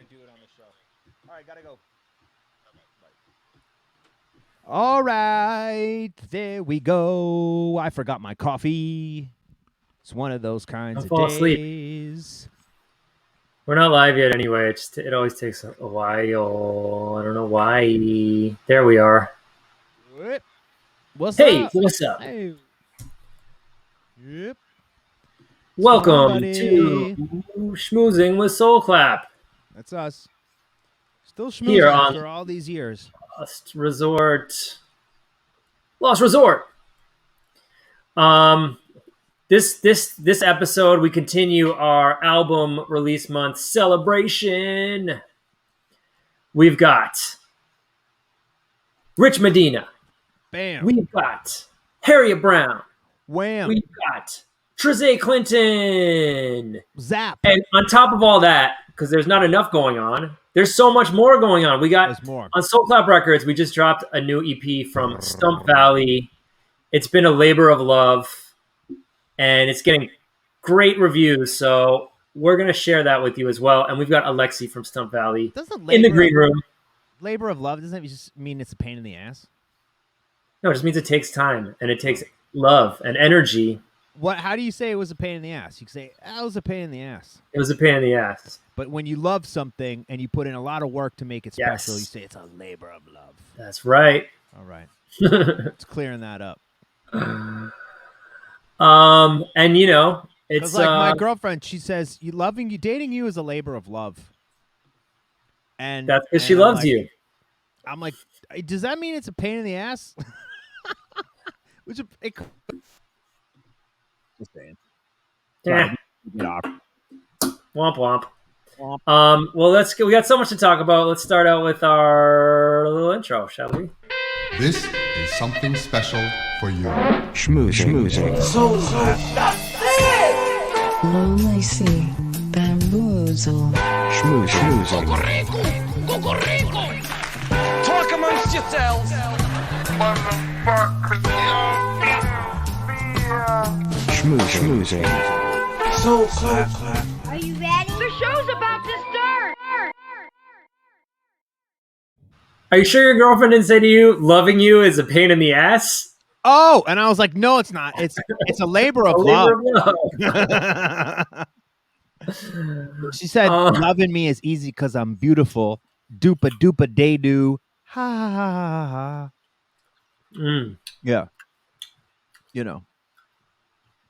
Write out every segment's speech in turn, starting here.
do it on the show. All right, gotta go. All right, there we go. I forgot my coffee. It's one of those kinds Don't of fall asleep. days. We're not live yet anyway. It always takes a while. I don't know why. There we are. What's Hey, up? what's up? Hey. Yep. Welcome buddy. to Schmoozing with Soul Clap. That's us. Still Here schmoozing on- after all these years. Lost Resort. This episode we continue our album release month celebration. We've got Rich Medina. Bam. We've got Harriet Brown. Wham. We've got Trezay Clinton. Zap. And on top of all that, because there's not enough going on, there's so much more going on. We got There's more. on Soul Clap Records, we just dropped a new EP from Stump Valley. It's been a labor of love, and it's getting great reviews. So we're going to share that with you as well. And we've got Alexi from Stump Valley Doesn't in the green room. labor of love, doesn't it just mean it's a pain in the ass? No, it just means it takes time, and it takes love and energy. How do you say it was a pain in the ass? You can say, that was a pain in the ass. It was a pain in the ass. But when you love something and you put in a lot of work to make it Yes. special, you say it's a labor of love. That's right. All right. It's clearing that up. And you know, Because it's like my girlfriend, she says, dating you is a labor of love. And that's because she and I'm loves like- you. I'm like, does that mean it's a pain in the ass? Which just saying. Yeah. Get off. Womp womp. Womp. Well, we got so much to talk about. Let's start out with our little intro, shall we? This is something special for you. Schmoozing. Long I see bamboozle. Schmoozing. Talk amongst yourselves. Schmoozing. Soul clap. Are you ready? The show's about to start. Are you sure your girlfriend didn't say to you, loving you is a pain in the ass? Oh, and I was like, no, it's not. It's a labor of A love. labor of love. She said, loving me is easy because I'm beautiful. Doopa doopa day doo. Ha ha ha ha ha. Mm. Yeah.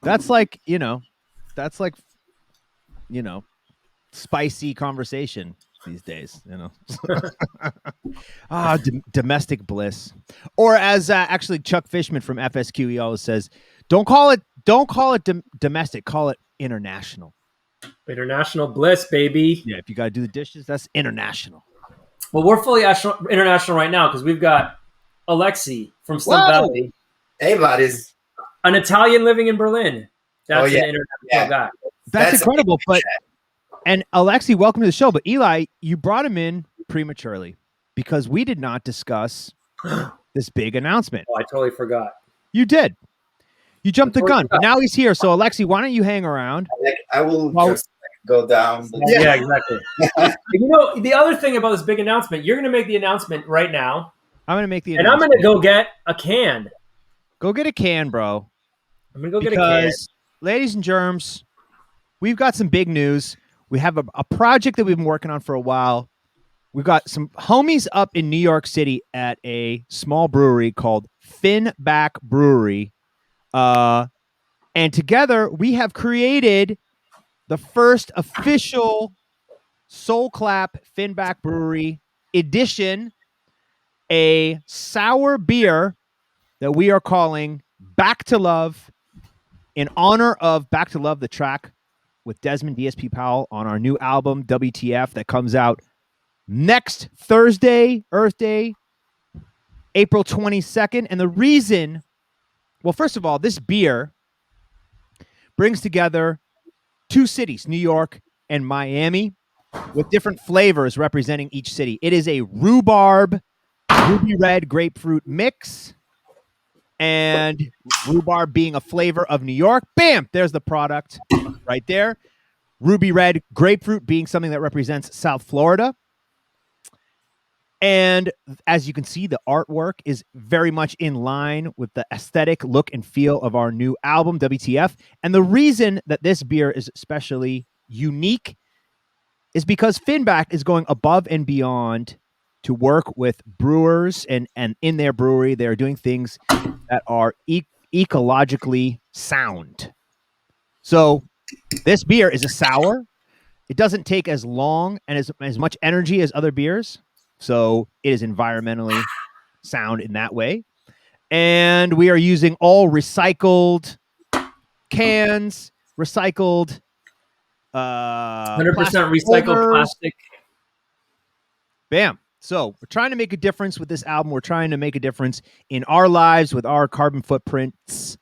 That's like, spicy conversation these days, domestic bliss. Or as actually Chuck Fishman from FSQ, he always says, don't call it domestic, call it international. International bliss, baby. Yeah, if you got to do the dishes, that's international. Well, we're fully international right now because we've got Alexi from Stump Whoa. Valley, Hey, buddies. an Italian living in Berlin. That's yeah. an international guy. That's a incredible. big And Alexi, welcome to the show. But Eli, you brought him in prematurely because we did not discuss this big announcement. Oh, I totally forgot. You did. You jumped the Totally gun. But now he's here. So Alexi, why don't you hang around? I will Well- just go down. Yeah, exactly. You know, the other thing about this big announcement, you're going to make the announcement right now, I'm gonna make the and I'm announcement. going to go get a can. Go get a can, bro. I'm going to go get a can. Because, ladies and germs, we've got some big news. We have a project that we've been working on for a while. We've got some homies up in New York City at a small brewery called Finback Brewery. And together we have created the first official Soul Clap Finback Brewery edition, a sour beer that we are calling Back to Love in honor of Back to Love, the track with Desmond DSP Powell on our new album, WTF, that comes out next Thursday, Earth Day, April 22nd. And the reason, well, first of all, this beer brings together two cities, New York and Miami, with different flavors representing each city. It is a rhubarb, ruby red grapefruit mix, and rhubarb being a flavor of New York. Bam! There's the product right there. ruby red grapefruit being something that represents South Florida. And as you can see, the artwork is very much in line with the aesthetic look and feel of our new album, WTF. And the reason that this beer is especially unique is because Finback is going above and beyond to work with brewers, and in their brewery, they're doing things that are ecologically sound. So this beer is a sour. It doesn't take as long and as much energy as other beers. So it is environmentally sound in that way. And we are using all recycled cans, recycled 100% plastic recycled holders. plastic. Bam. So we're trying to make a difference with this album. We're trying to make a difference in our lives with our carbon footprints.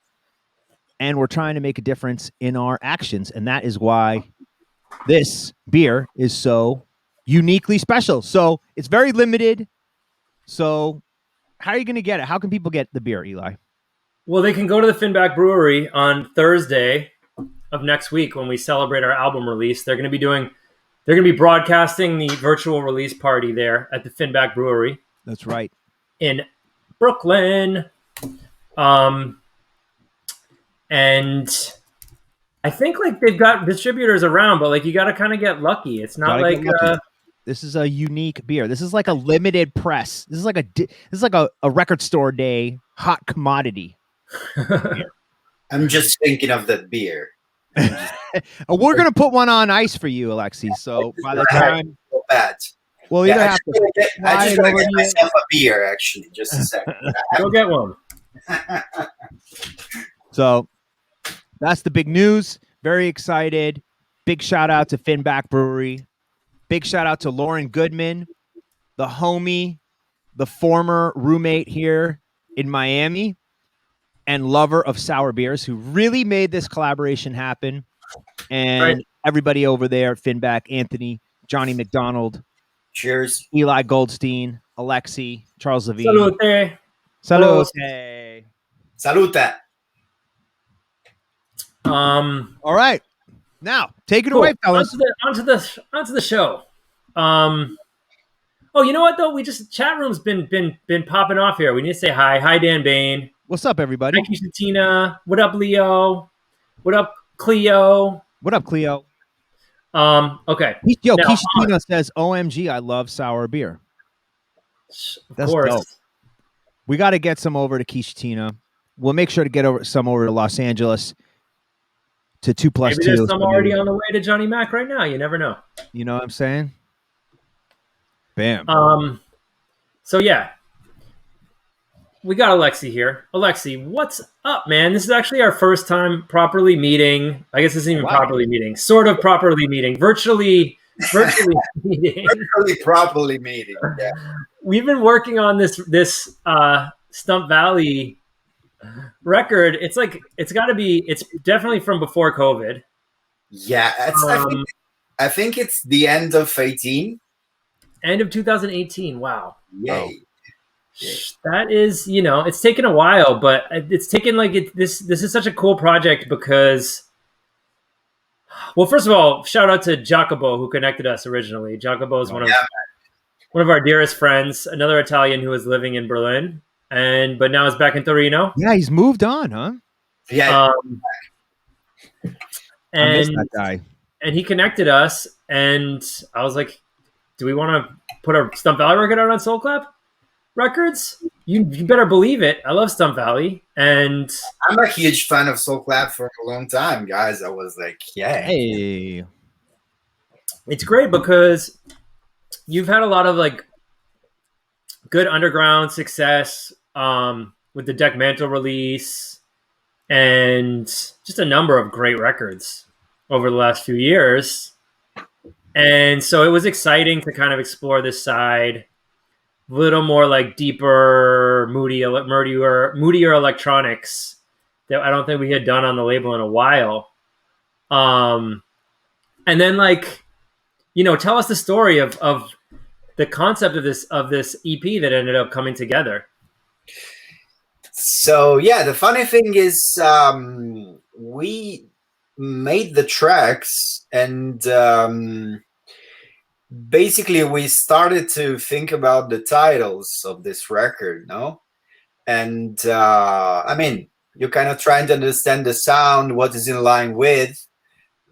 And we're trying to make a difference in our actions. And that is why this beer is so uniquely special. So it's very limited. So how are you going to get it? How can people get the beer, Eli? Well, they can go to the Finback Brewery on Thursday of next week when we celebrate our album release. They're going to be broadcasting the virtual release party there at the Finback Brewery That's right. in Brooklyn. And I think like they've got distributors around, but like you got to kind of get lucky. It's not Gotta like get lucky. This is a unique beer. This is like a limited press. This is like a record store day hot commodity. I'm just thinking of that beer. We're gonna put one on ice for you, Alexi. So by the time, So bad. we'll Yeah, either I have just to want to fly it get over to you. myself a beer, actually. Just a second. go get one. So that's the big news. Very excited. Big shout out to Finback Brewery. Big shout out to Lauren Goodman, the homie, the former roommate here in Miami and lover of sour beers, who really made this collaboration happen. And Right. everybody over there at Finback, Anthony, Johnny McDonald, Cheers. Eli Goldstein, Alexi, Charles Levine. Salute. Salute. Saluta. All right. Now, take it Cool. away, fellas. Onto the show. Oh, you know what though? We just chat room's been popping off here. We need to say hi. Hi, Dan Bain. What's up, everybody? Thank you, Tina. What up, Leo? What up, Cleo? What up, Cleo? Okay. Yo, Now, Keisha Tina says, OMG, I love sour beer. Of That's course. dope. We got to get some over to Keisha Tina. We'll make sure to get some over to Los Angeles to 2+2. Maybe there's some already on the way to Johnny Mac right now. You never know. You know what I'm saying? Bam. So yeah, we got Alexi here. Alexi, what's up, man? This is actually our first time properly meeting. I guess this isn't even Wow. properly meeting. Sort of properly meeting. Virtually meeting. Really properly meeting. Yeah. We've been working on this Stump Valley record. It's definitely from before COVID. Yeah. I think it's the end of 18. End of 2018. Wow. Yay. That is, it's taken a while, but it's taken this is such a cool project because, well, first of all, shout out to Jacopo who connected us originally. Jacopo is one of our dearest friends, another Italian who is living in Berlin but now is back in Torino. Yeah, he's moved on, huh? Yeah. I miss And that guy. and he connected us, and I was like, do we want to put a Stump Valley record out on Soul Clap Records? You better believe it. I love Stump Valley, and I'm a huge fan of Soul Clap for a long time, guys. I was like, yeah. Hey. it's great because you've had a lot of good underground success with the Deck Mantle release and just a number of great records over the last few years. And so it was exciting to kind of explore this side, a little more deeper, moodier electronics that I don't think we had done on the label in a while. And then tell us the story of the concept of this EP that ended up coming together. So yeah, the funny thing is, we made the tracks, and basically we started to think about the titles of this record, no? And I mean, you're kind of trying to understand the sound, what is in line with.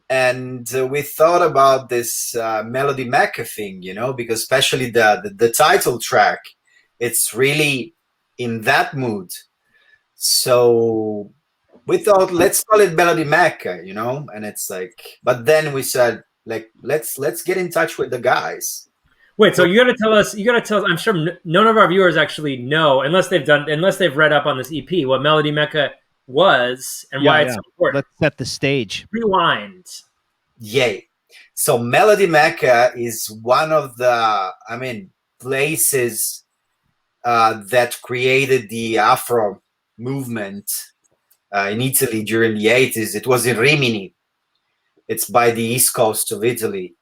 And we thought about this Melody Mecca thing, you know, because especially the title track, it's really in that mood. So we thought, let's call it Melody Mecca, you know, and it's like, but then we said, like, let's get in touch with the guys. Wait, so you got to tell us. You got to tell us. I'm sure none of our viewers actually know, unless they've read up on this EP, what Melody Mecca was and why it's so important. Let's set the stage. Rewind. Yay! So Melody Mecca is one of the, I mean, places that created the Afro movement in Italy during the 80s. It was in Rimini. It's by the east coast of Italy.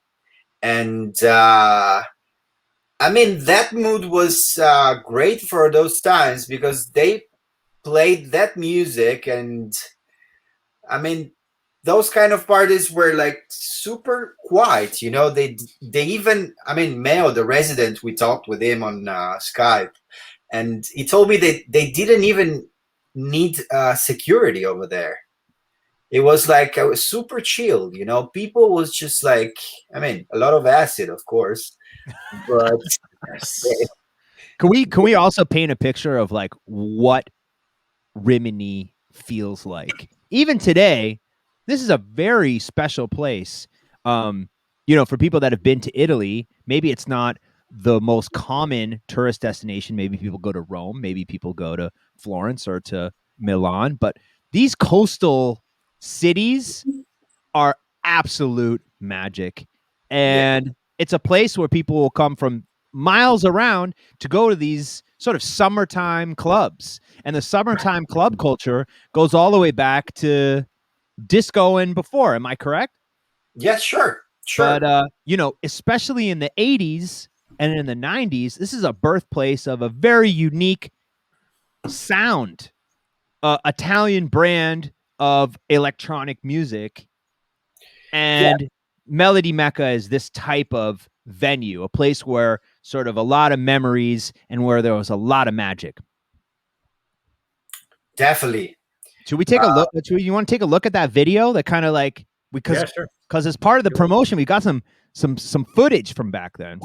And I mean, that mood was great for those times because they played that music. And I mean, those kind of parties were like super quiet, you know. They even, I mean, Meo, the resident, we talked with him on Skype, and he told me they didn't even need security over there. It was like I was super chilled, you know. People was just like, I mean, a lot of acid, of course, but Can we also paint a picture of like what Rimini feels like? Even today, this is a very special place. You know, for people that have been to Italy, maybe it's not the most common tourist destination. Maybe people go to Rome, maybe people go to Florence or to Milan, but these coastal cities are absolute magic. And it's a place where people will come from miles around to go to these sort of summertime clubs. And the summertime club culture goes all the way back to disco and before. Am I correct? yeah, sure. But, you know, especially in the 80s and in the 90s, this is a birthplace of a very unique sound, Italian brand of electronic music. And Melody Mecca is this type of venue, a place where sort of a lot of memories and where there was a lot of magic. Definitely. Should we take a look? You want to take a look at that video? That kind of like because as part of the promotion, we got some footage from back then.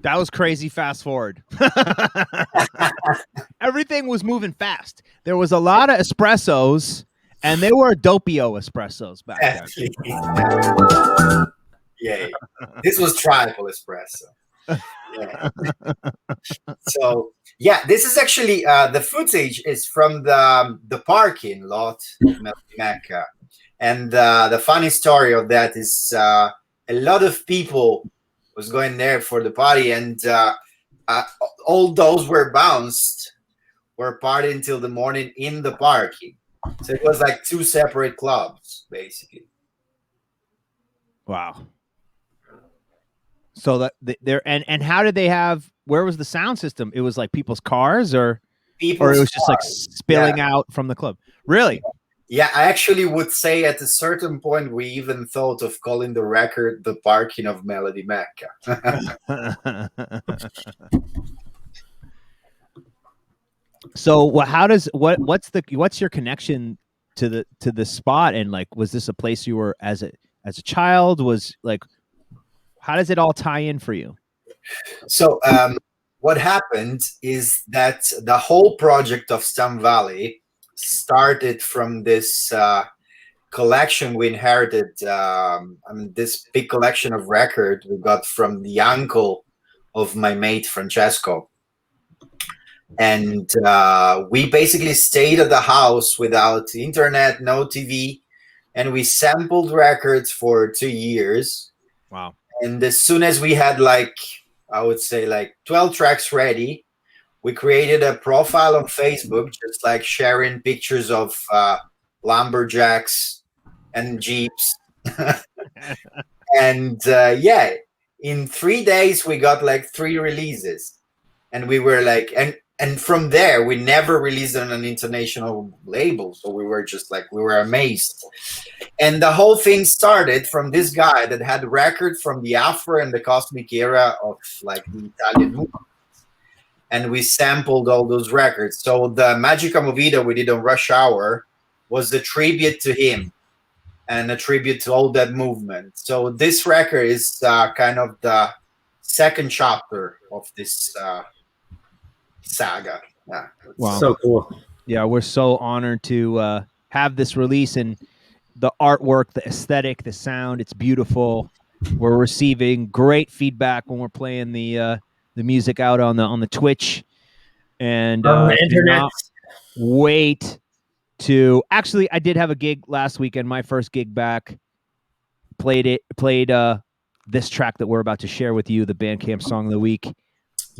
That was crazy. Fast forward. Everything was moving fast. There was a lot of espressos, and they were Doppio espressos back then. Yay. This was triple espresso. Yeah. So, yeah, this is actually the footage is from the parking lot of Melody Mecca. And the funny story of that is a lot of people was going there for the party, and all those were bounced, were partying till the morning in the parking. So it was like two separate clubs, basically. Wow. So that there and how did they have? Where was the sound system? It was like people's cars, or it was just like spilling out from the club. Really? Yeah, I actually would say at a certain point we even thought of calling the record "The Parking of Melody Mecca." So, what's your connection to the spot? And like, was this a place you were as a child? Was like, how does it all tie in for you? So, what happened is that the whole project of Stump Valley started from this collection we inherited. This big collection of records we got from the uncle of my mate Francesco. And we basically stayed at the house without internet, no TV. and we sampled records for 2 years. Wow. And as soon as we had I would say 12 tracks ready, we created a profile on Facebook, just sharing pictures of lumberjacks and Jeeps. And in 3 days we got 3 releases, and we were and from there we never released on an international label, so we were just we were amazed. And the whole thing started from this guy that had records from the Afro and the Cosmic era of the Italian movement, and we sampled all those records. So the Magica Movida we did on Rush Hour was a tribute to him and a tribute to all that movement. So this record is kind of the second chapter of this saga. Yeah. Wow. So cool. Yeah, we're so honored to have this release, and the artwork, the aesthetic, the sound. It's beautiful. We're receiving great feedback when we're playing the music out on the Twitch, and On the internet. cannot wait to actually. I did have a gig last weekend. My first gig back. Played this track that we're about to share with you, the Bandcamp Song of the Week.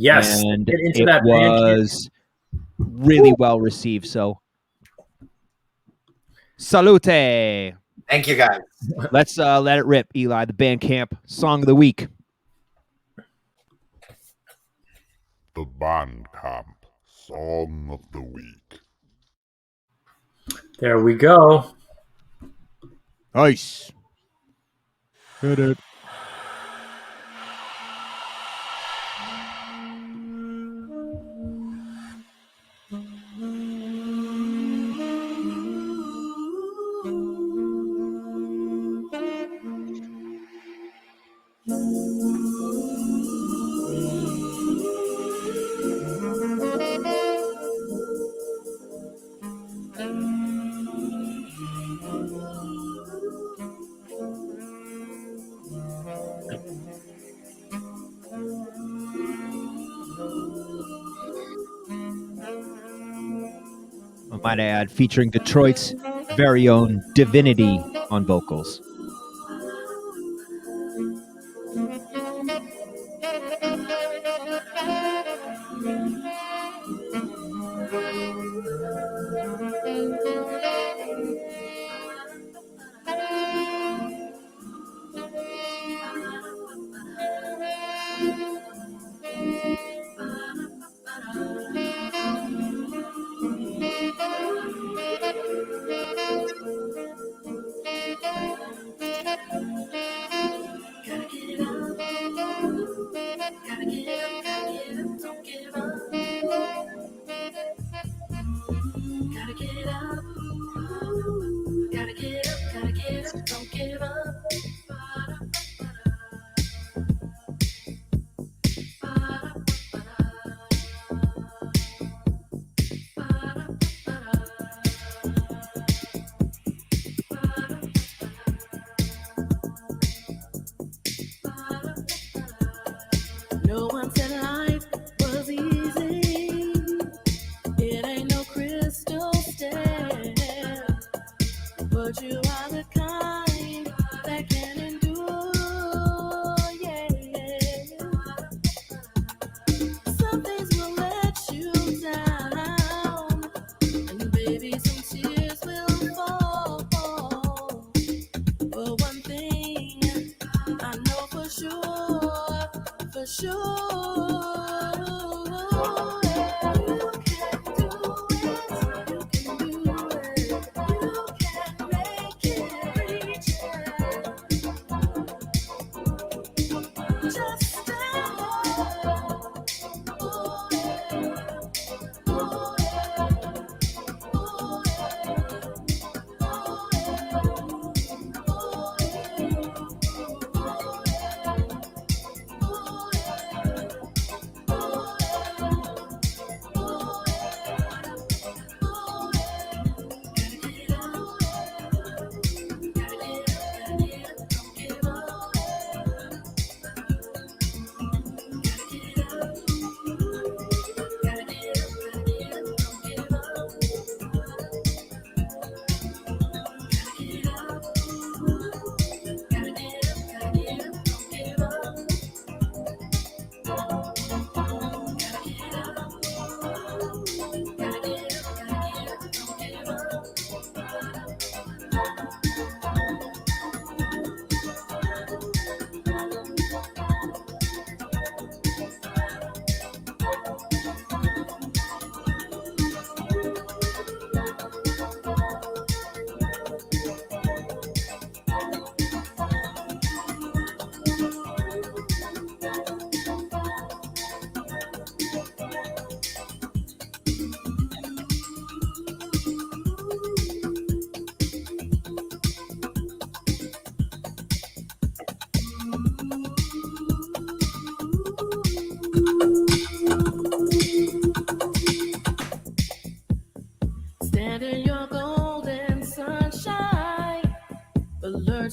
Yes. And Get into it that Bandcamp. was really well received. So, salute! Thank you, guys. Let's let it rip, Eli. The Bandcamp Song of the Week. The Bandcamp Song of the Week. There we go. Nice. Hit it. I might add, featuring Detroit's very own Divinity on vocals. No one said life was easy. It ain't no crystal stare. But you are the kind that can endure. Yeah. Some things will let you down. And baby, some tears will fall. But one thing I know for sure. For sure.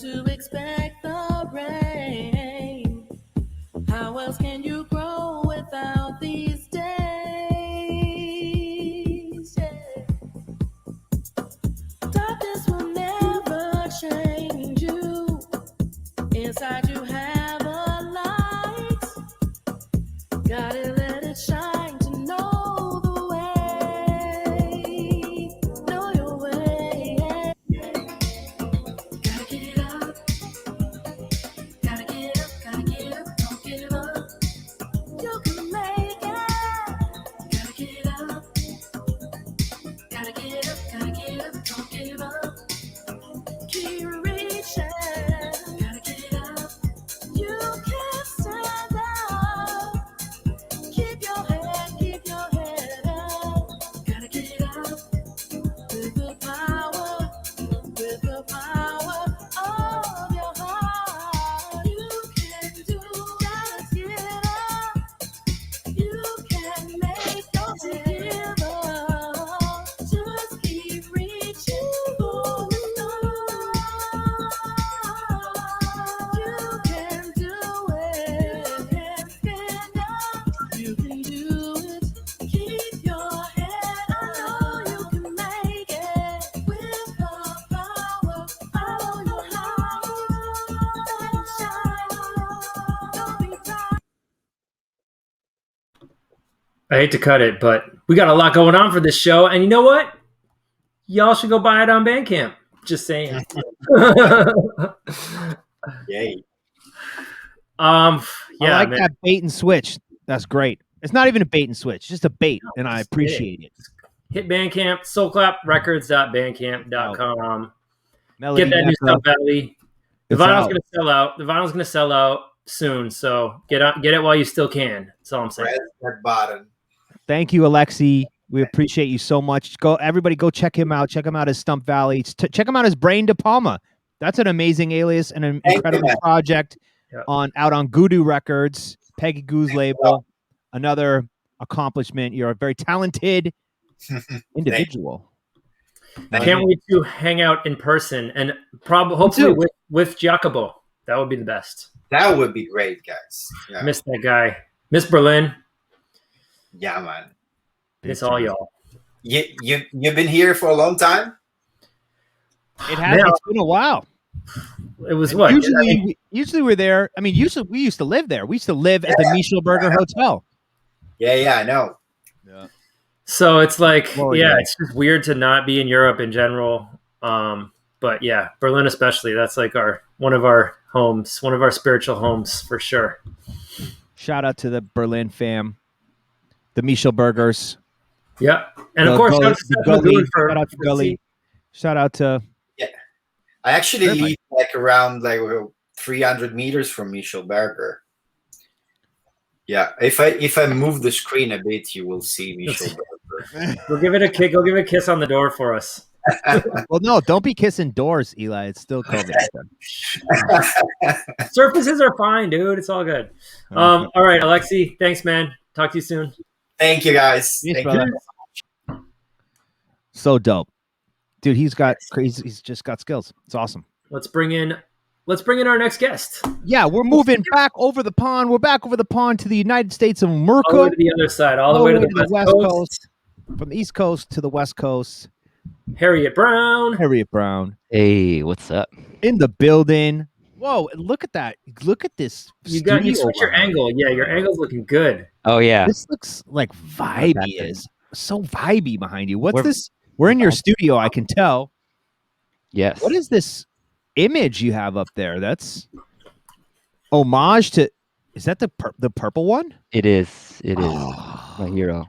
to expect the rain. How else can you grow without these days? Yeah. Darkness will never change you. Inside you have a light. Gotta let it shine to know the way. Know your way. Gotta get it up. Gotta get up, gotta get up, don't give up. You can make it. Gotta get up. Gotta get up, gotta get up, don't give up. Keep reaching. Gotta get up. You can't stand up. Keep your head up. Gotta get up. With the power of your heart. You can do. Gotta get up. You can make no give up. Just keep reaching for the stars. You can do it. Stand up. You can do it. Keep your head up. I know you can make it. With the power, follow your heart. Let it shine. Don't be proud. I hate to cut it, but we got a lot going on for this show. And you know what? Y'all should go buy it on Bandcamp. Just saying. Yay. I Yeah, like man. that bait and switch. That's great. It's not even a bait and switch, just a bait, and I just appreciate it. Hit Bandcamp, soulclaprecords.bandcamp.com. Melody Get that new Mecca, stuff, Valley. The it's vinyl's out. gonna sell out. The vinyl's gonna sell out soon, so get it while you still can. That's all I'm saying. Press that button. Thank you, Alexi. We appreciate you so much. Everybody, go check him out. Check him out as Stump Valley. Check him out as Brain De Palma. That's an amazing alias and an Thank you, incredible man. project Yeah. out on Goodoo Records, Peggy Goo's label. Another accomplishment. You're a very talented individual. Can't wait to hang out in person and hopefully too. with Jacobo. That would be the best. That would be great, guys. Yeah, Miss that guy. Miss Berlin. yeah, man. Miss all y'all. You've been here for a long time. It has. Yeah. It's been a while. It was what? Usually we're there. I mean, usually we used to live there. We used to live at the Michelberger Hotel. Yeah, I know. So it's like, Lord, yeah, yeah. it's just weird to not be in Europe in general. But yeah, Berlin especially. That's like one of our homes, one of our spiritual homes for sure. Shout out to the Berlin fam, the Michelbergers. Yeah, and The of course, Gully- shout out to the Seth Gully. Lagoon for Shout out to Gully. Shout out to I actually Perfect. live like around 300 meters from Michelberger. Yeah, if I move the screen a bit, you will see Michelberger. Go give it a kick. Go give it a kiss on the door for us. Well, no, don't be kissing doors, Eli. It's still COVID. Surfaces are fine, dude. It's all good. All right, Alexi. Thanks, man. Talk to you soon. Thank you, guys. Yes, Thank brother. you. So dope, dude. He's got crazy. He's just got skills. It's awesome. Let's bring in our next guest. Yeah, we're moving back over the pond. We're back over the pond to the United States of All the way America, to the other side. All the way to the West Coast. from the East Coast to the West Coast. Harriet Brown. Harriet Brown Hey, what's up? in the building. Whoa! Look at that. Look at this. You studio switch your behind. angle. Yeah, your angle's looking good. Oh yeah, This looks like vibey. That's Is so vibey behind you. What's We're- this? We're in your studio. I can tell. yes. What is this image you have up there? That's homage to. Is that the purple one? It is. It is Oh, my hero.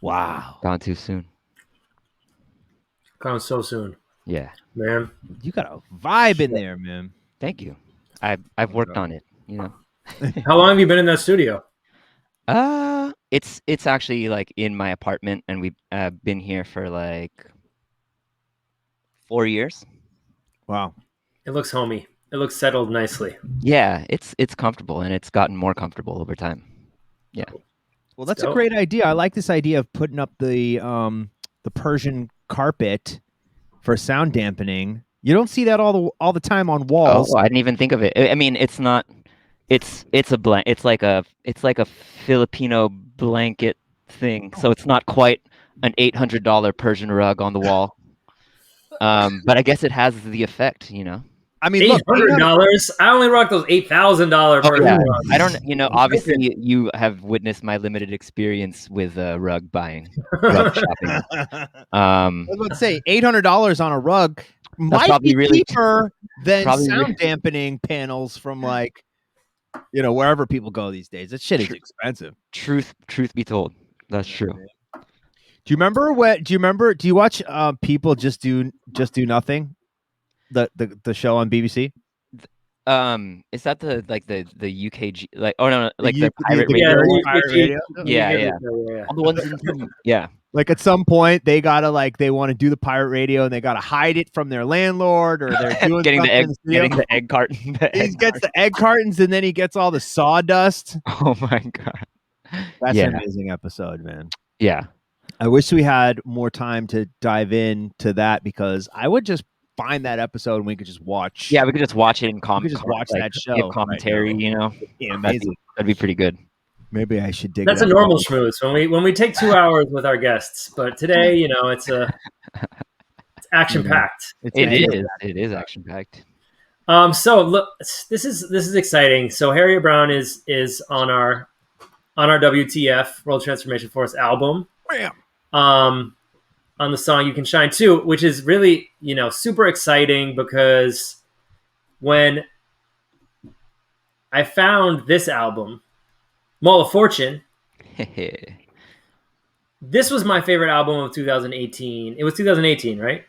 wow, Gone too soon. Gone so soon, Yeah. man. you got a vibe in there, man. Thank you. I've worked on it. You know. How long have you been in that studio? It's actually like in my apartment, and we've been here for like 4 years. Wow. It looks homey. It looks settled nicely. Yeah, it's comfortable, and it's gotten more comfortable over time. Well, that's a Dope. great idea. I like this idea of putting up the Persian carpet for sound dampening. You don't see that all the time on walls. Oh, I didn't even think of it. I mean, it's not. It's a blank. It's like a Filipino blanket thing. So it's not quite an $800 Persian rug on the wall. But I guess it has the effect, you know. I mean, look, $800. I only rock those $8,000 Oh, yeah. rugs. I don't. You know, obviously, you have witnessed my limited experience with rug buying, rug shopping. I was about to say $800 on a rug might probably be really cheaper than probably sound dampening panels from like, you know, wherever people go these days. That shit is expensive. Truth be told, that's true. Do you remember what? Do you watch people just do nothing? The show on BBC. Is that the UKG like? Oh no, like the UK pirate Yeah, radio? Pirate radio? Yeah. yeah. All the ones in, yeah. Like at some point they gotta they want to do the pirate radio and they gotta hide it from their landlord or they're doing getting something in the studio. getting the egg carton. He gets the egg cartons and then he gets all the sawdust. Oh my god. That's Yeah. an amazing episode, man. Yeah. I wish we had more time to dive into that because I would just find that episode and we could just watch. Yeah, we could just watch it in we could just watch that show. give commentary, right now. you know. Yeah, That'd amazing. be pretty good. Maybe I should dig. That's it a up. normal schmooze when we take 2 hours with our guests, but today, you know, it's action packed. It is action packed. So look, this is exciting. So Harriet Brown is on our WTF World Transformation Force album. On the song "You Can Shine Too," which is really, you know, super exciting because when I found this album, Mall of Fortune, this was my favorite album of 2018. It was 2018, right?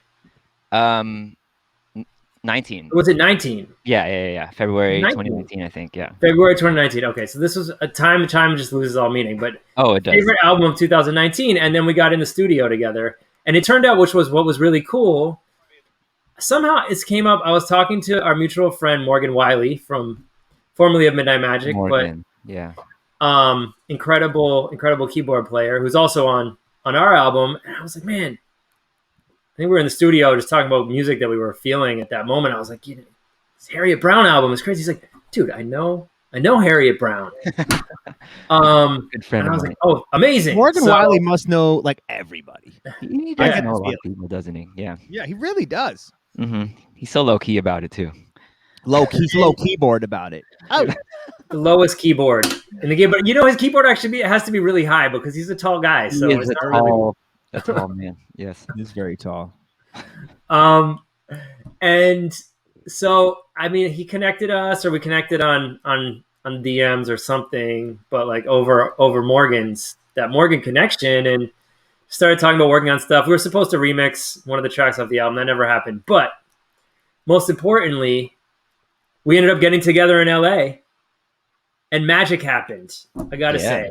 19. Was it 19? Yeah. February 19. 2019, I think. Yeah. February 2019. Okay, so this was a time just loses all meaning, but Oh, it does. favorite album of 2019, and then we got in the studio together, and it turned out, which was what was really cool. Somehow it came up. I was talking to our mutual friend Morgan Wiley from formerly of Midnight Magic, Morgan. Yeah. but incredible keyboard player who's also on our album. And I was like, man, I think we were in the studio just talking about music that we were feeling at that moment. I was like, you know, this Harriet Brown album is crazy. He's like, dude, I know Harriet Brown. Good friend and I of was mine. like, oh, amazing. Morgan So- Wiley must know like everybody. He I does get know a this lot of people, doesn't he? Yeah. Yeah, he really does. He's so low key about it too. He's low keyboard about it. Oh, the lowest keyboard in the game, but you know his keyboard actually has to be really high because he's a tall guy. So He is it's a not really. tall man. Yes. he's very tall. And so I mean, he connected us, or we connected on DMs or something, but like over that Morgan connection, and started talking about working on stuff. We were supposed to remix one of the tracks off the album. That never happened. But most importantly, we ended up getting together in LA, and magic happened. I gotta say.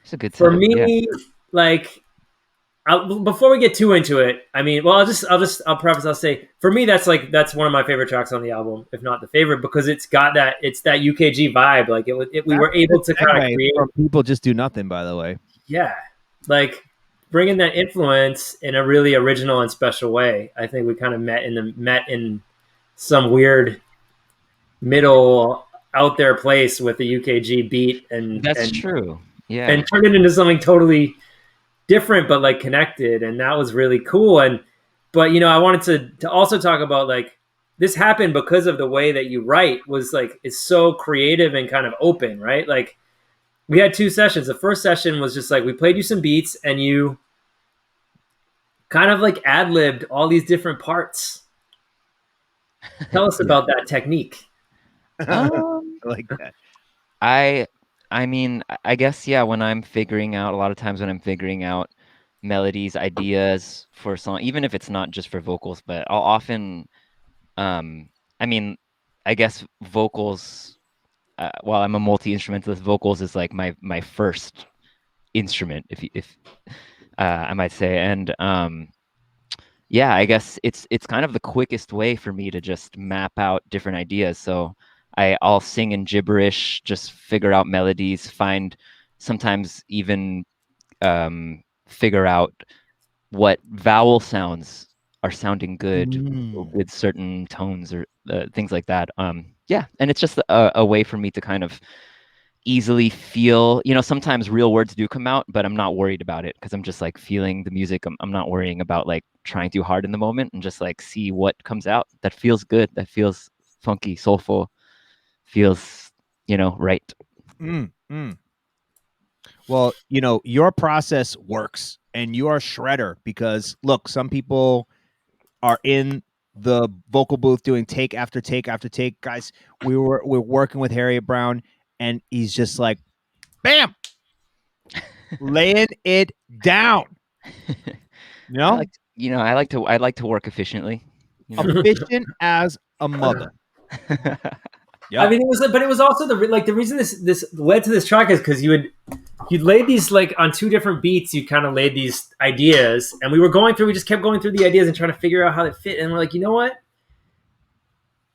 It's a good For time. me, like, before we get too into it, I mean, well, I'll preface. I'll say, for me, that's one of my favorite tracks on the album, if not the favorite, because it's got that UKG vibe. Like we were able to kind of create. From people just do nothing. By the way, Yeah, like bringing that influence in a really original and special way. I think we kind of met in some weird middle out there place with the UKG beat, and That's true. Yeah. and turned it into something totally different, but like connected, and that was really cool. But you know, I wanted to also talk about like this happened because of the way that you write was like it's so creative and kind of open, right? Like we had 2 sessions. The first session was just like we played you some beats and you kind of like ad-libbed all these different parts. Tell us about that technique. I like that. I mean, I guess, yeah, when I'm figuring out, a lot of times when I'm figuring out melodies, ideas for a song, even if it's not just for vocals, but I'll often, I mean, I guess vocals, while I'm a multi-instrumentalist, vocals is like my first instrument, if I might say. And yeah, I guess it's kind of the quickest way for me to just map out different ideas. So I'll sing in gibberish, just figure out melodies, sometimes even figure out what vowel sounds are sounding good with certain tones or things like that. Yeah, and it's just a way for me to kind of easily feel, sometimes real words do come out, but I'm not worried about it because I'm just like feeling the music. I'm not worrying about like trying too hard in the moment, and just like see what comes out that feels good, that feels funky, soulful, feels, right. Well, your process works, and you are a shredder because look, some people are in the vocal booth doing take after take after take. Guys, we're working with Harriet Brown, and he's just like, bam, laying it down. I like to work efficiently. Efficient as a mother. Yeah. I mean, it was also the reason this led to this track is because you'd laid these like on two different beats. You kind of laid these ideas, and we just kept going through the ideas and trying to figure out how they fit. And we're like, you know what?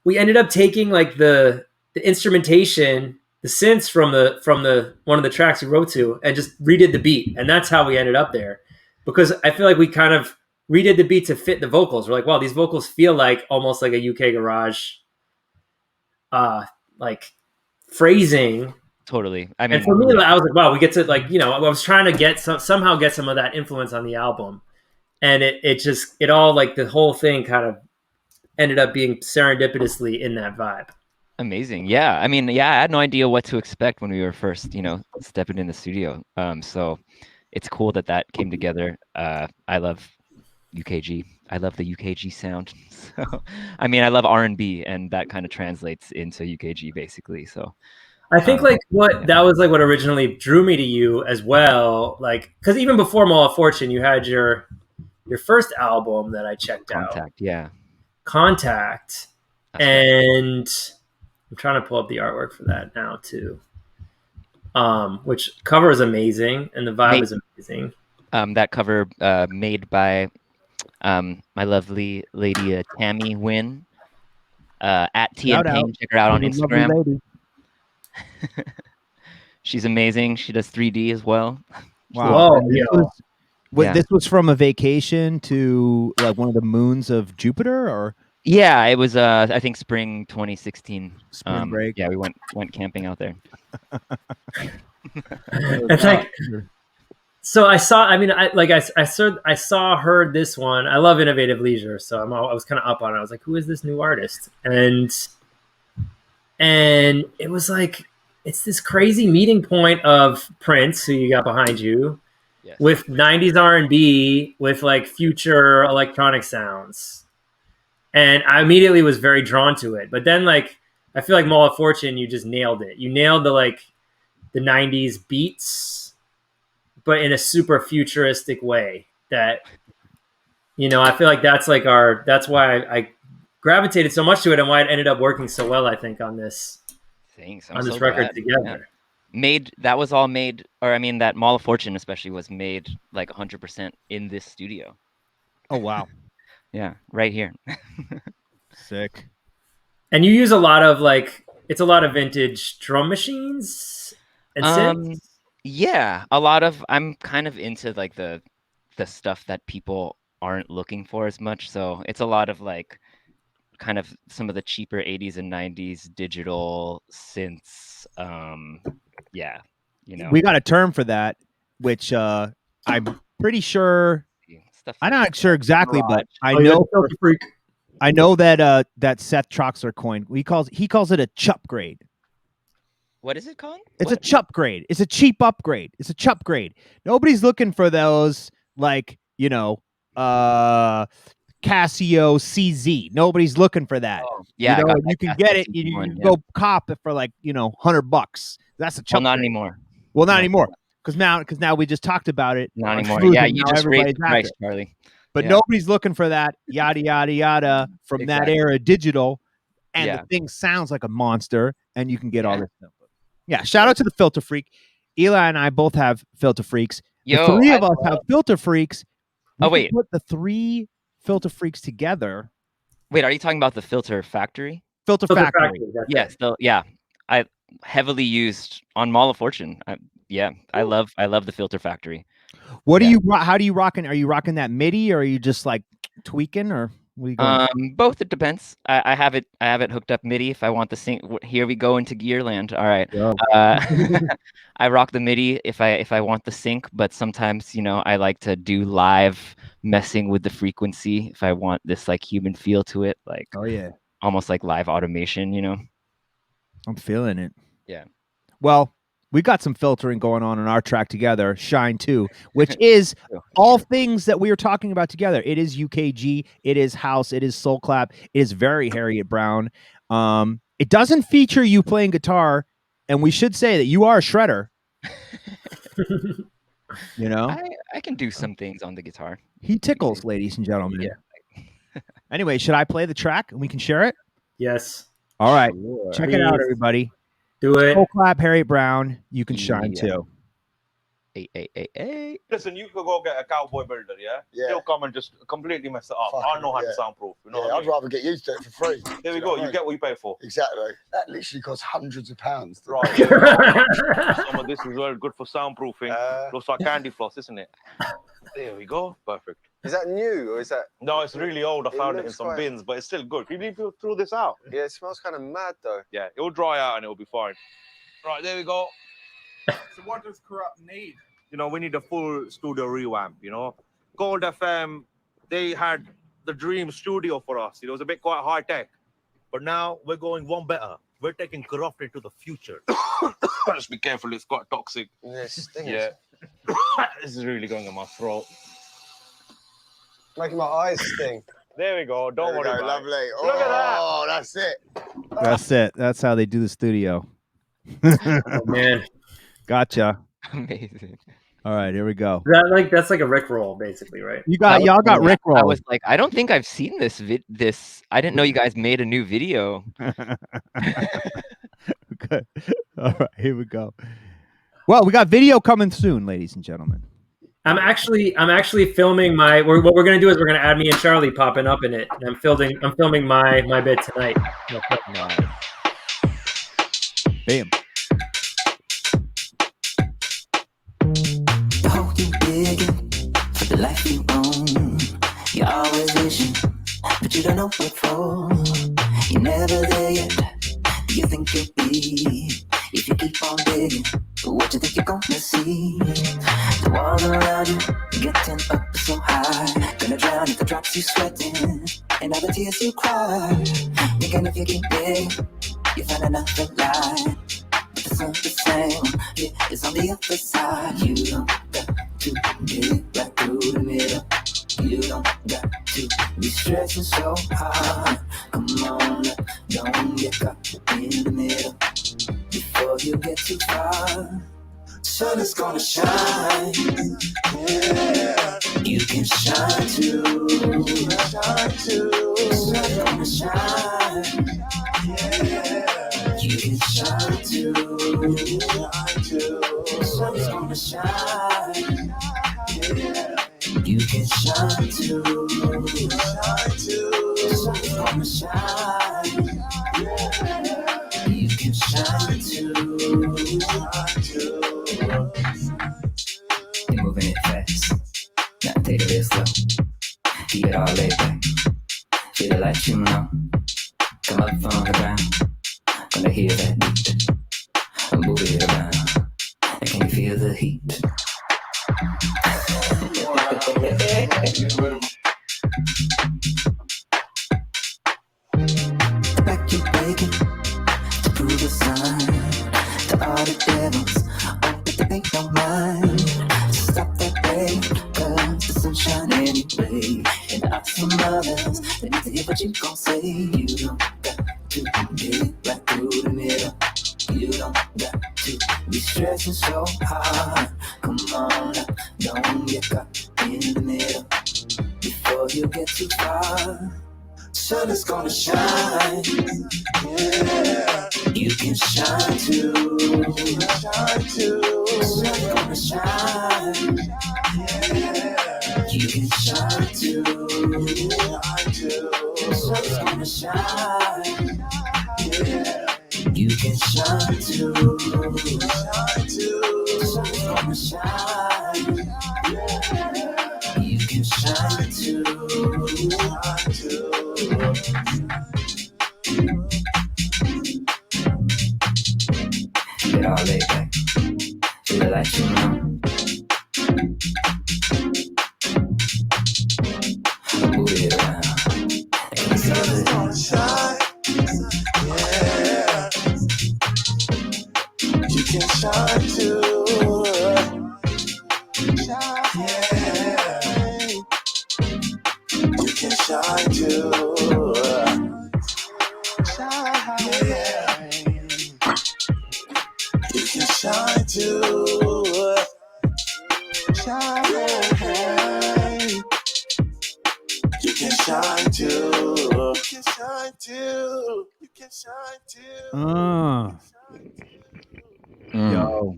We ended up taking like the instrumentation, the synths from the one of the tracks we wrote to, and just redid the beat, and that's how we ended up there. Because I feel like we kind of redid the beat to fit the vocals. We're like, wow, these vocals feel like almost like a UK garage. Like phrasing. Totally. I mean, and for me, I was like, wow, we get to like, I was trying to somehow get some of that influence on the album. And it all like the whole thing kind of ended up being serendipitously in that vibe. Amazing. Yeah. I mean, I had no idea what to expect when we were first, stepping in the studio. So it's cool that came together. I love UKG. I love the UKG sound. So, I mean, I love R&B, and that kind of translates into UKG basically. So, I think that was like what originally drew me to you as well. Like, because even before Mall of Fortune, you had your first album that I checked out. Contact. That's and right. I'm trying to pull up the artwork for that now too. Which cover is amazing, and the vibe is amazing. That cover made by my lovely lady Tammy Wynn at TN Pain. Check her out on Instagram. She's amazing. She does 3D as well. Wow. This was from a vacation to like one of the moons of Jupiter, or? Yeah, it was I think spring 2016. Spring break. Yeah, we went camping out there. It's like, so I saw her this one. I love Innovative Leisure, so I was kind of up on it. I was like, who is this new artist? And it was like, it's this crazy meeting point of Prince, who you got behind you, yes, with 90s R&B with like future electronic sounds. And I immediately was very drawn to it. But then like, I feel like Mall of Fortune, you just nailed it. You nailed the 90s beats, but in a super futuristic way that, I feel like that's like that's why I gravitated so much to it, and why it ended up working so well, I think, on this record together. Yeah. That was all made, or I mean, that Mall of Fortune especially was made like 100% in this studio. Oh, wow. Yeah, right here. Sick. And you use a lot of it's a lot of vintage drum machines and synths? Yeah, a lot of, I'm kind of into like the stuff that people aren't looking for as much. So it's a lot of like kind of some of the cheaper 80s and 90s digital synths. Yeah, we got a term for that, which I'm pretty sure. I'm not sure exactly, but I know that that Seth Troxler coined. He calls it a chup grade. What is it called? It's a chup grade. It's a cheap upgrade. It's a chup grade. Nobody's looking for those Casio CZ. Nobody's looking for that. Oh, yeah, you can get it. You go cop it for like $100. That's a chup. Well, not grade. anymore. Well, not anymore. Because now we just talked about it. Not anymore. Yeah, you just raised the price, Charlie. But nobody's looking for that yada yada yada from that era digital, and the thing sounds like a monster, and you can get all this stuff. Yeah, shout out to the Filter Freak. Eli and I both have Filter Freaks. The three of us have Filter Freaks. We put the 3 Filter Freaks together. Wait, are you talking about the Filter Factory? Filter Factory. Yes, I heavily used on Mall of Fortune. I love the Filter Factory. What do you? How do you rocking? Are you rocking that MIDI, or are you just like tweaking or what are you going? Both. It depends. I have it hooked up MIDI if I want the sync. Here we go into Gearland. All right. I rock the MIDI if I want the sync, but sometimes I like to do live messing with the frequency if I want this like human feel to it, like Oh yeah, almost like live automation. I'm feeling it. Yeah. Well, we got some filtering going on our track together, Shine 2, which is all things that we are talking about together. It is UKG, it is house, it is soul clap, it is very Harriet Brown. It doesn't feature you playing guitar, and we should say that you are a shredder. I can do some things on the guitar. He tickles, ladies and gentlemen. Yeah. Anyway, should I play the track and we can share it? Yes. All right. Sure. Check it out, everybody. Do it. Soul clap, Harriet Brown. You can shine too. Hey. Listen, you could go get a cowboy builder, yeah? Yeah. He'll come and just completely mess it up. I know how to soundproof. You know what I I'd mean? rather get used to it for free. There we go. You get what you pay for. Exactly. That literally costs hundreds of pounds. Right. Yeah. Some of this is well good for soundproofing. Looks like candy floss, isn't it? There we go. Perfect. Is that new or is that? No, it's really old. I found it in looks some quite- bins, but it's still good. You need to throw this out. Yeah, it smells kind of mad though. Yeah, it will dry out and it will be fine. Right, there we go. So what does Corrupt need? We need a full studio revamp, Gold FM, they had the dream studio for us. It was a bit quite high tech. But now we're going one better. We're taking Corrupt into the future. Just be careful, it's quite toxic. Yeah, Yeah. This is really going in my throat. Making my eyes sting. There we go. Don't worry about lovely. it. Oh, Look at that. That's it. That's it. That's how they do the studio. Oh, man. Gotcha. Amazing. All right, here we go. That's like a Rickroll, basically, right? Y'all got Rick I roll. was like, I don't think I've seen this. I didn't know you guys made a new video. Good. All right, here we go. Well, we got video coming soon, ladies and gentlemen. I'm actually filming my. What we're gonna do is we're gonna add me and Charlie popping up in it. And I'm filming my bit tonight. Bam. Oh, you digging for the life you own. You're always wishing, but you don't know what for. You're never there yet. Do you think you'll be? If you keep on digging, what you think you're gonna see? The walls around you getting up so high, gonna drown if the drops you sweating and all the tears you cry. Thinking if you keep digging, you find another lie. But the sun's the same, yeah, it's on the other side. You don't got to dig right through the middle. You don't got to be stressing so hard. Come on, don't get caught in the middle before you get too far. Sun is gonna shine, yeah. You can shine too, shine too. Sun's gonna shine, yeah. You can shine too, shine too. Sun's gonna shine, yeah. You can shine too, shine too. Sun's gonna shine, yeah. You can shine too, shine too. You're moving it fast, now take it real slow. Keep it all laid back, feel it like you know. Come up from the ground, gonna hear that beat. Move it around, and can you feel the heat? The back you're breaking to prove a sign to all the devils. Oh, but they ain't no mind. Stop that rain, cause the sunshine anyway. And there are some others that need to hear what you gon' say. You don't got to get right through the middle. You don't got to be stressing so hard. Come on now, don't get caught in the middle before you get too far. Sun is gonna shine, yeah. You can shine too, shine too. Sun's gonna shine, yeah. You can shine too, shine too. Sun's gonna shine, yeah. You can shine too, shine too. Sun's gonna shine, yeah. You can shine too. get all laid back. Feel it like you know. Move it around. And see Sunshine, yeah. You can shine too. Shine, yeah. You can shine too. Shine, yeah. You can shine too. Shine, you can shine too. You can shine too. You can shine too. Yo,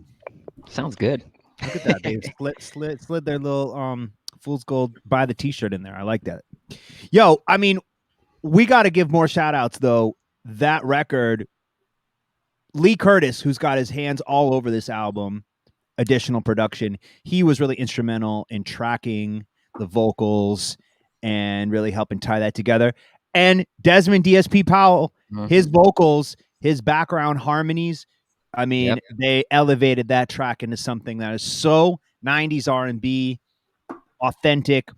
sounds good. look at that. They slid their little Fool's Gold buy the t-shirt in there. I like that. Yo, I mean, we got to give more shout outs though. That record, Lee Curtis, who's got his hands all over this album, additional production, he was really instrumental in tracking the vocals and really helping tie that together. And Desmond DSP Powell, his vocals, his background harmonies, I mean, they elevated that track into something that is so 90s R&B, authentic,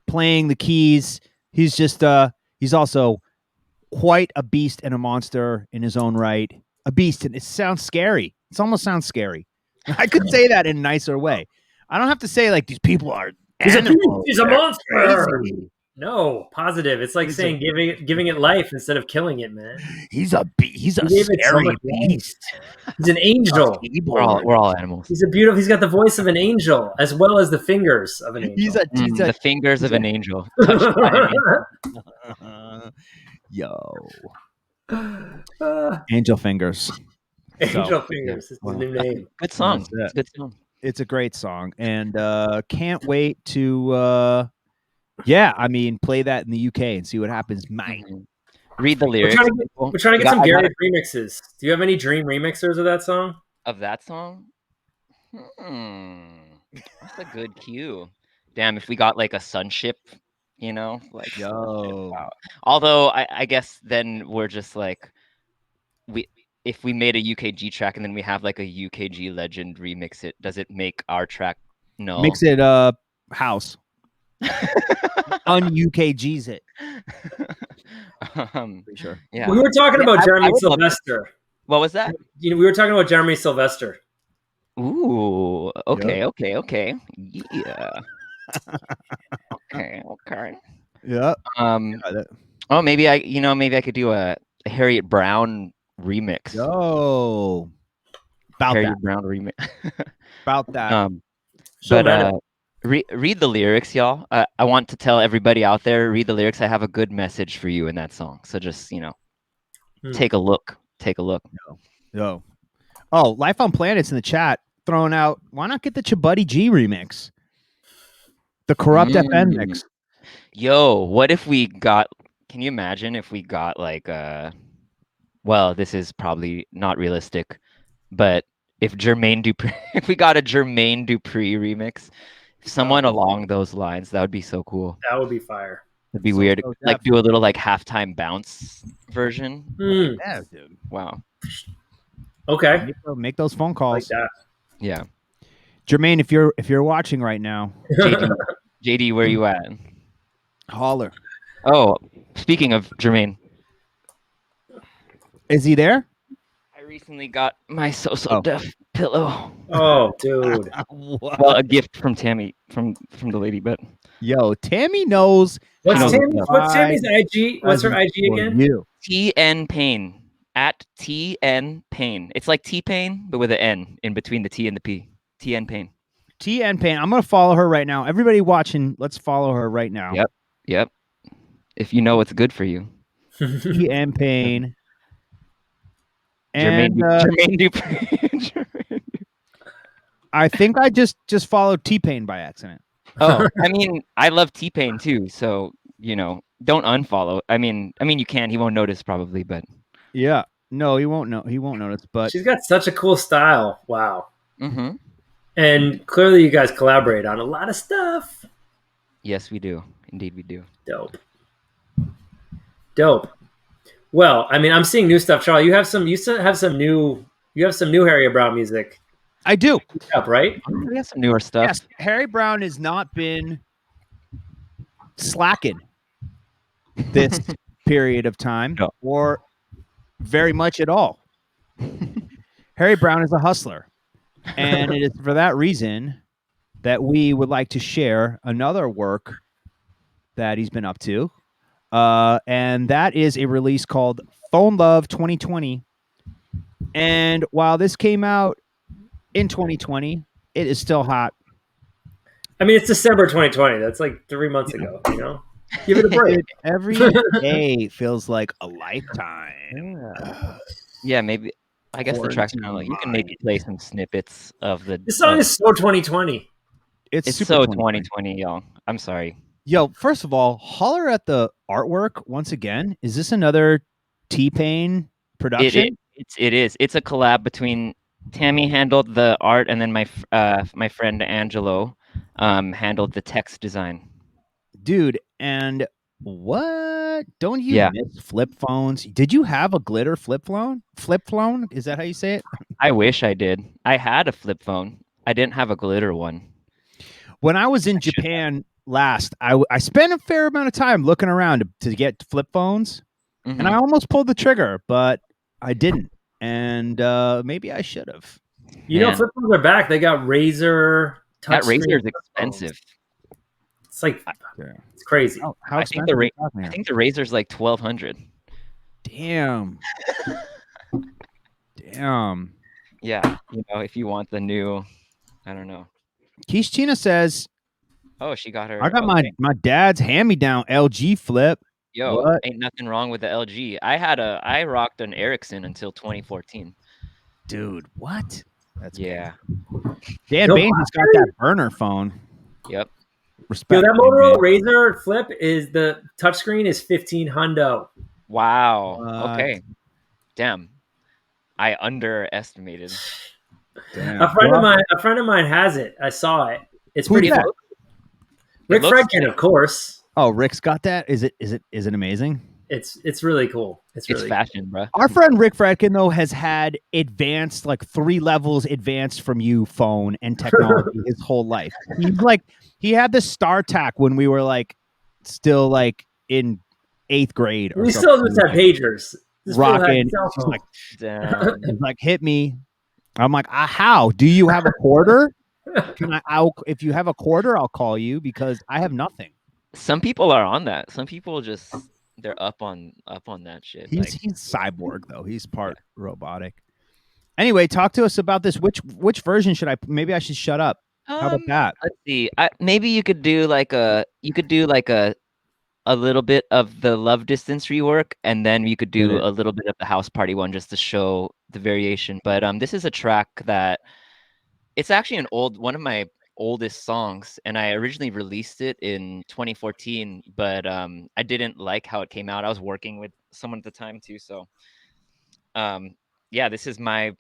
playing the keys. He's just he's also quite a beast and a monster in his own right. A beast, and it sounds scary. It almost sounds scary. I could say that in a nicer way. I don't have to say like these people are He's a beast. animals. He's a They're monster. crazy. No, positive. It's like saying giving it life instead of killing it, man. He's a He gave it so scary much life. beast. He's an angel. We're all animals. He's a beautiful. He's got the voice of an angel as well as the fingers of an angel. He's a The fingers of an angel. Yo. Angel Fingers. Angel Fingers is his new name. Good song. That's It's it. a good song. It's a great song, and can't wait to I mean, play that in the UK and see what happens. Mine. Read the We're lyrics. trying to get some Gary remixes. Do you have any dream remixers of that song? Of that song? That's a good cue. Damn, if we got like a Sunship, you know, like wow. Although I guess then we're just like if we made a UKG track and then we have like a UKG legend remix it, does it make our track no? Makes it house. Un-UKGs it. Pretty sure. Yeah. We were talking about Jeremy I would love Sylvester. What was that? You know, we were talking about Jeremy Sylvester. Ooh, okay, Yep. okay. Yeah. Okay. Yeah. Oh, maybe I could do a Harriet Brown remix. Yo. About Harriet that. Brown remix. About that. But read the lyrics, y'all. I want to tell everybody out there, read the lyrics. I have a good message for you in that song. So just, take a look. Take a look. Yo. Oh, Life on Planets in the chat throwing out, why not get the Chabuddy G remix? The Corrupt FN mix. Yo, what if we got, can you imagine if we got like well, this is probably not realistic, but if Jermaine Dupri, if we got a Jermaine Dupri remix, someone along those lines, that would be so cool. That would be fire. It'd be weird. so Like do a little like halftime bounce version. Yeah, dude. Wow. Okay. Make those phone calls. Like that. Yeah. Jermaine, if you're watching right now, JD, where you at? holler. Oh, speaking of Jermaine, Is he there? I recently got my so deaf pillow. Oh, dude. Well, a gift from Tammy, from the lady, but Yo, Tammy knows. What's how Tammy's IG? What's her IG for again? You. TN Payne at TN Payne. It's like T-Pain, but with an N in between the T and the P. TN Payne. TN Payne. I'm gonna follow her right now. Everybody watching, let's follow her right now. Yep. If you know what's good for you. TN Payne. Jermaine, And Jermaine Dupri. I think I just followed T-Pain by accident. Oh, I mean, I love T-Pain too, so don't unfollow. I mean, you can. He won't notice probably, but Yeah. No, he won't know. He won't notice. But She's got such a cool style. Wow. mm-hmm. And clearly you guys collaborate on a lot of stuff. Yes, we do. Indeed, we do. Dope. Well, I mean, I'm seeing new stuff. Charlie, you have some new You have some new Harry Brown music I do. up, right? We have some newer stuff. Yes, Harry Brown has not been slacking this period of time, No. or very much at all. Harry Brown is a hustler, and it is for that reason that we would like to share another work that he's been up to, and that is a release called Phone Love 2020. And while this came out in 2020, it is still hot. I mean, it's December 2020. That's like 3 months ago. You know, give it a break. Dude, every day feels like a lifetime. Yeah, maybe. I guess the track's kind of like you can maybe play some snippets of the. This song is so 2020. It's It's super so 2020. 2020, y'all. I'm sorry. Yo, first of all, holler at the artwork once again. Is this another T-Pain production? It is. It's a collab between Tammy handled the art, and then my friend Angelo handled the text design. Dude, and what? Don't you Yeah. miss flip phones? Did you have a glitter flip phone? Flip phone? Is that how you say it? I wish I did. I had a flip phone. I didn't have a glitter one. When I was in Japan last, I spent a fair amount of time looking around to get flip phones, and I almost pulled the trigger, but I didn't. And maybe I should have. You know, flip phones are back. They got Razer. That touchscreen Razer is flip phones. expensive. It's like it's crazy. How I think the I think the Razer's like $1,200. Damn. Damn. Yeah, you know, if you want the new, I don't know. Keish says, Oh, she got her. I got okay. my dad's hand-me-down LG flip. Yo, What? ain't nothing wrong with the LG. I rocked an Ericsson until 2014. Dude, what? That's Yeah. Dan Yo, Baines has got that burner phone. Yep. Respect. Yo, that man. Motorola Razer flip is the touchscreen is 15 hundo. Wow. What? Okay. Damn. I underestimated. Damn. A friend of mine has it. I saw it. It's Who's pretty that? cool. Rick looks Fredkin, of course. Oh, Rick's got that. Is it amazing? It's really cool. It's really fashion, bro. Our friend Rick Fredkin though has had advanced, like 3 levels advanced from you phone and technology his whole life. He had the StarTAC when we were like still like in 8th grade. Or We still just something. have pagers. This fool had Rocking. cell She's phone. like, Damn. he's like, hit me. I'm like, how? Do you have a quarter? If you have a quarter, I'll call you because I have nothing. Some people are on that. Some people just they're up on that shit. He's cyborg though. He's part robotic. Anyway, talk to us about this. Which version should I? Maybe I should shut up. How about that? Let's see. Maybe you could do like a little bit of the Love Distance rework, and then you could do a little bit of the House Party one just to show the variation. But this is a track that it's actually one of my oldest songs, and I originally released it in 2014, but I didn't like how it came out. I was working with someone at the time too, so yeah, this is my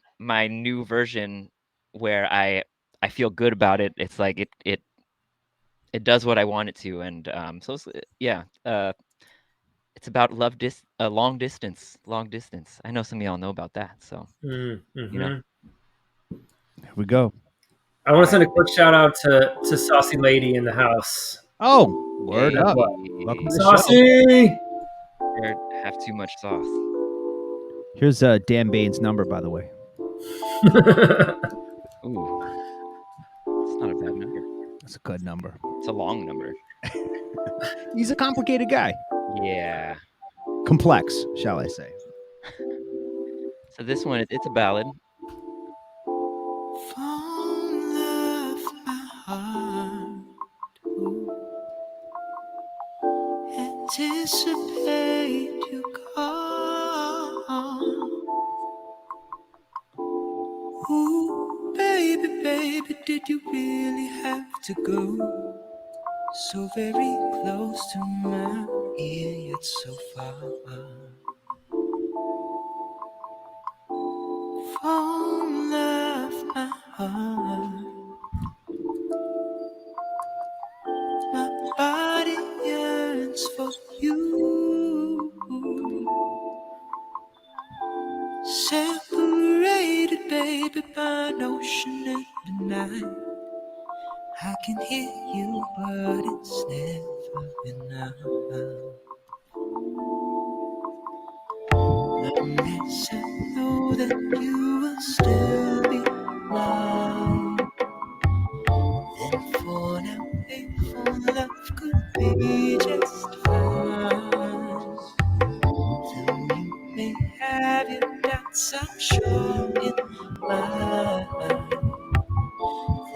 new version where I feel good about it. It's like it does what I want it to, and so yeah, it's about long distance. I know some of y'all know about that, so you know. Here we go. I want to send a quick shout out to Saucy Lady in the house. Oh, word up. Welcome to the show. Saucy! They have too much sauce. Here's Dan Baines' number, by the way. Ooh, it's not a bad number. That's a good number. It's a long number. He's a complicated guy. Yeah. Complex, shall I say. So this one, it's a ballad. Anticipate you come. Ooh, baby, did you really have to go so very close to my ear, yet so far? Phone left my heart. My body yearns for you. Separated baby, by notion in the night. I can hear you, but it's never enough. Unless I know that you will still be mine. Then for now, faithful love could be just fine. Though you may have your doubts, I'm sure in my mind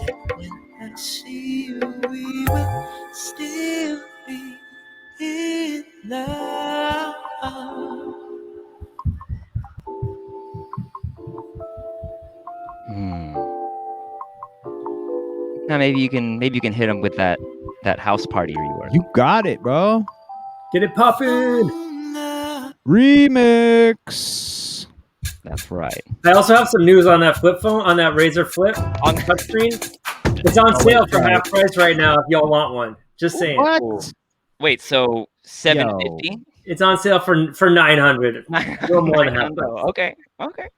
that when I see you, we will still be in love. Now maybe you can hit him with that house party rework. You got it, bro. Get it poppin'. Remix. That's right. I also have some news on that flip phone, on that Razer Flip on touchscreen. It's on sale for half price right now if y'all want one. Just saying. What? Wait, so $750? It's on sale for $900. A little more than half price. Okay.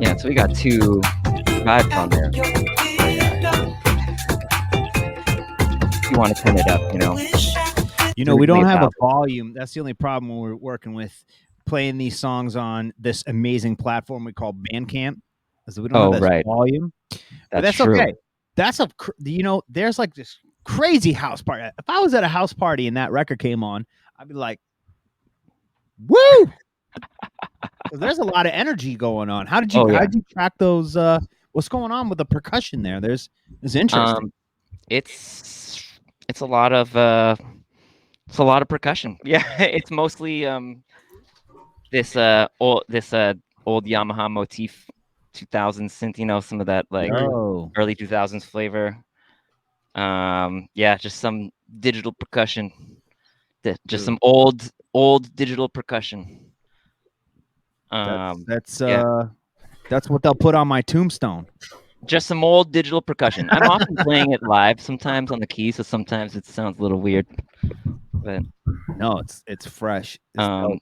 Yeah, so we got two vibes on there. You want to turn it up, we don't have a volume. That's the only problem when we're working with playing these songs on this amazing platform we call Bandcamp. So we don't have that volume. But that's true. okay. That's there's like this crazy house party. If I was at a house party and that record came on, I'd be like, woo! There's a lot of energy going on. How did you track those? What's going on with the percussion there? It's interesting. It's a lot of percussion. Yeah, it's mostly this old Yamaha motif 2000s synth. Some of that early 2000s flavor. Just some digital percussion. Just some old digital percussion. That's what they'll put on my tombstone. Just some old digital percussion. I'm often playing it live, sometimes on the keys, so sometimes it sounds a little weird. But no, it's fresh. But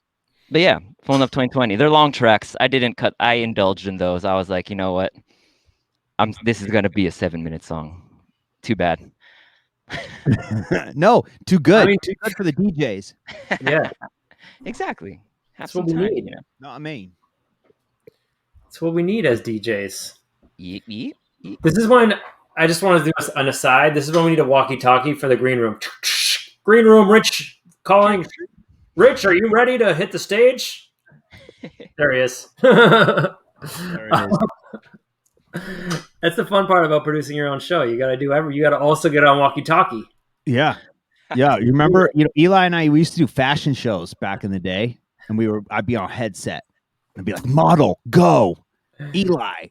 yeah, Phone Love 2020. They're long tracks. I indulged in those. I was like, you know what? This is gonna be a 7-minute song. Too bad. No, too good. Too good for the DJs. Yeah. Exactly. That's what we need. No, I mean, that's what we need as DJs. Yeep. This is when I just want to do an aside. This is when we need a walkie-talkie for the green room. Green room, Rich calling. Rich, are you ready to hit the stage? There he is. There it is. That's the fun part about producing your own show. You got to you got to also get on walkie-talkie. Yeah. Yeah. You remember, Eli and I, we used to do fashion shows back in the day, and I'd be on a headset and be like, model, go. Eli,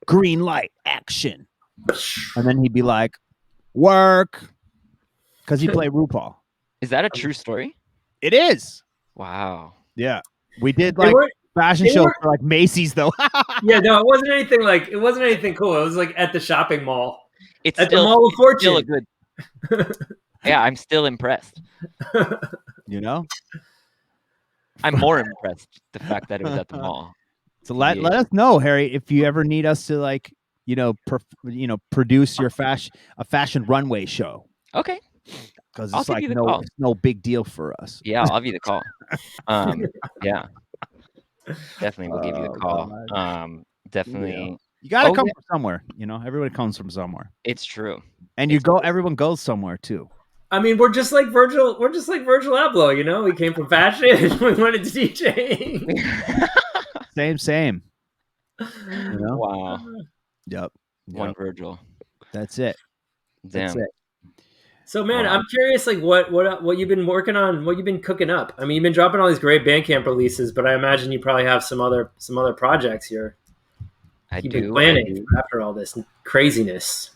green light, action. And then he'd be like, work. Because he played RuPaul. Is that a true story? It is. Wow. Yeah. We did They like weren't- fashion they shows weren't- for like Macy's though. Yeah, no, it wasn't anything cool. It was like at the shopping mall. It's At still, the Mall of it's still a Fortune. good. Yeah, I'm still impressed. You know? I'm more impressed the fact that it was at the mall. So let us know, Harry, if you ever need us to like, produce your fashion runway show. Okay. Because I'll it's give like you the call. it's no big deal for us. Yeah, I'll give you the call. Yeah. Definitely will give you the call. Definitely. You gotta Oh, come yeah. from somewhere, everybody comes from somewhere. It's true. And everyone goes somewhere too. I mean, we're just like Virgil. We're just like Virgil Abloh. We came from fashion. We went into DJing. Same. Wow. Yep. One Virgil. That's it. That's Damn. it. So, man, Wow. I'm curious, like, what you've been working on, what you've been cooking up. I mean, you've been dropping all these great Bandcamp releases, but I imagine you probably have some other projects you've been planning after all this craziness.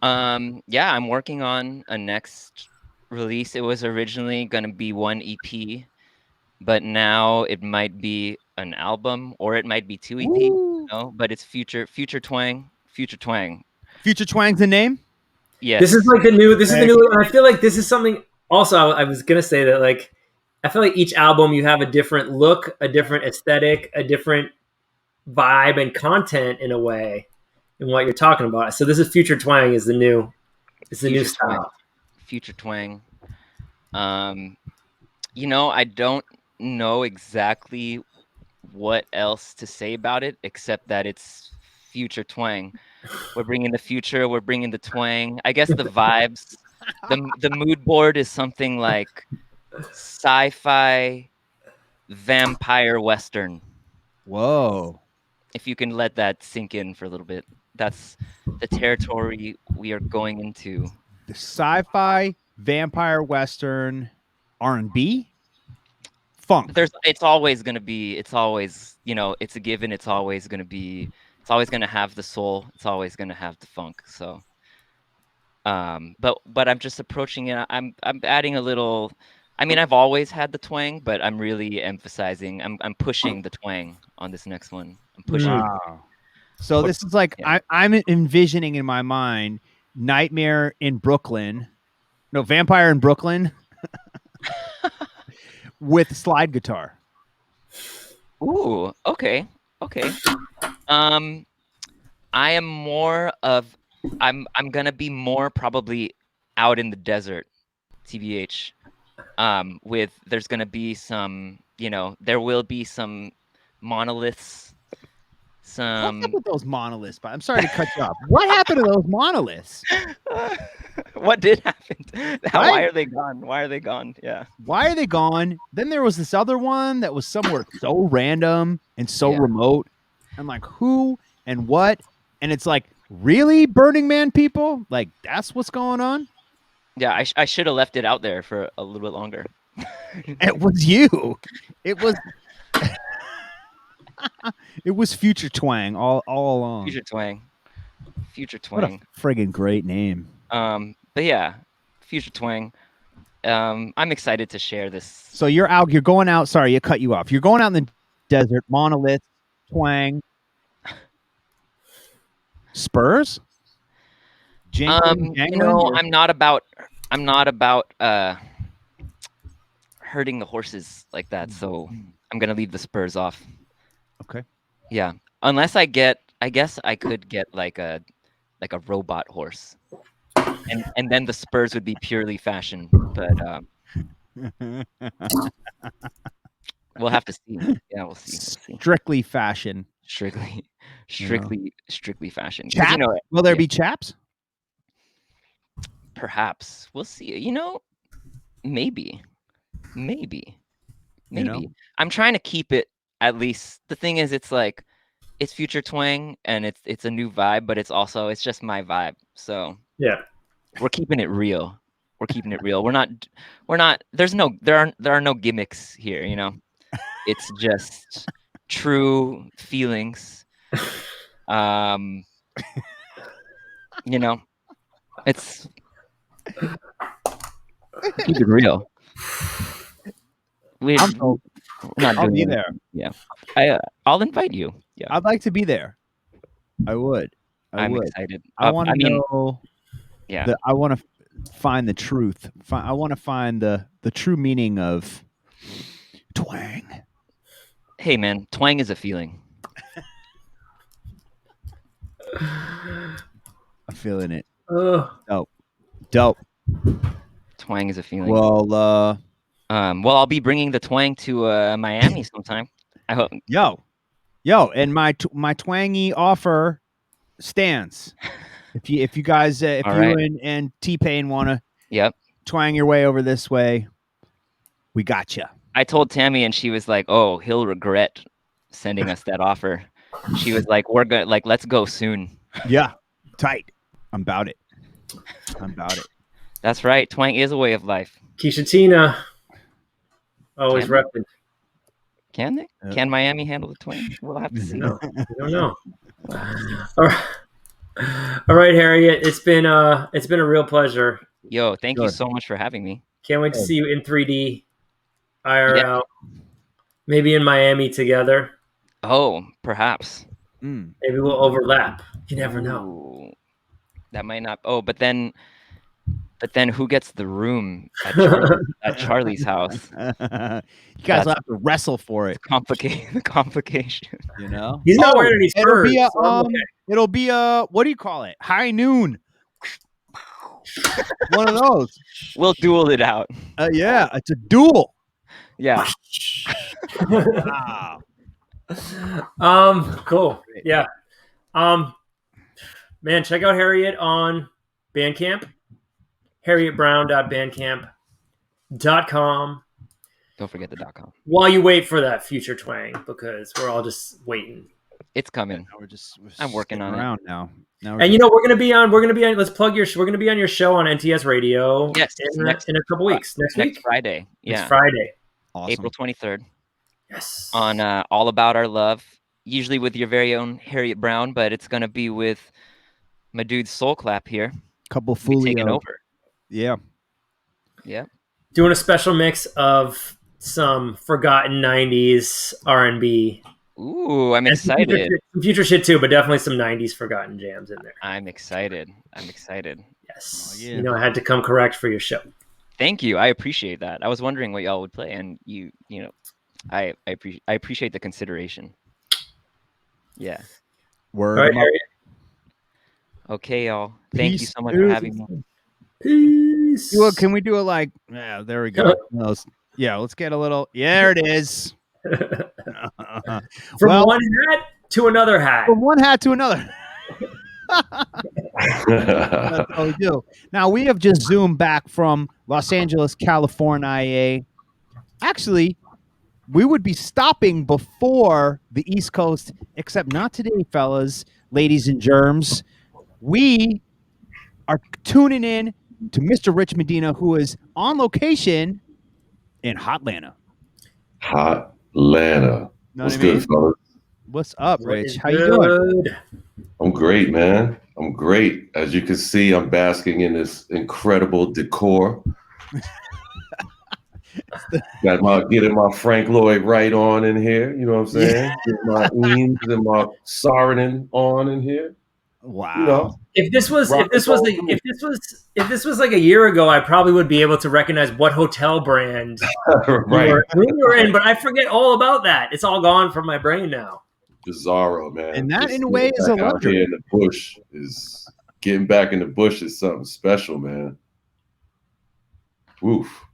Yeah, I'm working on a next release. It was originally going to be one EP, but now it might be an album or it might be 2 EP. But it's Future Twang. Future Twang. Future Twang's the name? Yes. This is like the new. And I feel like this is something. Also, I was gonna say that like, I feel like each album you have a different look, a different aesthetic, a different vibe and content in a way, in what you're talking about. So this is Future Twang is the new style. Future Twang. I don't know exactly what else to say about it except that it's Future Twang. We're bringing the future. We're bringing the twang. I guess the vibes. The mood board is something like sci-fi, vampire western. Whoa! If you can let that sink in for a little bit, that's the territory we are going into. The sci-fi, vampire western, R&B, funk. It's always going to be. It's always it's a given. It's always going to be. It's always going to have the soul. It's always going to have the funk. So, but I'm just approaching it. I'm adding a little. I mean, I've always had the twang, but I'm really emphasizing. I'm pushing the twang on this next one. I'm pushing. Wow. So this is like I'm envisioning in my mind Nightmare in Brooklyn, Vampire in Brooklyn, with slide guitar. Ooh, okay. I am more of I'm gonna be more probably out in the desert, TBH. There's gonna be some, there will be some monoliths. What's up with those monoliths? I'm sorry to cut you off. What happened to those monoliths? What did happen? Why are they gone? Why are they gone? Yeah. Why are they gone? Then there was this other one that was somewhere so random and so remote. I'm like, who and what? And it's like, really, Burning Man people? Like, that's what's going on? Yeah, I should have left it out there for a little bit longer. It was you. It was it was Future Twang all along. Future Twang. What a friggin' great name. But yeah, Future Twang. I'm excited to share this. So you're going out. Sorry, I cut you off. You're going out in the desert, monolith, twang, Spurs. I'm not about hurting the horses like that. So I'm gonna leave the Spurs off. Okay. Yeah, unless I guess I could get like a robot horse, and then the Spurs would be purely fashion. But we'll have to see. Yeah, we'll see. Strictly fashion. Strictly fashion. 'Cause, Chap? Will there be chaps? Perhaps we'll see. maybe. You know? I'm trying to keep it at least. The thing is, it's like it's future twang and it's a new vibe, but it's just my vibe. So Yeah. we're keeping it real. We're not. There are no gimmicks here. You know, it's just true feelings. You know, it's keep it real. We're not I'll doing be it. there. Yeah, I'll invite you. Yeah, I'd like to be there. I would. I'm would. excited. I want to mean, know. yeah. I want to find the truth. I want to find the true meaning of twang. Hey, man, twang is a feeling. I'm feeling it. Dope. Twang is a feeling. Well, I'll be bringing the twang to Miami sometime. I hope. Yo, and my twangy offer stands. If you guys, if All you right. and T-Pain want to twang your way over this way, we got you. I told Tammy, and she was like, "Oh, he'll regret sending us that offer." She was like, "We're good. Like, let's go soon." Yeah, tight. I'm about it. That's right. Twang is a way of life. Keisha Tina. Always Can they? repping. Can they? Can Miami handle the twang? We'll have to see. No, I don't know. All right, Harriet. It's been a real pleasure. Yo, thank you so much for having me. Can't wait to see you in 3D, IRL, maybe in Miami together. Oh, perhaps. Maybe we'll overlap. You never know. Ooh, that might not. Oh, but then who gets the room at Charlie's house? You guys will have to wrestle for it. The complication. You know, He's not wearing any spurs. It'll be a what do you call it? High noon. One of those. We'll duel it out. Yeah, it's a duel. Yeah. Wow. Cool. Yeah. Man, check out Harriet on Bandcamp. HarrietBrown.bandcamp.com. Don't forget the .com. While you wait for that future twang, because we're all just waiting. It's coming. I'm working on around it now. And you know we're gonna be on. Let's plug your. We're gonna be on your show on NTS Radio. Yes, in a couple weeks. Next week. Friday. Yeah. Next Friday. Awesome. April 23rd. Yes. On All About Our Love, usually with your very own Harriet Brown, but it's gonna be with my dude Soul Clap here. Couple taking Fulio. over. Yeah. Yeah. Doing a special mix of some forgotten '90s R&B. Ooh, I'm And excited. Some future shit too, but definitely some '90s forgotten jams in there. I'm excited. Yes. Oh, yeah. You know, I had to come correct for your show. Thank you. I appreciate that. I was wondering what y'all would play, and you know, I appreciate the consideration. Yeah. Word. All right, Harriet. Okay, y'all. Thank you Peace, so much for dude. having me. Peace. Well, can we do it like? Yeah, there we go. Yeah, let's get a little. Yeah, there it is. From one hat to another hat. From one hat to another. That's how we do. Now we have just zoomed back from Los Angeles, California. Actually, we would be stopping before the East Coast, except not today, fellas, ladies and germs. We are tuning in to Mr. Rich Medina, who is on location in Hotlanta. Hotlanta. Know What's what I mean? good, fellas? What's up, Rich? How you doing? I'm great, man. I'm great. As you can see, I'm basking in this incredible decor. Getting my Frank Lloyd Wright on in here. You know what I'm saying? Getting my Eames and my Saarinen on in here. Wow. You know, If this was like a year ago, I probably would be able to recognize what hotel brand right. we were in, but I forget all about that. It's all gone from my brain now. Bizarro, man. And that, Just in a way, is a back out luxury. here in the bush is getting back in the bush is something special, man. Woof.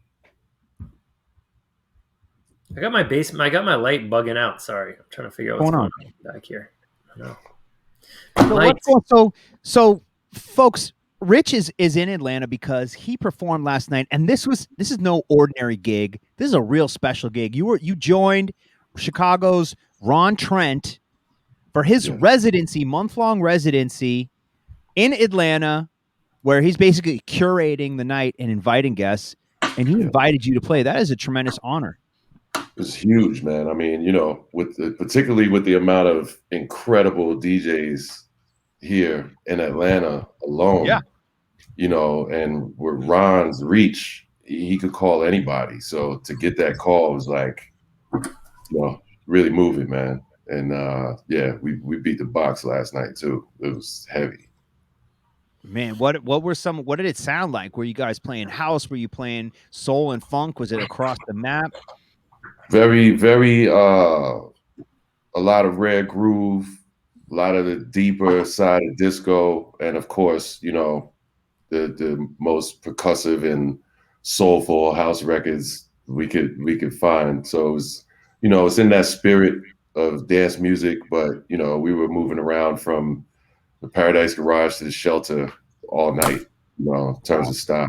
I got my basement. I got my light bugging out. Sorry, I'm trying to figure out what's going on back here. I don't know. So, so folks, Rich is in Atlanta because he performed last night, and this is no ordinary gig. This is a real special gig. You joined Chicago's Ron Trent for his residency, month-long residency in Atlanta, where he's basically curating the night and inviting guests, and he invited you to play. That is a tremendous honor. It's huge, man. I mean, particularly with the amount of incredible DJs here in Atlanta alone. Yeah. And with Ron's reach, he could call anybody. So to get that call was like, really moving, man. And we beat the box last night too. It was heavy. Man, what did it sound like? Were you guys playing house? Were you playing soul and funk? Was it across the map? Very, very a lot of rare groove, a lot of the deeper side of disco, and of course, the most percussive and soulful house records we could find. So it was, it's in that spirit of dance music, but we were moving around from the Paradise Garage to the Shelter all night, in terms of style.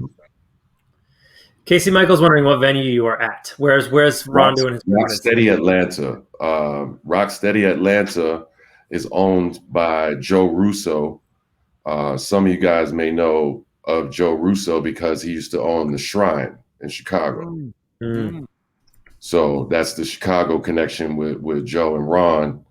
Casey Michael's wondering what venue you are at. Where's Ron doing his Rocksteady Atlanta. Rocksteady Atlanta is owned by Joe Russo. Some of you guys may know of Joe Russo because he used to own the Shrine in Chicago. So that's the Chicago connection with Joe and Ron.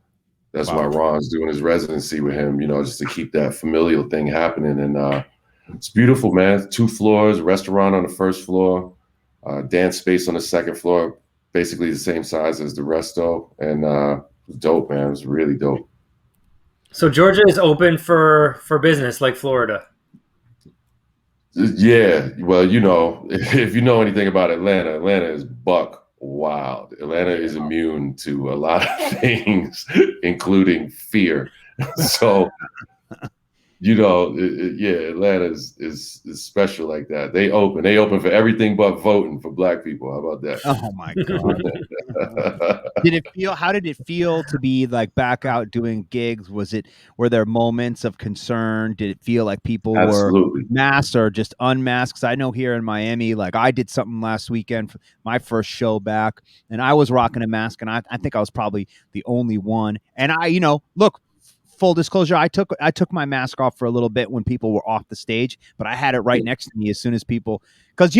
That's why Ron's doing his residency with him, just to keep that familial thing happening. And it's beautiful, man. 2 floors, restaurant on the first floor, dance space on the second floor, basically the same size as the resto. And it was dope, man. It was really dope. So Georgia is open for business like Florida. Yeah. Well, if you know anything about Atlanta, Atlanta is buck wild. Atlanta is immune to a lot of things, including fear. So, Atlanta is special like that. They open for everything but voting for Black people. How about that? Oh my God. How did it feel to be like back out doing gigs? Were there moments of concern? Did it feel like people were masked or just unmasked? 'Cause I know here in Miami, like I did something last weekend for my first show back, and I was rocking a mask, and I think I was probably the only one. And look, full disclosure, I took my mask off for a little bit when people were off the stage, but I had it right next to me as soon as people, because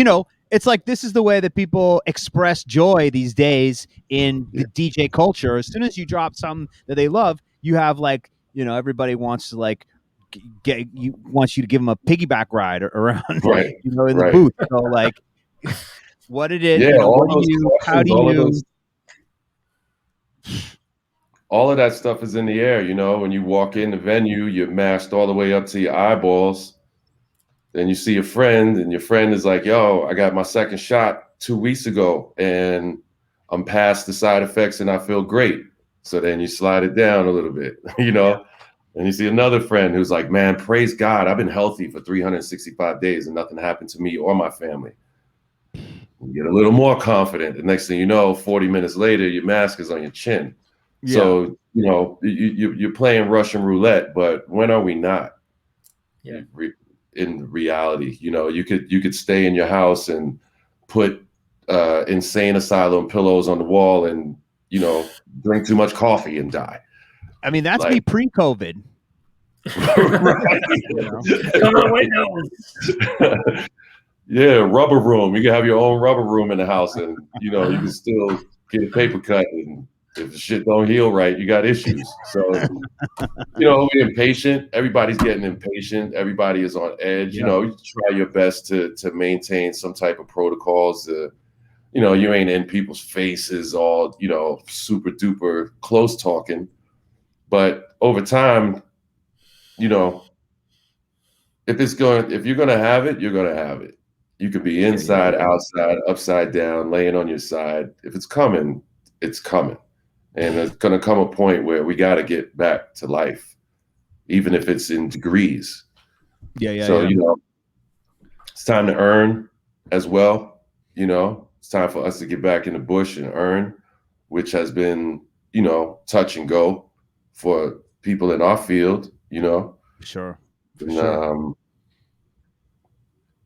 it's like this is the way that people express joy these days in the DJ culture. As soon as you drop something that they love, you have everybody wants to wants you to give them a piggyback ride around, right? In the booth. So what did it? Yeah, how do you? All of that stuff is in the air, when you walk in the venue, you're masked all the way up to your eyeballs. Then you see a friend, and your friend is like, yo, I got my second shot 2 weeks ago, and I'm past the side effects, and I feel great. So then you slide it down a little bit, And you see another friend who's like, man, praise God, I've been healthy for 365 days, and nothing happened to me or my family. You get a little more confident. The next thing you know, 40 minutes later, your mask is on your chin. Yeah. So, you're playing Russian roulette, but when are we not? Yeah. In reality, you could stay in your house and put insane asylum pillows on the wall and, drink too much coffee and die. I mean, that's me pre-COVID. Yeah, rubber room. You can have your own rubber room in the house, and you can still get a paper cut, and if the shit don't heal right, you got issues. So we're impatient. Everybody's getting impatient. Everybody is on edge. You try your best to maintain some type of protocols. You ain't in people's faces all super duper close talking, but over time, if you're gonna have it, you're gonna have it. You could be inside, outside, upside down, laying on your side. If it's coming, it's coming. And there's going to come a point where we got to get back to life, even if it's in degrees. So, it's time to earn as well. It's time for us to get back in the bush and earn, which has been, touch and go for people in our field, Sure. And,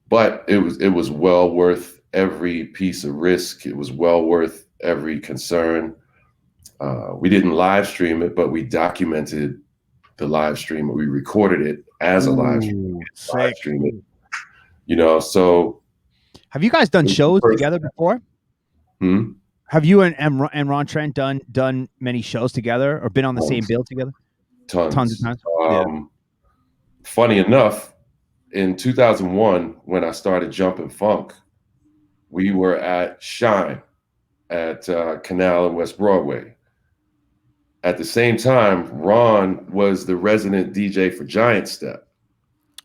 but it was well worth every piece of risk. It was well worth every concern. We didn't live stream it, but we documented the live stream. We recorded it as a live stream it. You know, so have you guys done shows together before? Hmm? Have you and Ron Trent done many shows together or been on the same bill together? Tons of times. Funny enough, in 2001, when I started Jumpin' Funk, we were at Shine at Canal and West Broadway. At the same time, Ron was the resident DJ for Giant Step.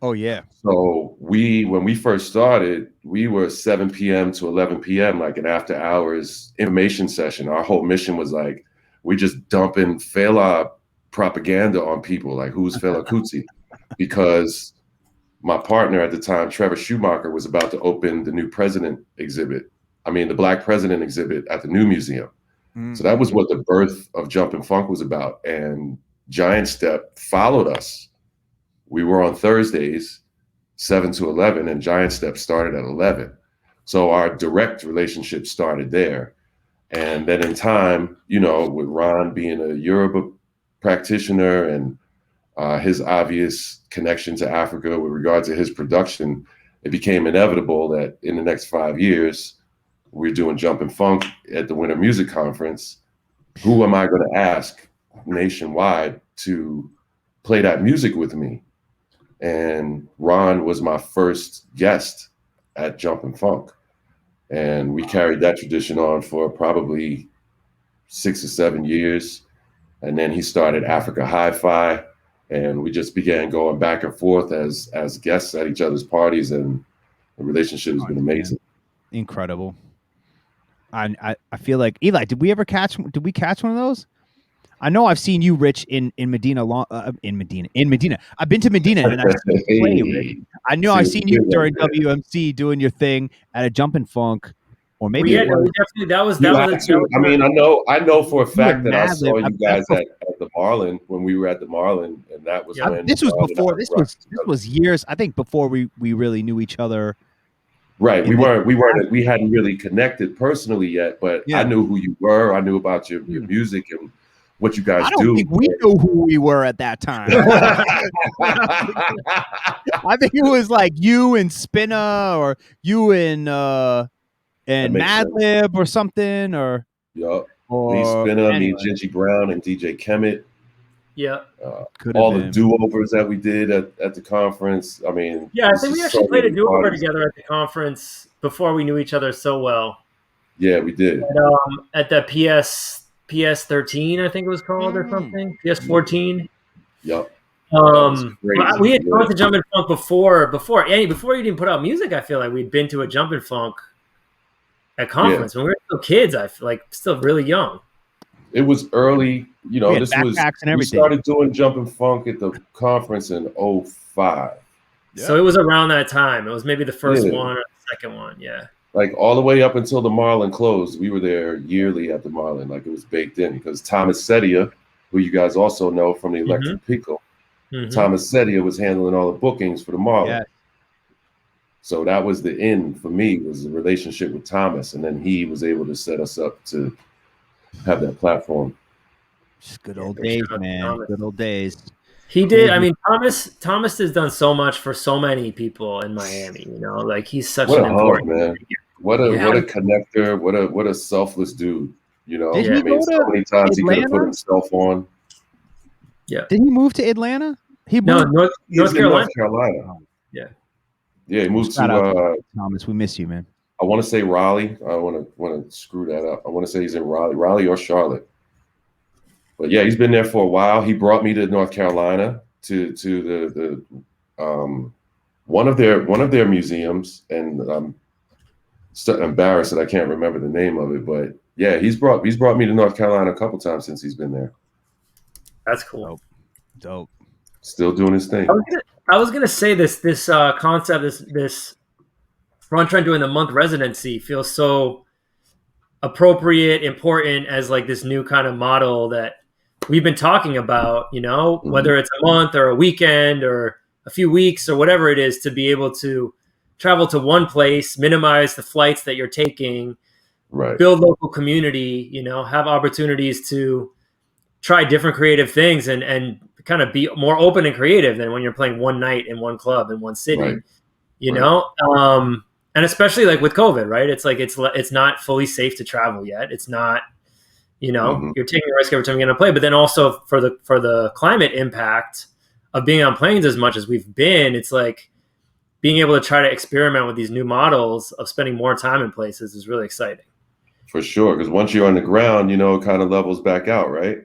Oh yeah. So when we first started, we were 7 p.m. to 11 p.m. like an after hours information session. Our whole mission was like, we just dumping Fela propaganda on people, like who's Fela Kuti? Because my partner at the time, Trevor Schumacher, was about to open the new president exhibit. I mean, the Black President exhibit at the new museum. So that was what the birth of Jumpin' Funk was about. And Giant Step followed us. We were on Thursdays, 7 to 11, and Giant Step started at 11. So our direct relationship started there. And then in time, you know, with Ron being a Yoruba practitioner and his obvious connection to Africa with regard to his production, it became inevitable that in the next 5 years, we're doing Jumpin' Funk at the Winter Music Conference. Who am I going to ask nationwide to play that music with me? And Ron was my first guest at Jumpin' Funk. And we carried that tradition on for probably 6 or 7 years. And then he started Africa Hi-Fi. And we just began going back and forth as guests at each other's parties. And the relationship has been amazing. Incredible. I feel like, Eli, did we catch one of those? I know I've seen you, Rich, in Medina. In Medina. I've been to Medina and I've seen you play, Rich. I know I've seen you during WMC doing your thing at a Jumpin' Funk, or maybe I mean, I know for a fact that I saw you guys at the Marlin when we were at the Marlin, and that was when this was before. This was years. I think before we really knew each other. Right. We hadn't really connected personally yet, but I knew who you were. I knew about your music and what you guys do. I don't think we knew who we were at that time. I think it was like you and Spinna, or you and Madlib or something, or me Spinna, me Gingy Brown, and DJ Kemet. Yeah. All the do-overs that we did at the conference. I mean, I think we actually played a do-over together at the conference before we knew each other so well. Yeah, we did. At the PS13, I think it was called, or something. PS14. Yep. We had gone to Jumpin' Funk before you didn't put out music. I feel like we'd been to a Jumpin' Funk at conference when we were still kids. I feel like still really young. It was early, you know. We started doing Jumpin' Funk at the conference in 2005. Yeah. So it was around that time. It was maybe the first one or the second one. Yeah. Like all the way up until the Marlin closed, we were there yearly at the Marlin. Like it was baked in because Thomas Sedia, who you guys also know from the Electric Pickle, Thomas Sedia was handling all the bookings for the Marlin. Yeah. So that was the end for me, was the relationship with Thomas, and then he was able to set us up to have that platform. Just good old days, man. Good old days. He did. I mean, Thomas has done so much for so many people in Miami. You know, like he's such an important man. What a connector. What a selfless dude. You know, I mean, so many times he could have put himself on. Yeah. Did he move to Atlanta? North Carolina. Yeah. Yeah, he moved to Thomas. We miss you, man. I want to say Raleigh. I want to screw that up. I want to say he's in Raleigh or Charlotte. But yeah, he's been there for a while. He brought me to North Carolina to the one of their museums, and I'm still embarrassed that I can't remember the name of it. But yeah, he's brought me to North Carolina a couple times since he's been there. That's cool. Dope. Still doing his thing. I was gonna say this concept, this Ron Trent doing the month residency feels so appropriate, important as like this new kind of model that we've been talking about, you know, whether it's a month or a weekend or a few weeks or whatever it is, to be able to travel to one place, minimize the flights that you're taking, Right. build local community, you know, have opportunities to try different creative things and kind of be more open and creative than when you're playing one night in one club in one city, Right. you know? And especially like with COVID, right? It's like, it's not fully safe to travel yet. It's not, you know, you're taking a risk every time you're going to play, but then also for the climate impact of being on planes as much as we've been, it's like being able to try to experiment with these new models of spending more time in places is really exciting. For sure, because once you're on the ground, you know, it kind of levels back out, right?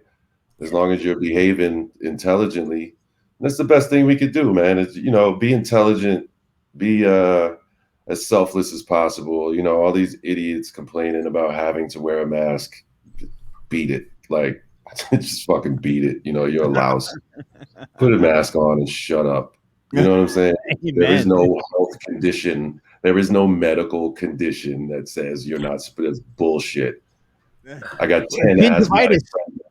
As long as you're behaving intelligently. That's the best thing we could do, man. Is, you know, be intelligent, be as selfless as possible. You know, all these idiots complaining about having to wear a mask, beat it. Like, just fucking beat it. You know, you're a louse. Put a mask on and shut up. You know what I'm saying? There is no health condition. There is no medical condition that says you're not. That's bullshit. I got 10 gingivitis.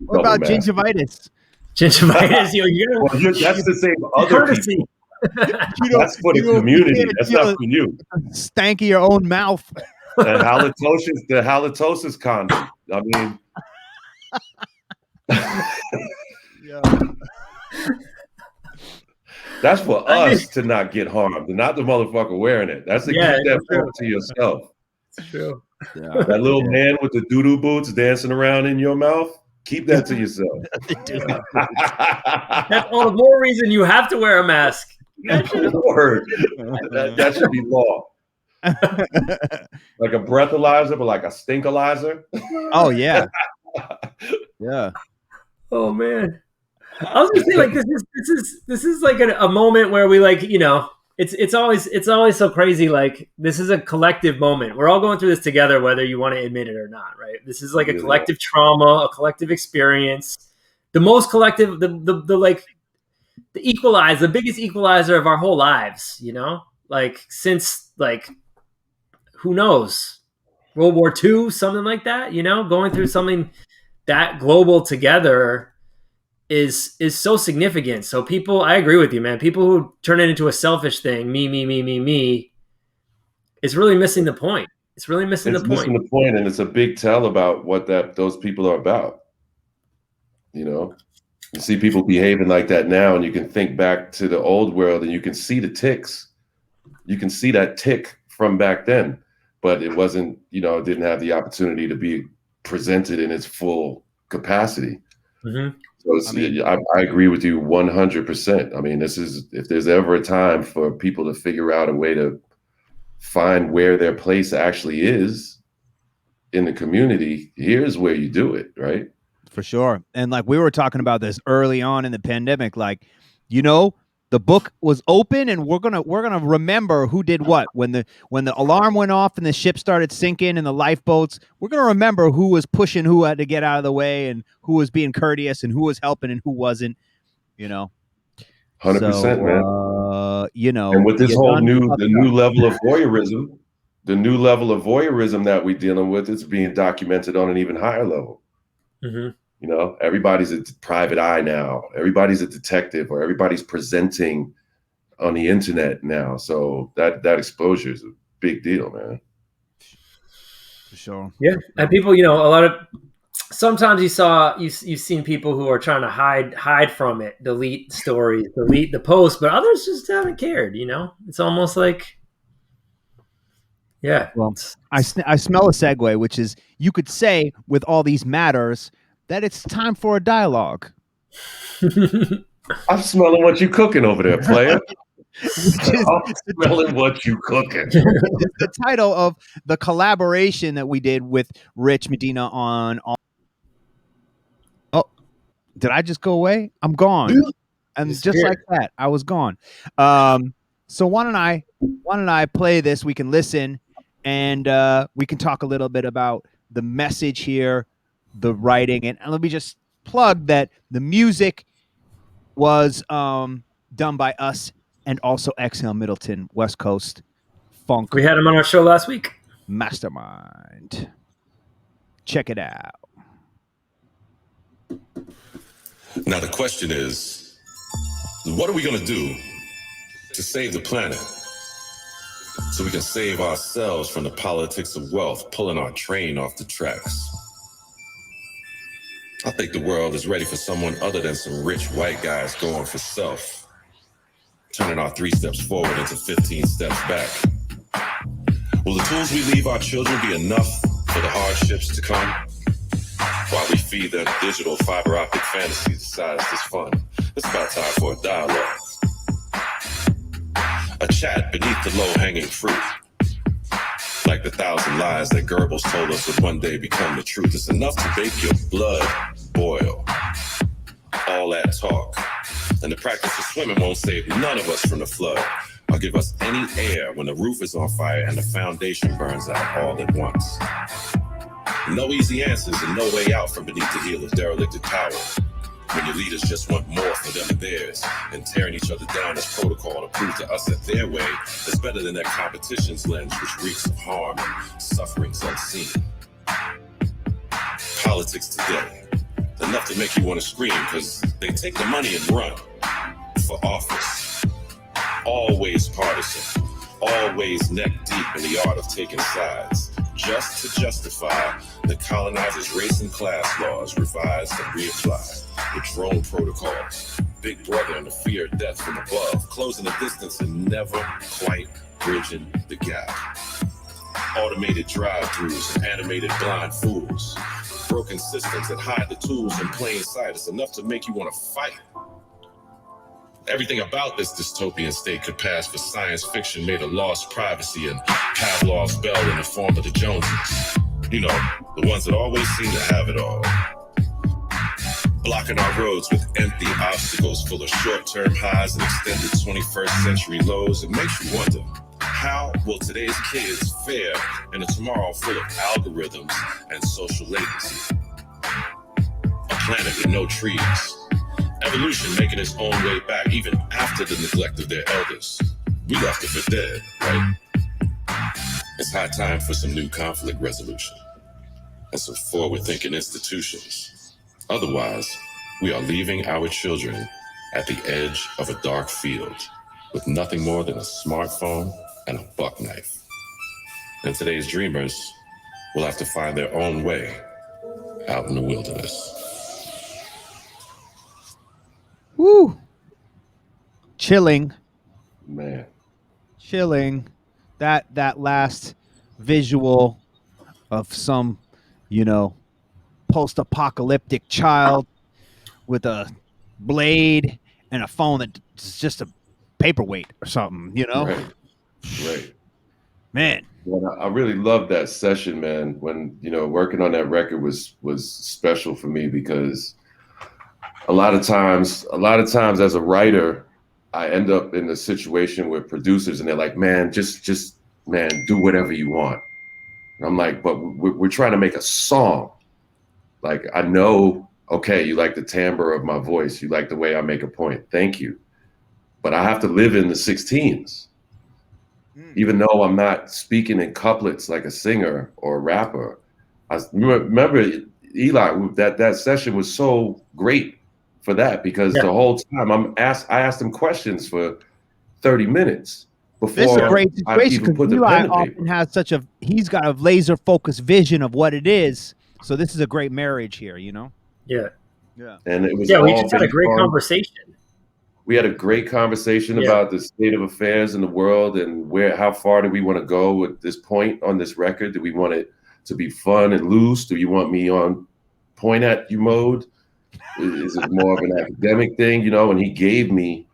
What about gingivitis? Gingivitis, that's the same other people. That's for the community. That's not for you. Stank of your own mouth. The halitosis condom. I mean, that's for us to not get harmed, and not the motherfucker wearing it. That's to keep that to yourself. It's true. Yeah. That little man with the doo-doo boots dancing around in your mouth, keep that to yourself. That's all the more reason you have to wear a mask. Word. That should be law. Like a breathalyzer, but like a stinkalizer. Oh yeah. Yeah. Oh man. I was gonna say, like, this is like a moment where we, like, you know, it's always so crazy. Like, this is a collective moment. We're all going through this together, whether you want to admit it or not, right? This is like a collective trauma, a collective experience. The most collective, the the biggest equalizer of our whole lives, you know? Like, since, like, who knows, World War II, something like that, you know? Going through something that global together is so significant. So people, I agree with you, man. People who turn it into a selfish thing, me, it's really missing the point. It's really missing the point. And it's a big tell about what those people are about. You know, you see people behaving like that now, and you can think back to the old world, and you can see the ticks. You can see that tick from back then, but it wasn't, you know, it didn't have the opportunity to be presented in its full capacity. Mm-hmm. So I agree with you 100%. I mean, this is, if there's ever a time for people to figure out a way to find where their place actually is in the community, here's where you do it, right? For sure. And like we were talking about this early on in the pandemic, like, you know, the book was open, and we're gonna remember who did what when the alarm went off and the ship started sinking and the lifeboats. We're gonna remember who was pushing who had to get out of the way, and who was being courteous, and who was helping and who wasn't. You know, 100%, man. You know, and with this whole new level of voyeurism, that we're dealing with, it's being documented on an even higher level. Mm-hmm. You know, everybody's a private eye now. Everybody's a detective, or everybody's presenting on the internet now. So that exposure is a big deal, man. For sure. Yeah, and people, you know, sometimes you've seen people who are trying to hide from it, delete stories, delete the post, but others just haven't cared. You know, it's almost like, yeah. Well, I smell a segue, which is, you could say with all these matters that it's time for a dialogue. I'm smelling what you cooking over there, player. I'm smelling what you cooking. It's the title of the collaboration that we did with Rich Medina on. Oh, did I just go away? I'm gone. And just like that, I was gone. So why don't I play this? We can listen, and we can talk a little bit about the message here, the writing, and let me just plug that the music was done by us and also Exhale Middleton, West Coast Funk. We had him on our show last week. Mastermind. Check it out. Now the question is, what are we going to do to save the planet? so we can save ourselves from the politics of wealth pulling our train off the tracks. I think the world is ready for someone other than some rich white guys going for self, turning our 3 steps forward into 15 steps back. Will the tools we leave our children be enough for the hardships to come? While we feed their digital fiber optic fantasies the size this fun, it's about time for a dialogue. A chat beneath the low-hanging fruit. Like the 1,000 lies that Goebbels told us would one day become the truth. It's enough to make your blood boil. All that talk. And the practice of swimming won't save none of us from the flood. Or give us any air when the roof is on fire and the foundation burns out all at once. No easy answers and no way out from beneath the heel of derelicted power. When your leaders just want more for them and theirs, and tearing each other down as protocol to prove to us that their way is better than their competition's lens, which reeks of harm and sufferings unseen. Politics today, enough to make you want to scream, because they take the money and run for office. Always partisan, always neck deep in the art of taking sides, just to justify the colonizers' race and class laws revised and reapplied with drone protocols, Big Brother and the fear of death from above, closing the distance and never quite bridging the gap. Automated drive-thrus and animated blind fools, broken systems that hide the tools in plain sight. It's enough to make you want to fight. Everything about this dystopian state could pass for science fiction made of lost privacy and Pavlov's bell in the form of the Joneses. You know, the ones that always seem to have it all. Blocking our roads with empty obstacles full of short-term highs and extended 21st century lows. It makes you wonder, how will today's kids fare in a tomorrow full of algorithms and social latency? A planet with no trees. Evolution making its own way back even after the neglect of their elders. We left it for dead, right? It's high time for some new conflict resolution and some forward-thinking institutions. Otherwise, we are leaving our children at the edge of a dark field with nothing more than a smartphone and a buck knife. And today's dreamers will have to find their own way out in the wilderness. Woo! Chilling. Man. Chilling. That last visual of some, post-apocalyptic child with a blade and a phone that's just a paperweight or something, Right. Man. Well, I really loved that session, man. When, working on that record was special for me because a lot of times as a writer, I end up in a situation with producers and they're like, man, just do whatever you want. And I'm like, but we're trying to make a song. Like, I know, okay, you like the timbre of my voice. You like the way I make a point. Thank you. But I have to live in the 16s. Even though I'm not speaking in couplets like a singer or a rapper. I remember, Eli, that session was so great for that because the whole time I asked him questions for 30 minutes before this is a great situation because Eli often has he's got a laser focused vision of what it is. So this is a great marriage here, Yeah. Yeah. And it was we just had a great conversation. We had a great conversation about the state of affairs in the world and how far do we want to go at this point on this record? Do we want it to be fun and loose? Do you want me on point at you mode? Is it more of an academic thing, And he gave me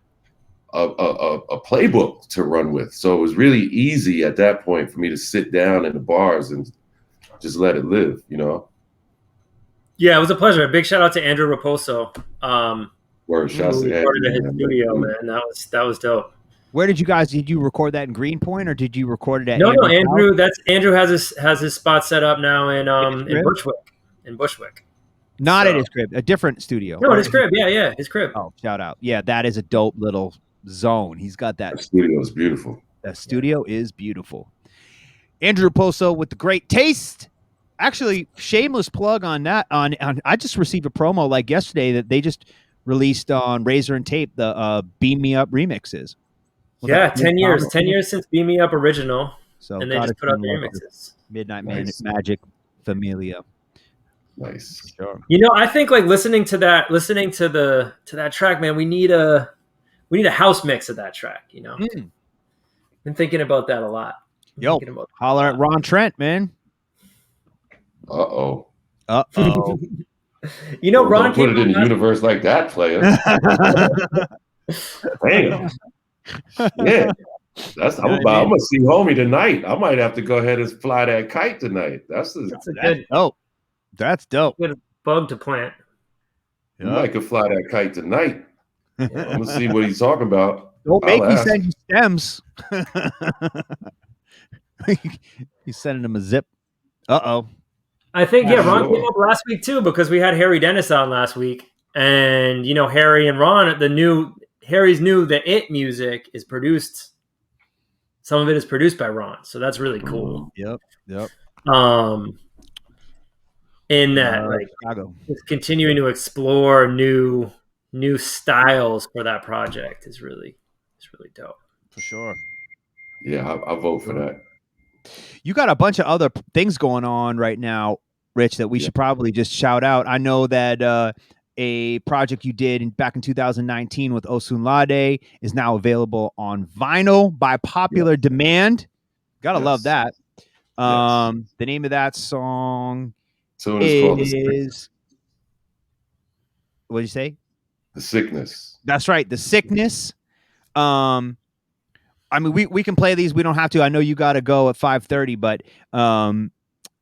a playbook to run with. So it was really easy at that point for me to sit down in the bars and just let it live, Yeah, it was a pleasure. A big shout out to Andrew Raposo. Shouts to recorded at his studio, man. That was dope. Where did you record that in Greenpoint or did you record it at Andrew has his spot set up now in Bushwick. Not at his crib, a different studio. No, his crib. Yeah, his crib. Oh, shout out. Yeah, that is a dope little zone. He's got that. The studio is beautiful. The studio is beautiful. Andrew Raposo with the great taste. Actually, shameless plug on that. On I just received a promo like yesterday that they just released on Razor and Tape the Beam Me Up remixes. Yeah, 10 years. 10 years since Beam Me Up original. So and they gotta just put out the keep looking. remixes. Midnight Nice. Magic Familia. Nice. Sure. You know, I think like listening to that track, man, we need a house mix of that track, you know. Been thinking about that a lot. Yo, Thinking about holler at Ron Trent, man. Uh-oh. Uh-oh. You know, Ron Don't put came it in on the universe like that, player. Damn. Yeah. I'm gonna see homie tonight. I might have to go ahead and fly that kite tonight. That's dope. That's dope. Good bug to plant. You might could fly that kite tonight. I'm gonna see what he's talking about. Don't make I'll me ask. send you stems. He's sending him a zip. Uh-oh. I think, yeah, Ron Sure. came up last week too because we had Harry Dennis on last week. And, you know, Harry and Ron, Harry's new The It music is produced. Some of it is produced by Ron. So that's really cool. Yep. In that, like, Chicago. just continuing to explore new styles for that project is really dope. For sure. Yeah, I'll vote for that. You got a bunch of other things going on right now, Rich, that we should probably just shout out. I know that a project you did back in 2019 with Osunlade is now available on vinyl by popular demand. Gotta love that. The name of that song Tune is called The is Sickness. What did you say? The Sickness. That's right, The Sickness. I mean, we can play these. We don't have to. I know you got to go at 5:30, but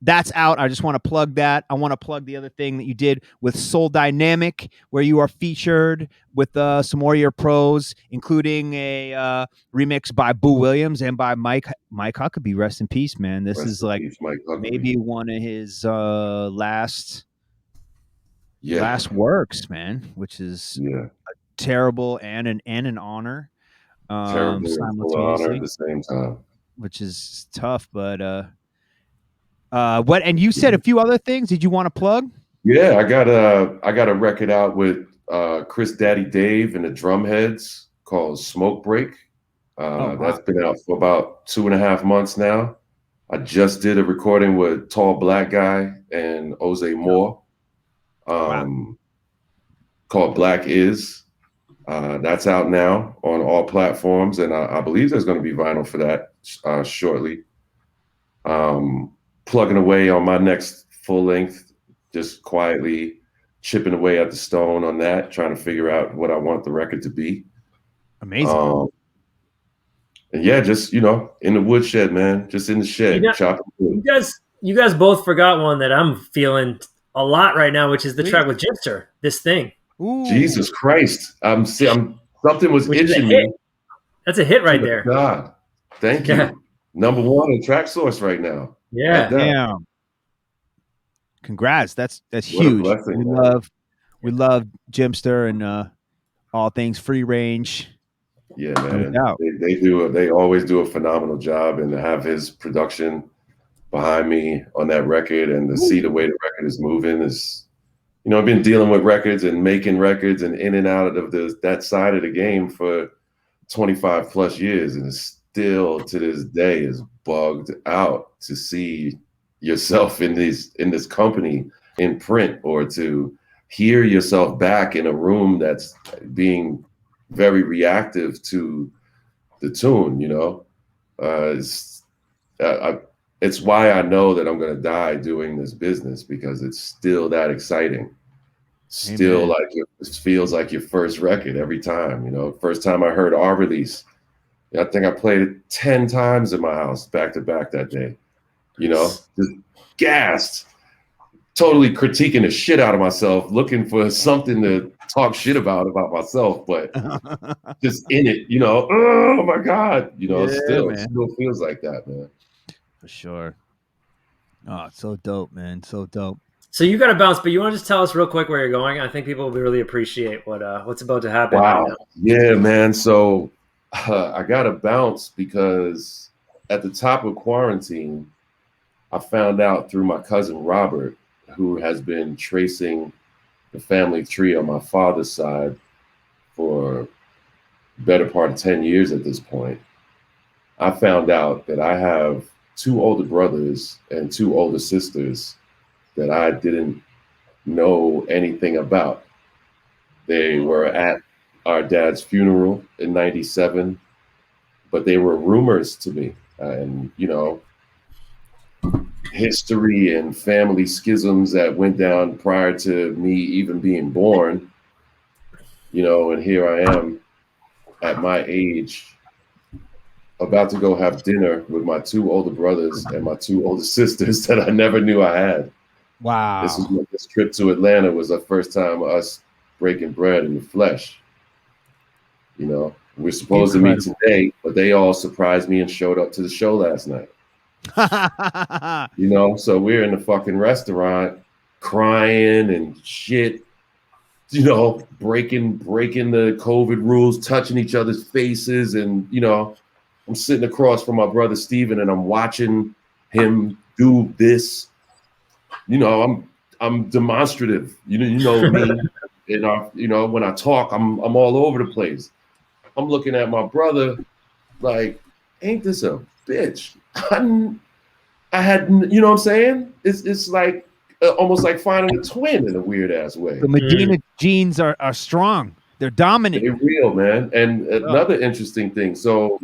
that's out. I just want to plug that. I want to plug the other thing that you did with Soul Dynamic, where you are featured with some more of your pros, including a remix by Boo Williams and by Mike Huckabee. Rest in peace, man. This is like maybe one of his last works, man, which is terrible and an honor. Terrible and full of honor at the same time. Which is tough, but what? And you said a few other things. Did you want to plug? Yeah, I got a record out with Chris Daddy Dave and the Drumheads called Smoke Break. That's been out for about 2.5 months now. I just did a recording with Tall Black Guy and Jose Moore called Black Is. That's out now on all platforms, and I believe there's going to be vinyl for that shortly. Plugging away on my next full length, just quietly chipping away at the stone on that, trying to figure out what I want the record to be. Amazing. And yeah, just in the woodshed, man, just in the shed, chopping wood. You guys both forgot one that I'm feeling a lot right now, which is the track with Gypster. This thing. Ooh. Jesus Christ! Something was itching me. That's a hit right there. God, thank you. Yeah. Number one in Track Source right now. Yeah. Damn. Congrats. That's What a huge. blessing, We man. love Jimster and all things free range. Yeah, No man. doubt. They always do a phenomenal job, and to have his production behind me on that record and to see the way the record is moving is, I've been dealing with records and making records and in and out of that side of the game for 25 plus years, and it's still to this day is bugged out to see yourself in this company in print, or to hear yourself back in a room that's being very reactive to the tune. It's why I know that I'm going to die doing this business, because it's still that exciting. Still, like it feels like your first record every time. First time I heard our release, I think I played it 10 times in my house back to back that day. Just gassed, totally critiquing the shit out of myself, looking for something to talk shit about myself, but just in it, oh my God, it still feels like that, man. For sure. Oh, it's so dope, man. So dope. So you got to bounce, but you want to just tell us real quick where you're going? I think people will really appreciate what's about to happen. Wow. Right now. Yeah, man. So I got to bounce because at the top of quarantine, I found out through my cousin Robert, who has been tracing the family tree on my father's side for better part of 10 years at this point, I found out that I have 2 older brothers and 2 older sisters that I didn't know anything about. They were at our dad's funeral in 97, but they were rumors to me. And, you know, history and family schisms that went down prior to me even being born, you know, and here I am at my age about to go have dinner with my 2 older brothers and my 2 older sisters that I never knew I had. Wow. This trip to Atlanta was the first time us breaking bread in the flesh. You know, we're supposed to meet today, but they all surprised me and showed up to the show last night. You know, so we're in the fucking restaurant crying and shit, you know, breaking the COVID rules, touching each other's faces. And, you know, I'm sitting across from my brother Steven and I'm watching him do this. You know, I'm demonstrative. You know me. And you know, when I talk, I'm all over the place. I'm looking at my brother like, ain't this a bitch? I had, you know what I'm saying? It's like almost like finding a twin in a weird ass way. The Medina genes are strong. They're dominant. They're real, man. And another interesting thing. So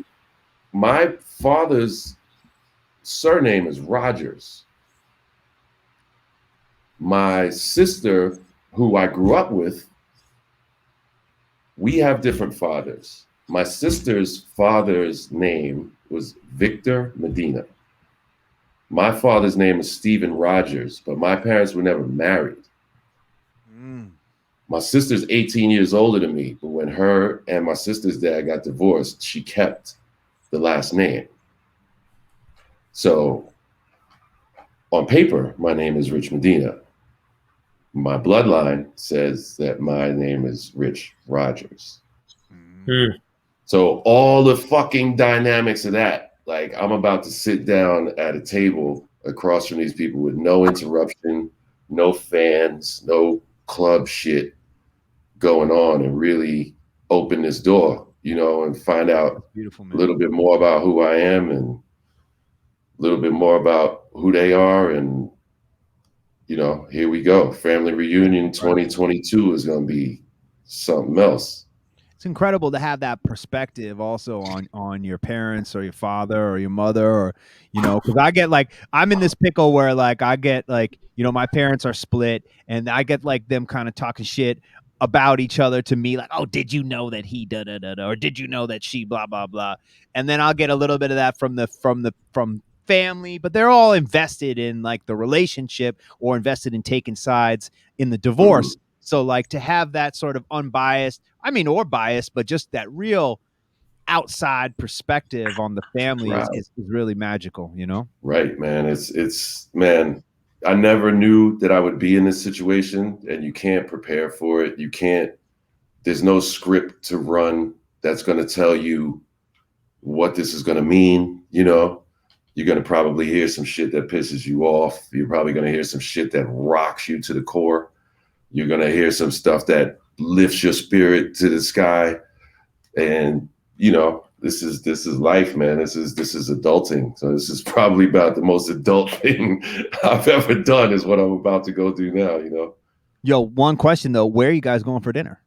my father's surname is Rogers. My sister, who I grew up with, we have different fathers. My sister's father's name was Victor Medina. My father's name is Stephen Rogers, but my parents were never married. My sister's 18 years older than me, but when her and my sister's dad got divorced, she kept the last name. So on paper, my name is Rich Medina. My bloodline says that my name is Rich Rogers. So all the fucking dynamics of that, like I'm about to sit down at a table across from these people with no interruption, no fans, no club shit going on, and really open this door, you know, and find out a little bit more about who I am and a little bit more about who they are. And, you know, here we go. Family reunion 2022 is going to be something else. It's incredible to have that perspective also on your parents or your father or your mother, or, you know, because I get like, I'm in this pickle where like, I get like, you know, my parents are split and I get like them kind of talking shit about each other to me, like, oh, did you know that he da da da da, or did you know that she blah blah blah, and then I'll get a little bit of that from family, but they're all invested in like the relationship or invested in taking sides in the divorce. So like to have that sort of unbiased, I mean, or biased, but just that real outside perspective on the family is really magical, you know? Right, man. It's man, I never knew that I would be in this situation, and you can't prepare for it. You can't, there's no script to run that's going to tell you what this is going to mean. You know, you're going to probably hear some shit that pisses you off. You're probably going to hear some shit that rocks you to the core. You're going to hear some stuff that lifts your spirit to the sky. And, you know, this is life, man. This is adulting. So this is probably about the most adult thing I've ever done is what I'm about to go do now, you know? Yo, one question though, where are you guys going for dinner?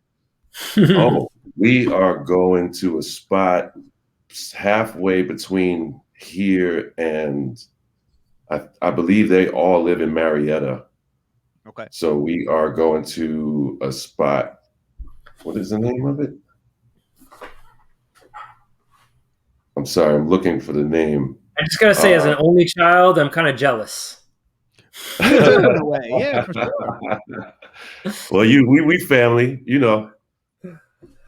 Oh, we are going to a spot halfway between here and I believe they all live in Marietta. Okay. So we are going to a spot. What is the name of it? I'm sorry, I'm looking for the name. I just gotta say, as an only child, I'm kind of jealous. Yeah, for sure. Well, we family, you know.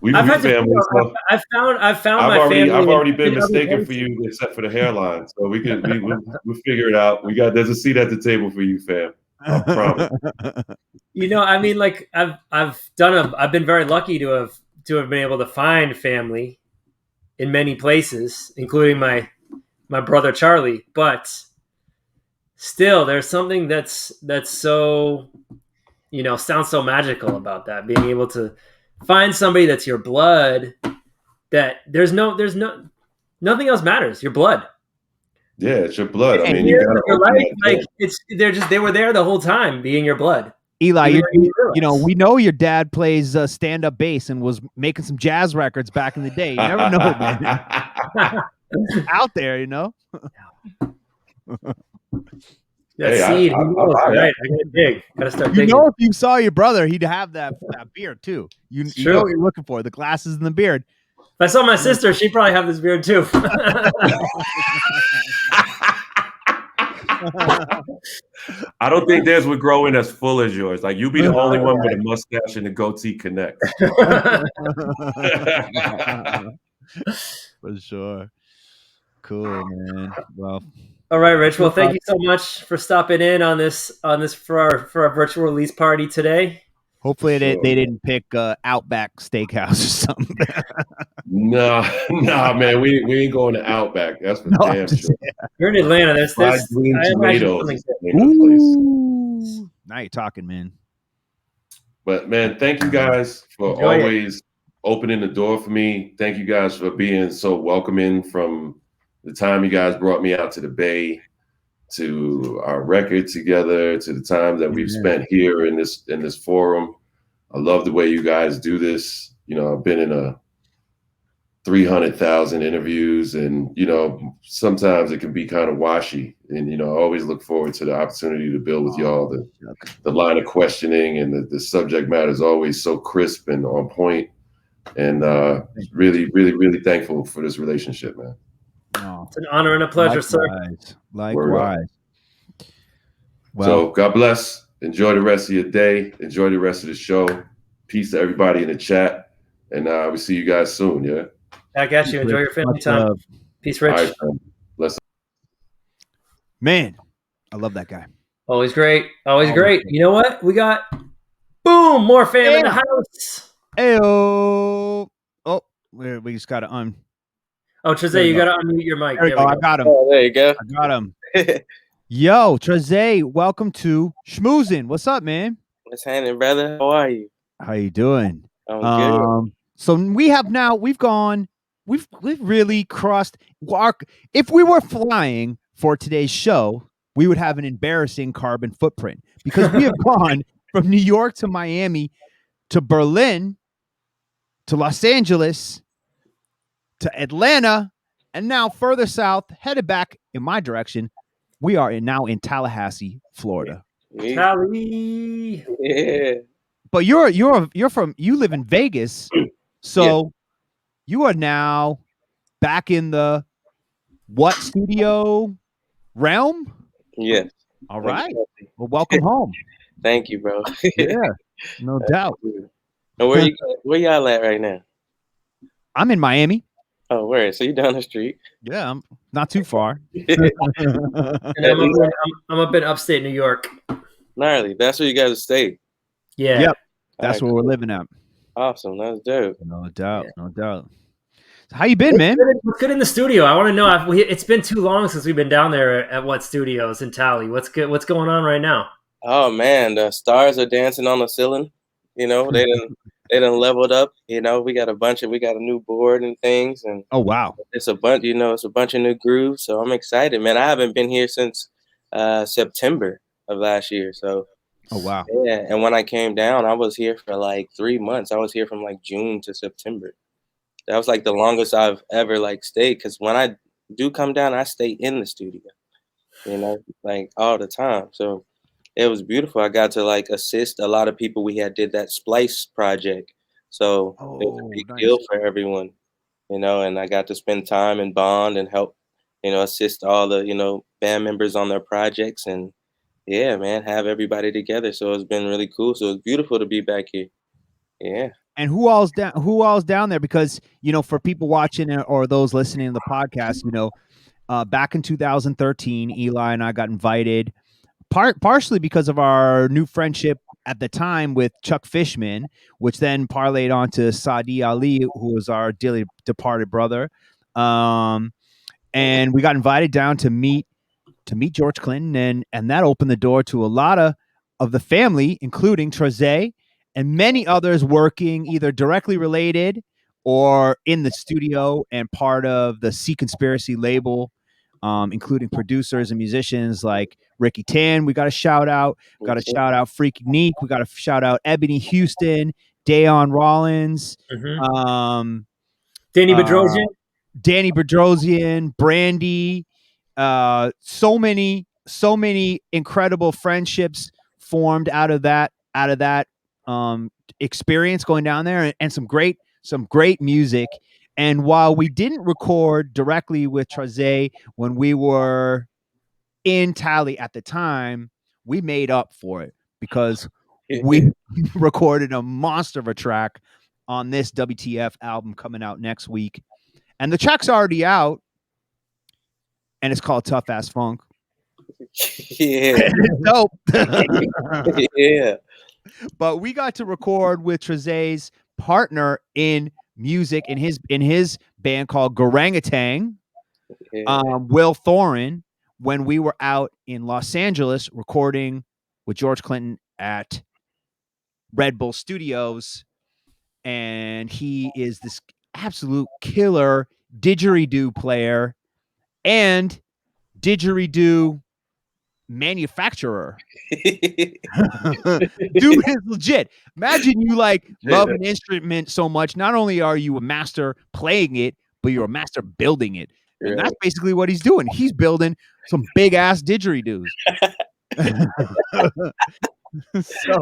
We family. So I've found my family. I've already been mistaken for you, except for the hairline. So we figure it out. There's a seat at the table for you, fam. I promise. You know, I mean, like I've been very lucky to have been able to find family in many places, including my brother Charlie. But still, there's something that's so, you know, sounds so magical about that, being able to find somebody that's your blood that there's nothing else matters. Your blood. Yeah, it's your blood. I And mean, you years gotta of your open life, that door. like they were there the whole time, being your blood. Eli, Even when you you know, we know your dad plays stand-up bass and was making some jazz records back in the day. You never know, man. Out there, you know. That Hey, seed, I who knows, buy right? that. I gotta dig. Gotta start You digging. know, if you saw your brother, he'd have that beard too. You know true. what you're looking for, the glasses and the beard. If I saw my sister, she'd probably have this beard too. I don't think theirs would grow in as full as yours. Like, you be the only one with a mustache and a goatee connect. For sure. Cool, man. Well, All right, Rich. Well, thank you so much for stopping in on this for our virtual release party today. hopefully they didn't pick Outback Steakhouse or something. Nah, man, we ain't going to Outback. That's for damn sure. You're in Atlanta. There's Fried green I imagine tomatoes something is the name of the place. Ooh. Now you're talking, man. But man, thank you guys for Enjoy it. always opening the door for me. Thank you guys for being so welcoming from the time you guys brought me out to the Bay, to our record together, to the time that we've spent here in this forum. I love the way you guys do this. You know, I've been in 300,000 interviews, and you know, sometimes it can be kind of washy. And you know, I always look forward to the opportunity to build with y'all. The line of questioning and the subject matter is always so crisp and on point. And really, really, really thankful for this relationship, man. It's an honor and a pleasure, sir. Likewise. Well, So God bless. Enjoy the rest of your day. Enjoy the rest of the show. Peace to everybody in the chat. And we'll see you guys soon, yeah? I got you. Enjoy your family much time. love. Peace, Rich. All right, man. Bless. Man, I love that guy. Always great. Always great. You know what? We got boom, more fam in the house. Ayo. Oh, we just got to Oh, Trezay, you got to unmute your mic. There we go. I got him. Oh, there you go. I got him. Yo, Trezay, welcome to Schmoozin'. What's up, man? What's happening, brother? How are you? How you doing? I'm good. So we've really crossed our, if we were flying for today's show, we would have an embarrassing carbon footprint because we have gone from New York to Miami to Berlin to Los Angeles to Atlanta, and now further south, headed back in my direction. We are now in Tallahassee, Florida. Tally. Yeah. But you live in Vegas, so you are now back in the what studio realm? Yes. All right. Well, welcome home. Thank you, bro. Yeah, no doubt. And where y'all at right now? I'm in Miami. Oh, where? So you down the street? Yeah, I'm not too far. And I'm up in upstate New York. Gnarly. That's where you guys stay. Yeah. Yep. That's All right, where we're living at. Awesome. That's dope. No doubt. No doubt. So how you been, man? What's good in the studio? I want to know. It's been too long since we've been down there at what studios in Tally. What's good? What's going on right now? Oh man, the stars are dancing on the ceiling. You know, they done leveled up. You know, we got a new board and things, and oh wow, it's a bunch. You know, it's a bunch of new grooves. So I'm excited, man. I haven't been here since September of last year. So oh wow, yeah. And when I came down, I was here for like 3 months. I was here from like June to September. That was like the longest I've ever like stayed. Because when I do come down, I stay in the studio. You know, like all the time. So it was beautiful. I got to like assist a lot of people. We had did that Splice project. So it was a big deal for everyone, you know, and I got to spend time and bond and help, you know, assist all the, you know, band members on their projects and yeah, man, have everybody together. So it's been really cool. So it's beautiful to be back here. Yeah. And who all's down there? Because, you know, for people watching or those listening to the podcast, you know, back in 2013, Eli and I got invited partially because of our new friendship at the time with Chuck Fishman, which then parlayed on to Saadi Ali, who was our dearly departed brother. And we got invited down to meet George Clinton, and that opened the door to a lot of the family, including Trezay and many others working either directly related or in the studio and part of the Seaconspiracy label, including producers and musicians like Ricky Tan. We got a shout out. Got to shout out Freaky Neek. We got to shout out Ebony Houston, Dayon Rollins, Danny Bedrosian. Danny Bedrosian, Brandy. So many incredible friendships formed out of that experience going down there, and some great music. And while we didn't record directly with Trezay when we were in Tally at the time, we made up for it because we recorded a monster of a track on this WTF album coming out next week. And the track's already out, and it's called Tough Ass Funk. Yeah. It's dope. Yeah. But we got to record with Trezay's partner in music in his band called Garangatang, Will Thorin, when we were out in Los Angeles recording with George Clinton at Red Bull Studios. And he is this absolute killer didgeridoo player and didgeridoo manufacturer. Dude is legit. Imagine you love an instrument so much. Not only are you a master playing it, but you're a master building it. And that's basically what he's doing. He's building some big ass didgeridoos. So,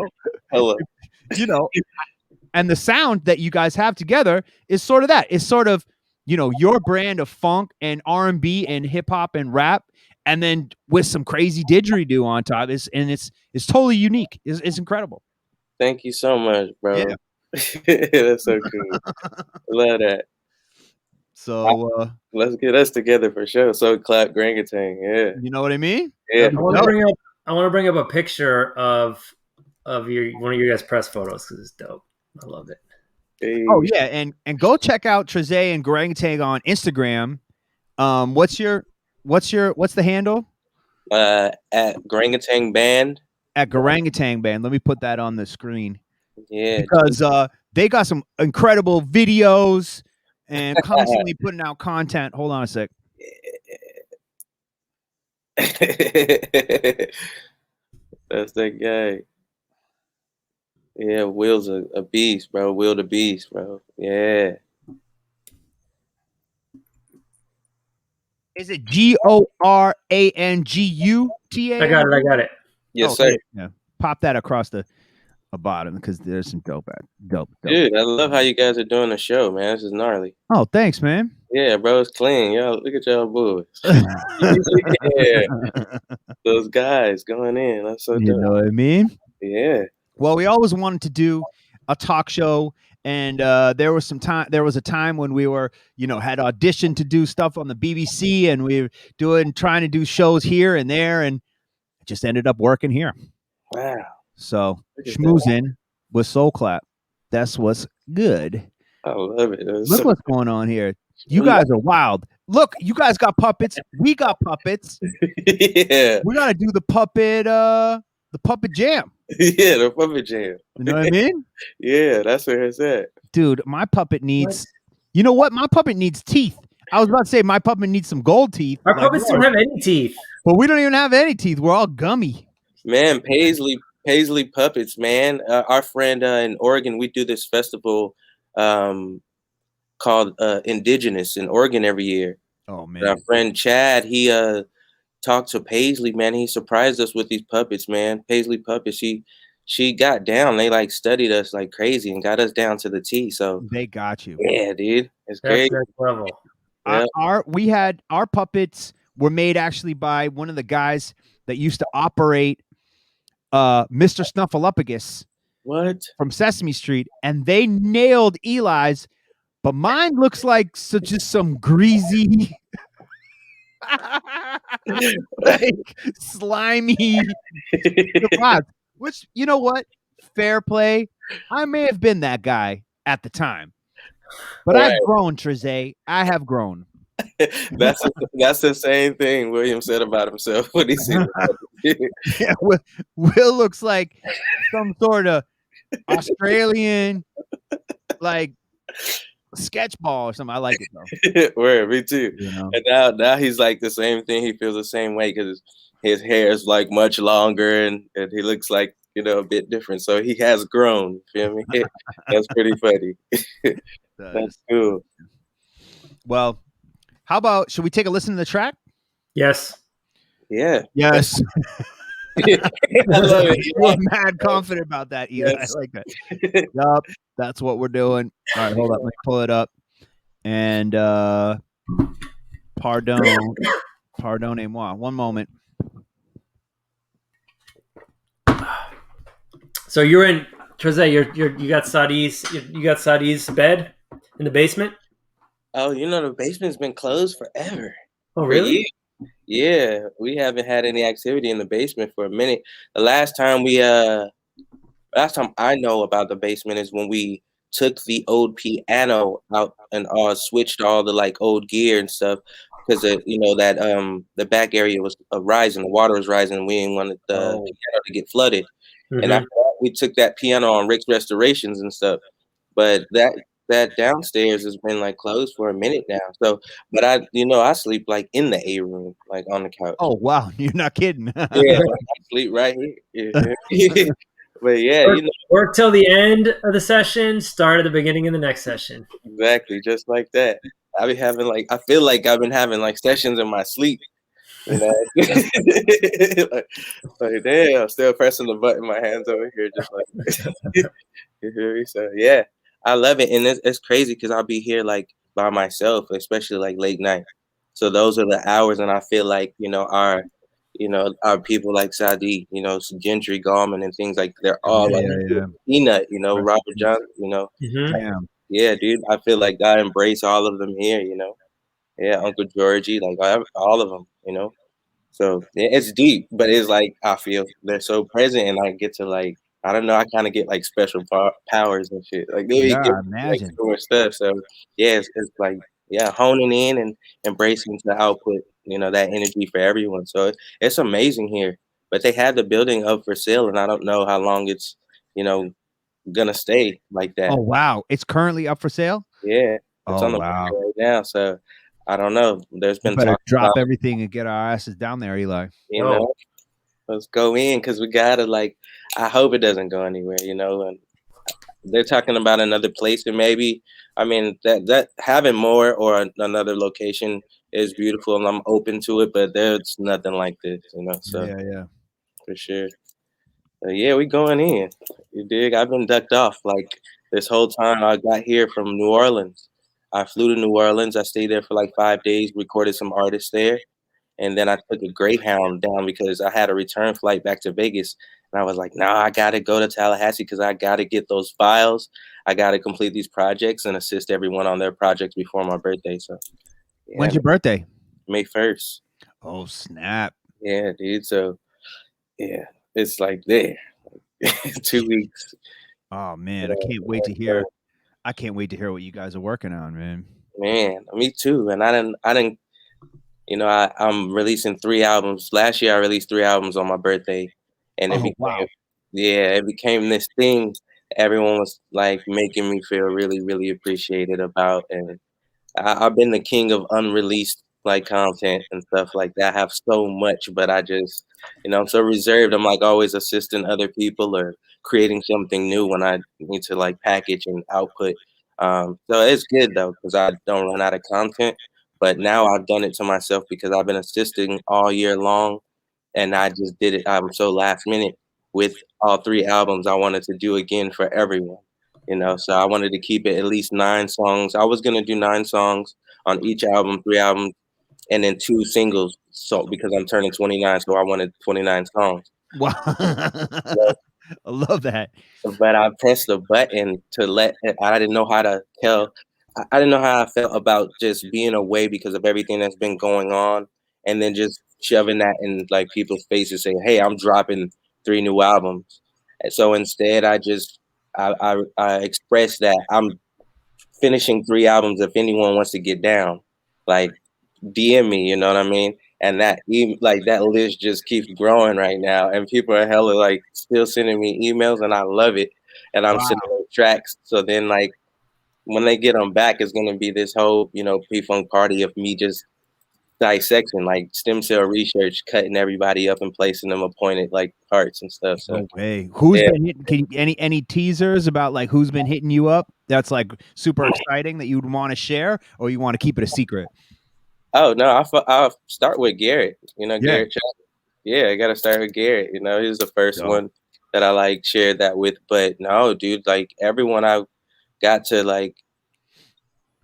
and the sound that you guys have together is sort of that. It's sort of, your brand of funk and R&B and hip hop and rap, and then with some crazy didgeridoo on top. It's totally unique. It's incredible. Thank you so much, bro. Yeah. That's so cool. Love that. So let's get us together for sure. So clap Garangatang. Yeah. You know what I mean? Yeah. I want to bring up a picture of one of your guys' press photos because it's dope. I love it. Hey. Oh yeah, and go check out Trezay and Garangatang on Instagram. What's the handle? At Garangatang Band. At Garangatang Band. Let me put that on the screen. Yeah. Because they got some incredible videos and constantly putting out content. Hold on a sec. That's that guy. Yeah, Will's a beast, bro. Will the beast, bro. Yeah. Is it GORANGUTA? I got it. Yes, sir. Yeah. Pop that across the bottom because there's some dope. Dude, I love how you guys are doing the show, man. This is gnarly. Oh, thanks, man. Yeah, bro, it's clean. Y'all, look at y'all boys. Yeah. Those guys going in. That's so dope. You know what I mean? Yeah. Well, we always wanted to do a talk show, and there was a time when we were, had auditioned to do stuff on the BBC, and we were trying to do shows here and there, and it just ended up working here. Wow. So schmoozing with Soul Clap. That's what's good. I love it. Look what's going on here. You guys are wild. Look, you guys got puppets. We got puppets. Yeah. We gotta do the puppet jam. Yeah, the puppet jam. You know what I mean? Yeah, that's where it's at. Dude, my puppet needs. You know what? My puppet needs teeth. I was about to say my puppet needs some gold teeth. Our puppets don't have any teeth. But we don't even have any teeth. We're all gummy. Man, Paisley Puppets, man. Our friend in Oregon, we do this festival called Indigenous in Oregon every year. Oh man. And our friend Chad, he talked to Paisley, man. He surprised us with these puppets, man. Paisley Puppets. She got down. They studied us like crazy and got us down to the T. So they got you. Yeah, dude. It's great. That's next level. Yeah. Our puppets were made actually by one of the guys that used to operate Mr. Snuffleupagus. What? From Sesame Street, and they nailed Eli's, but mine looks like just some greasy slimy deposit. Which, you know what? Fair play. I may have been that guy at the time. But right. I've grown, Trezay. I have grown. That's the same thing William said about himself when he said yeah, Will looks like some sort of Australian, sketch ball or something. I like it though. Word, me too. You know? And now he's like the same thing. He feels the same way because his hair is like much longer and he looks like, you know, a bit different. So he has grown. You feel me? That's pretty funny. That's cool. Well, how about, should we take a listen to the track? Yes. Yeah. Yes. I love it. You're mad confident about that, Eli. Yes. I like that. Yup, that's what we're doing. All right, hold up. Let me pull it up. And pardonnez-moi. One moment. So you're in Trezay, you got Sadi's bed in the basement? Oh, you know, the basement's been closed forever. Oh, For really? years. Yeah, we haven't had any activity in the basement for a minute. The last time I know about the basement is when we took the old piano out and switched all the like old gear and stuff because you know that the back area was rising, the water was rising, and we didn't want the piano to get flooded. And after that, we took that piano on Rick's Restorations and stuff. But that downstairs has been like closed for a minute now. So, but I sleep like in the A room, like on the couch. Oh wow, you're not kidding. Yeah, I sleep right here. Yeah. But yeah, work till the end of the session, start at the beginning of the next session. Exactly, just like that. I feel like I've been having like sessions in my sleep. You know? like damn, I'm still pressing the button, my hands over here, just like you hear me? So yeah, I love it, and it's crazy because I'll be here like by myself, especially like late night. So those are the hours, and I feel like our people like Sadi, Gentry, Gallman, and things like they're all Peanut, Robert Johnson, Yeah, dude, I feel like I embrace all of them here, Yeah, Uncle Georgie, like all of them, So yeah, it's deep, but it's like I feel they're so present, and I get to like I don't know, I kind of get like special powers and shit. Like they Yeah, get I imagine. like, more stuff. So yeah, it's like honing in and embracing the output, that energy for everyone. So it's amazing here. But they have the building up for sale, and I don't know how long it's gonna stay like that. Oh wow, it's currently up for sale. Yeah, it's on the wow. market right now. So I don't know. There's been Better talk drop about, everything and get our asses down there, Eli. Let's go in because we gotta like. I hope it doesn't go anywhere, And they're talking about another place, and maybe I mean that having more or another location is beautiful, and I'm open to it. But there's nothing like this, So yeah, for sure. Yeah, we going in. You dig? I've been ducked off like this whole time. I got here from New Orleans. I flew to New Orleans. I stayed there for like 5 days, recorded some artists there. And then I took a Greyhound down because I had a return flight back to Vegas. And I was like, nah, I got to go to Tallahassee because I got to get those files. I got to complete these projects and assist everyone on their projects before my birthday. So, yeah, when's your birthday? May 1st. Oh, snap. Yeah, dude. So, yeah, it's like there. 2 weeks. Oh, man. I can't wait to hear. I can't wait to hear what you guys are working on, man. Man, me too. And I didn't. I'm releasing 3 albums. Last year, I released 3 albums on my birthday, and it became this thing. Everyone was like making me feel really, really appreciated about, and I've been the king of unreleased like content and stuff like that. I have so much, but I just, I'm so reserved. I'm like always assisting other people or creating something new when I need to like package and output. So it's good though because I don't run out of content. But now I've done it to myself because I've been assisting all year long, and I just did it. I'm so last minute with all 3 albums. I wanted to do again for everyone, So I wanted to keep it at least 9 songs. I was gonna do 9 songs on each album, 3 albums, and then 2 singles. So because I'm turning 29, so I wanted 29 songs. Wow, I love that. But I pressed the button to I didn't know how to tell. I didn't know how I felt about just being away because of everything that's been going on, and then just shoving that in like people's faces, saying, "Hey, I'm dropping 3 new albums." And so instead, I expressed that I'm finishing 3 albums. If anyone wants to get down, like DM me, you know what I mean? And that list just keeps growing right now, and people are hella like still sending me emails, and I love it. And I'm sending tracks. So then like when they get them back, it's gonna be this whole, you know, P-Funk party of me just dissection, like stem cell research, cutting everybody up and placing them appointed like parts and stuff. So No way. Who's yeah. been hitting, any teasers about like who's been hitting you up? That's like super exciting that you would want to share, or you want to keep it a secret? Oh no, I'll start with Garrett. You know, Yeah. Garrett Chapman. Yeah, I gotta start with Garrett. You know, he was the first one that I like shared that with. But no, dude, like everyone I got to like,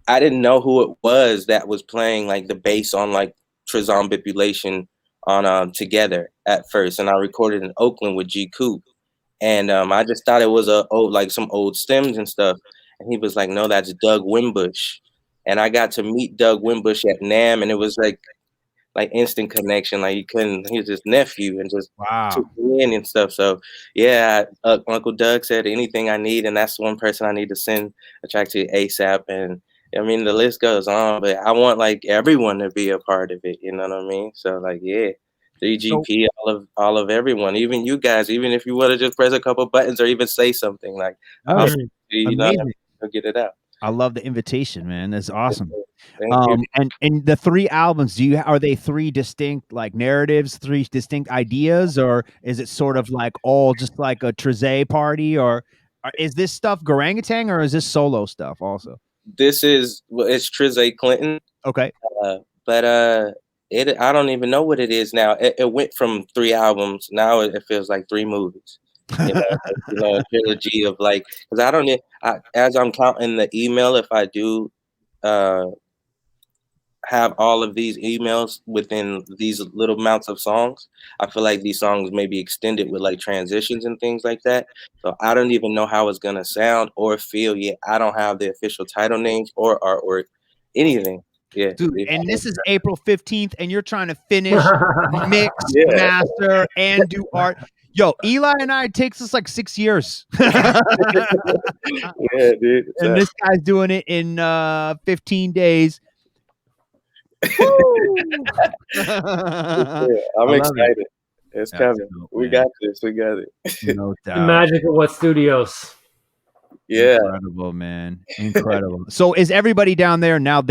I didn't know who it was that was playing like the bass on like Trizombipulation on Together at first, and I recorded in Oakland with G Coop, and I just thought it was some old stems and stuff, and he was like, no, that's Doug Wimbush, and I got to meet Doug Wimbush at NAMM, and it was like instant connection. Like he was his nephew and just took me in and stuff. So yeah, Uncle Doug said anything I need, and that's the one person I need to send a track to ASAP. And I mean, the list goes on, but I want like everyone to be a part of it. You know what I mean? So like, yeah, 3GP, all of everyone, even you guys, even if you want to just press a couple buttons or even say something, like, I'll, you know, Amazing. I'll get it out. I love the invitation, man. That's awesome. Thank you. And the 3 albums, are they 3 distinct like narratives, 3 distinct ideas, or is it sort of like all just like a Trezay party, or is this stuff Garangatang, or is this solo stuff also? It's Trezay Clinton. Okay. But I don't even know what it is now. It went from 3 albums. Now it feels like 3 movies. You know, a trilogy of like, because as I'm counting the email, if I do have all of these emails within these little amounts of songs, I feel like these songs may be extended with like transitions and things like that. So I don't even know how it's gonna sound or feel yet. I don't have the official title names or artwork, anything. Yeah, dude. And this is April 15th, and you're trying to finish, mix, Yeah. master, and do art. Yo, Eli and I, it takes us like 6 years. Yeah, dude. And this guy's doing it in 15 days. Yeah, I'm excited. It's coming. We got this. We got it. No The doubt. magic of what studios. Yeah. Incredible, man. Incredible. So is everybody down there now?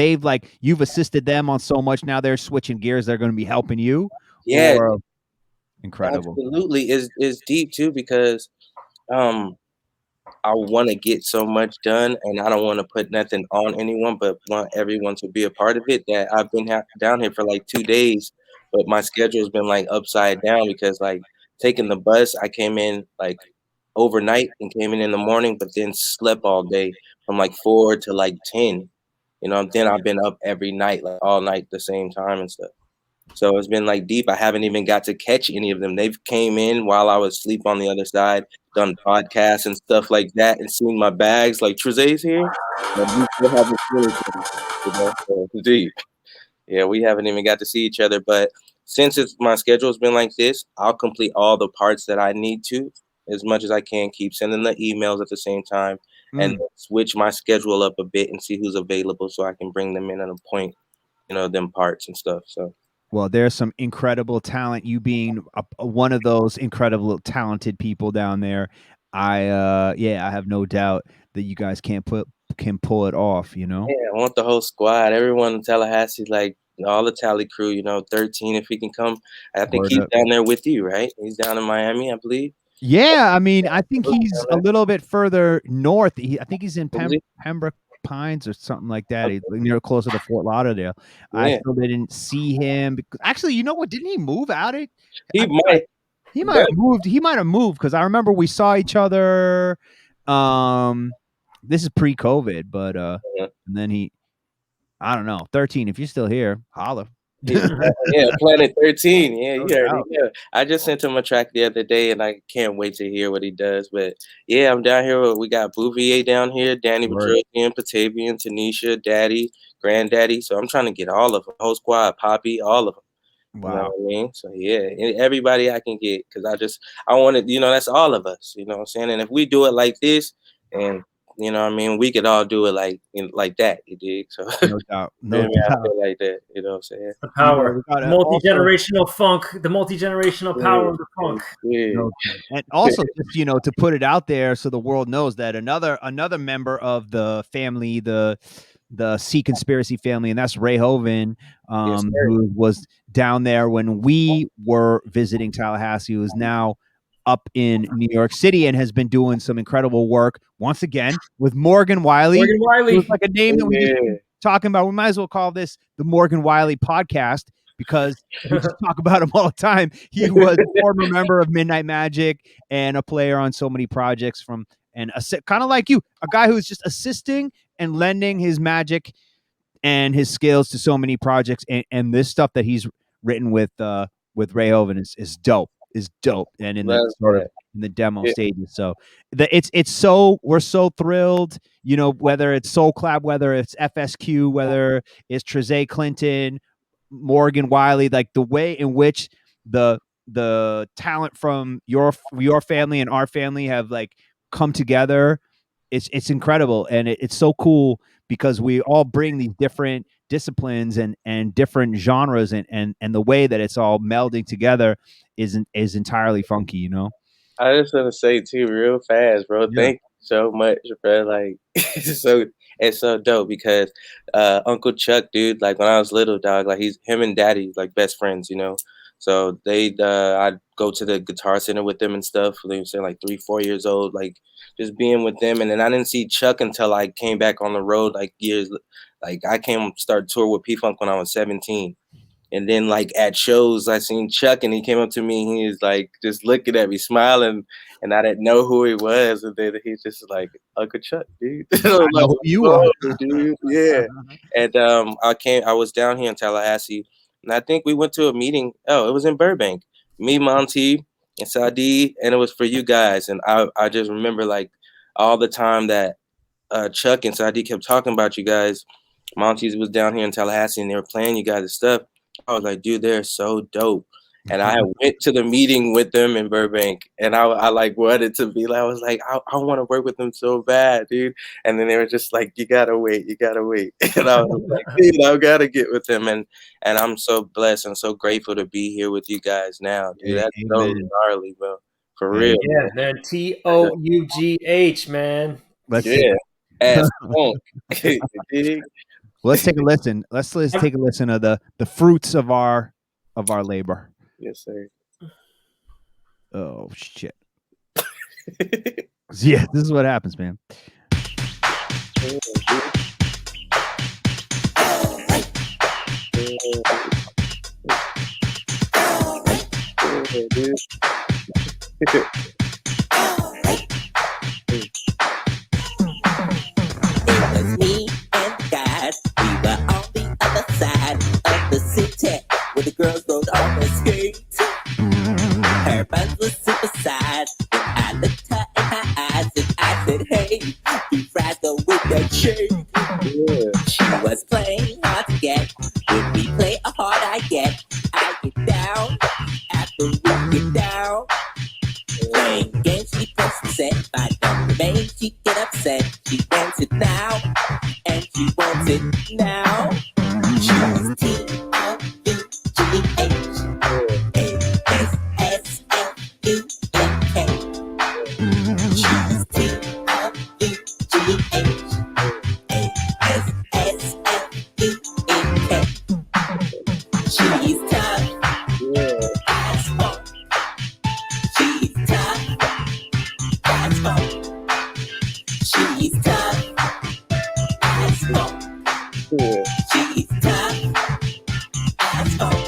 You've assisted them on so much. Now they're switching gears. They're going to be helping you. Yeah. Or- incredible. Absolutely. Is deep too, because I want to get so much done, and I don't want to put nothing on anyone, but want everyone to be a part of it. That I've been down here for like 2 days, but my schedule's been like upside down because like taking the bus, I came in like overnight and came in the morning, but then slept all day from like 4 to like 10. You know, then I've been up every night, like all night, the same time and stuff. So it's been like deep. I haven't even got to catch any of them. They've came in while I was asleep on the other side, done podcasts and stuff like that, and seen my bags like Trezay's here. And we still haven't seen each other, you know? So it's deep. Yeah, we haven't even got to see each other. But since my schedule's been like this, I'll complete all the parts that I need to as much as I can. Keep sending the emails at the same time and switch my schedule up a bit and see who's available so I can bring them in at a point, you know, them parts and stuff. So. Well, there's some incredible talent. You being one of those incredible talented people down there, I have no doubt that you guys can pull it off. You know. Yeah, I want the whole squad, everyone in Tallahassee, like all the Tally crew. You know, 13 if he can come. I think he's down there with you, right? He's down in Miami, I believe. Yeah, I mean, I think he's a little bit further north. I think he's in Pembroke Pines or something like that. He's near closer to Fort Lauderdale. Yeah. I still didn't see him. Actually, you know what? Didn't he move out? He might have moved. He might have moved because I remember we saw each other. This is pre-COVID, but and then I don't know. 13. If you're still here, holla. Yeah, Planet 13. Yeah, you heard it. Yeah. I just sent him a track the other day, and I can't wait to hear what he does. But yeah, I'm down here. We got Bouvier down here, Danny Petrosian, Patavian, Tanisha, Daddy, Granddaddy. So I'm trying to get all of them, whole squad, Poppy, all of them. Wow. You know what I mean? So yeah, everybody I can get, because I want it. You know, that's all of us. You know what I'm saying? And if we do it like this, and you know what I mean, we could all do it like that, you dig? So No doubt. No I doubt. feel like that, you know what I'm saying? The power, we gotta multi-generational funk, the multi-generational power of the funk. No, and also just to put it out there so the world knows that another member of the family, the Sea Conspiracy family, and that's Ray Hoven, who was down there when we were visiting Tallahassee, who is now up in New York City and has been doing some incredible work once again with Morgan Wiley. Morgan Wiley. Who's like a name that we just keep talking about. We might as well call this the Morgan Wiley podcast because we just talk about him all the time. He was a former member of Midnight Magic and a player on so many projects kind of like you, a guy who's just assisting and lending his magic and his skills to so many projects. And this stuff that he's written with Ray Hoven is dope. And in the demo stages. So we're so thrilled, whether it's Soul Clap, whether it's FSQ, whether it's Trezay Clinton, Morgan Wiley, like the way in which the talent from your family and our family have like come together. It's incredible. And it's so cool because we all bring these different disciplines and different genres and the way that it's all melding together is entirely funky, I just want to say too, real fast, bro. Thank you so much, bro. Like, it's so dope because Uncle Chuck, dude. Like when I was little, dog. Like him and Daddy, like best friends, So I'd go to the Guitar Center with them and stuff. They were saying like 3-4 years old, like just being with them. And then I didn't see Chuck until I came back on the road, like years. Like I started tour with P-Funk when I was 17. And then like at shows, I seen Chuck and he came up to me and he was like just looking at me, smiling, and I didn't know who he was. And then he's just like, Uncle Chuck, dude. I know who you are, dude. Yeah. And I was down here in Tallahassee, and I think we went to a meeting. Oh, it was in Burbank. Me, Monty, and Sadi, and it was for you guys. And I just remember like all the time that Chuck and Sadi kept talking about you guys. Monty's was down here in Tallahassee and they were playing you guys' stuff. I was like, dude, they're so dope. And I went to the meeting with them in Burbank, and I like wanted to be like, I was like, I want to work with them so bad, dude. And then they were just like, you gotta wait. And I was like, dude, I gotta get with them. And I'm so blessed and so grateful to be here with you guys now, dude. That's so gnarly, bro. For real. Yeah, man. TOUGH, man. As funk. Let's take a listen. Let's take a listen of the fruits of our labor. Yes, sir. Oh shit. Yeah, this is what happens, man. It was me and guys. We were on the other side of the city where the girls rode on the skates. Her buns was super sad. And I looked her in her eyes and I said, hey, you frazzle with that shake. She was playing hard to get. When we play a hard I get down. After we get down. Playing games, she pressed reset. If I don't remain, she get upset. She wants it now, and she wants it now. She's T-O-U-G-H-A-S-S-L-U-N-K. She's T-O-U-G-H-A-S-S-L-U-N-K. She's tough. As fuck. She's tough. As fuck. She's tough. As fuck. She's tough. As fuck.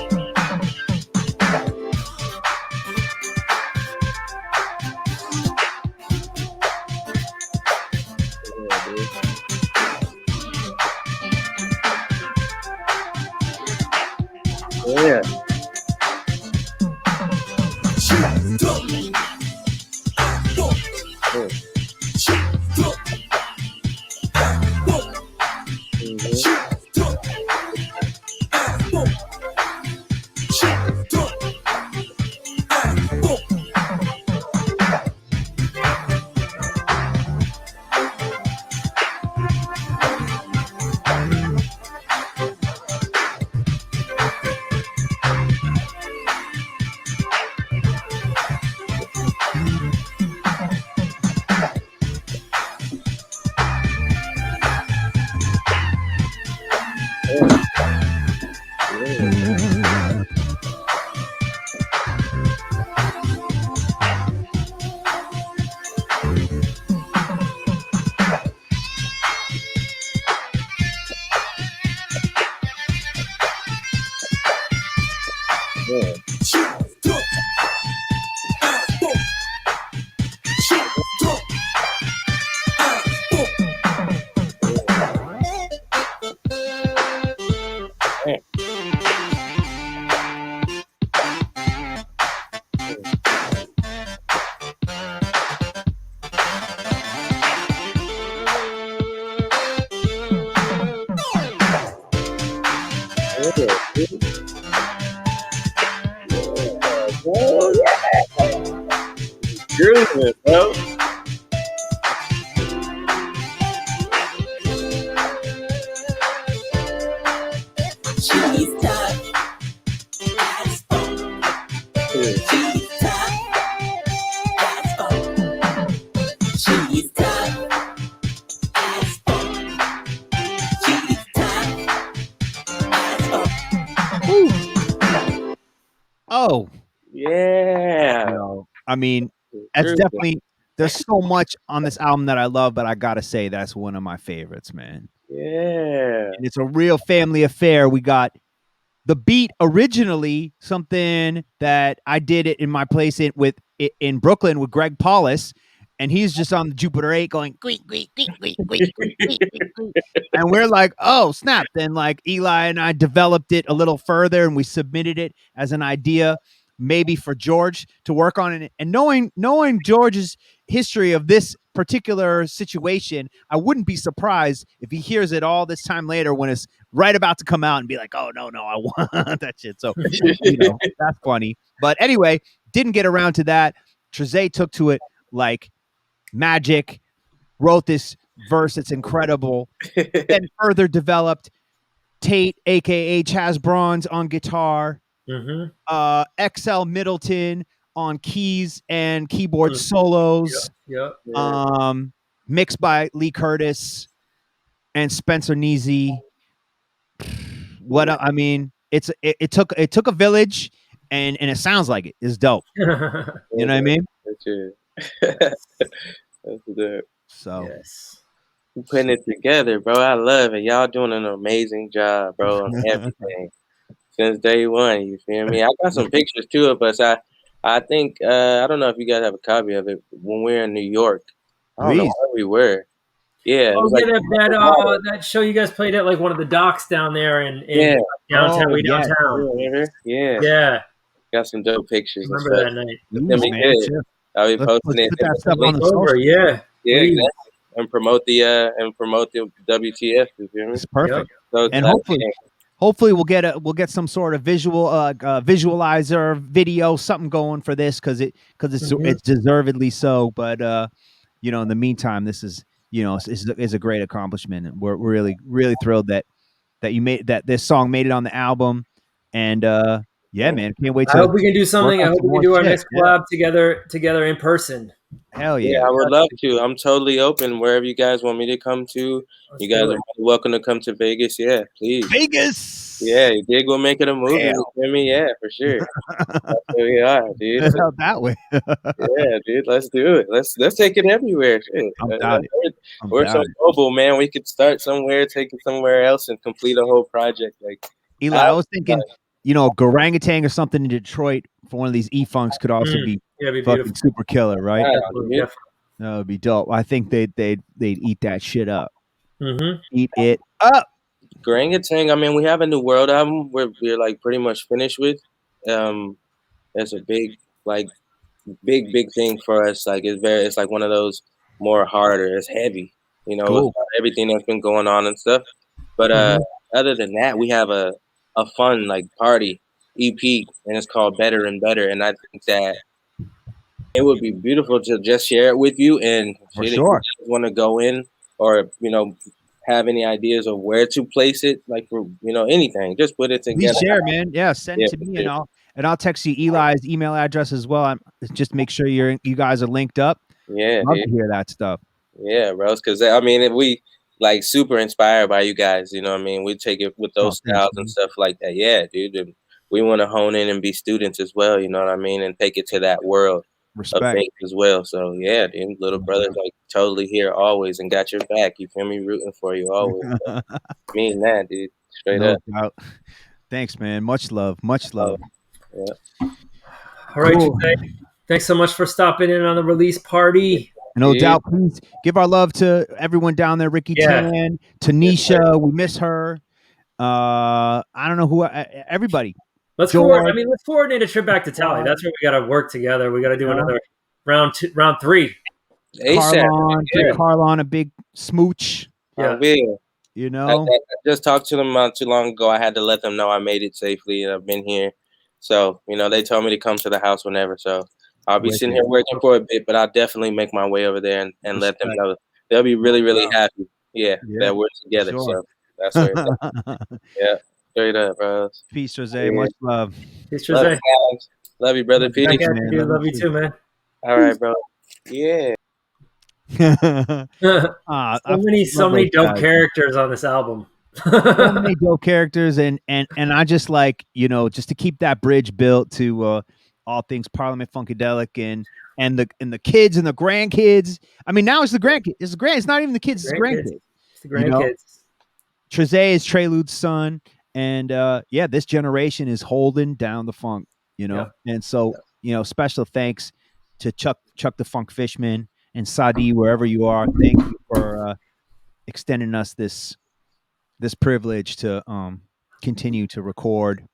Yeah. Oh, yeah. Grooving, bro. She's tough as fuck. She's tough as fuck. She's tough as fuck. She's tough as fuck. Oh, Yeah. no. I mean, that's Grooving. definitely. There's so much on this album that I love, but I gotta say that's one of my favorites, man. Yeah. And it's a real family affair. We got the beat originally something that I did it in my place in Brooklyn with Greg Paulus, and he's just on the Jupiter 8 going "Greek, Greek, Greek, Greek, Greek, Greek, Greek, Greek." And we're like, oh snap. Then like Eli and I developed it a little further and we submitted it as an idea maybe for George to work on it. And knowing George's history of this particular situation, I wouldn't be surprised if he hears it all this time later when it's right about to come out and be like, oh no, I want that shit. So that's funny. But anyway, didn't get around to that. Trezay took to it like magic, wrote this verse that's incredible, then further developed Tate, aka Chaz Bronze, on guitar, XL Middleton on keys and keyboard solos, mixed by Lee Curtis and Spencer Neasy. I mean, it took a village, and it sounds like it. It's dope. You know what I mean? That's good. So putting it together, bro. I love it. Y'all doing an amazing job, bro, on everything since day one. You feel me? I got some pictures too of us. I think I don't know if you guys have a copy of it when we were in New York. I don't know where we were. Yeah, it was like that show you guys played at like one of the docks down there in downtown. Downtown. Yeah. Got some dope pictures. Remember that night? I'll be posting it. Put that stuff on the Over, social. yeah. Exactly. And promote the WTF. You feel me? It's perfect. So And hopefully we'll get some sort of visualizer video, something going for this because it's deservedly so. But in the meantime, this is is a great accomplishment, and we're really thrilled that you made that this song made it on the album. And man, can't wait to. I hope we can do something. I hope we can do our next collab together in person. Hell yeah. I would love to. I'm totally open wherever you guys want me to come to. You guys are welcome to come to Vegas. Yeah, please. Vegas. Yeah, you did go make it a movie. You feel me? Yeah, for sure. That's where we are, dude. That way. Yeah, dude. Let's do it. Let's take it everywhere. Shit. We're so mobile, man. We could start somewhere, take it somewhere else, and complete a whole project. Like Eli, I was thinking, Gorangatang or something in Detroit for one of these E-Funks could also be fucking super killer, right? Yeah, that would be dope. I think they'd eat that shit up. Eat it up. Gorangatang, I mean, we have a New World album we're like pretty much finished with. That's a big thing for us. Like it's like one of those more harder. It's heavy, with everything that's been going on and stuff. But other than that, we have a fun like party EP, and it's called Better and Better. And I think that it would be beautiful to just share it with you. And if you want to go in or have any ideas of where to place it, like for anything, just put it together. Please share, man. Yeah, send it to me, and I'll text you Eli's email address as well. Just make sure you guys are linked up. Yeah, love to hear that stuff. Yeah, bros. Because I mean, we like super inspired by you guys. You know what I mean? We take it with those styles and stuff like that. Yeah, dude. And we want to hone in and be students as well. You know what I mean? And take it to that world. Respect as well. So yeah, dude, little brother's like totally here always and got your back. You feel me? Rooting for you always. So, mean that, dude. Straight up. Doubt. Thanks, man. Much love. Yeah. All right, Trezay. Thanks so much for stopping in on the release party. No doubt. Please give our love to everyone down there. Ricky Tan, Tanisha. We miss her. I don't know who. Everybody. Let's coordinate a trip back to Tally. That's where we got to work together. We got to do another round 3. Carlon, a big smooch. Yeah. You know, I just talked to them not too long ago. I had to let them know I made it safely and I've been here. So, they told me to come to the house whenever. So I'll be sitting here working for a bit, but I'll definitely make my way over there and let them know. They'll be really, really happy. Yeah, that we're together. sure. So that's where it's at. Yeah, straight up, bro. Peace, Jose. Yeah. much love. Peace, Love Jose. you, guys. Love you, brother. Peace. Back at you. Love you too, man. All right, bro. Yeah. So many dope characters on this album. So many dope characters, and I just like, just to keep that bridge built to all things Parliament Funkadelic and the kids and the grandkids. I mean, now it's the grandkids. It's not even the kids. It's the grandkids. It's the grandkids. Trezay is Trelude's son, and this generation is holding down the funk. And so special thanks to Chuck the Funk Fishman and Sadi, wherever you are. Thank you for extending us this privilege to continue to record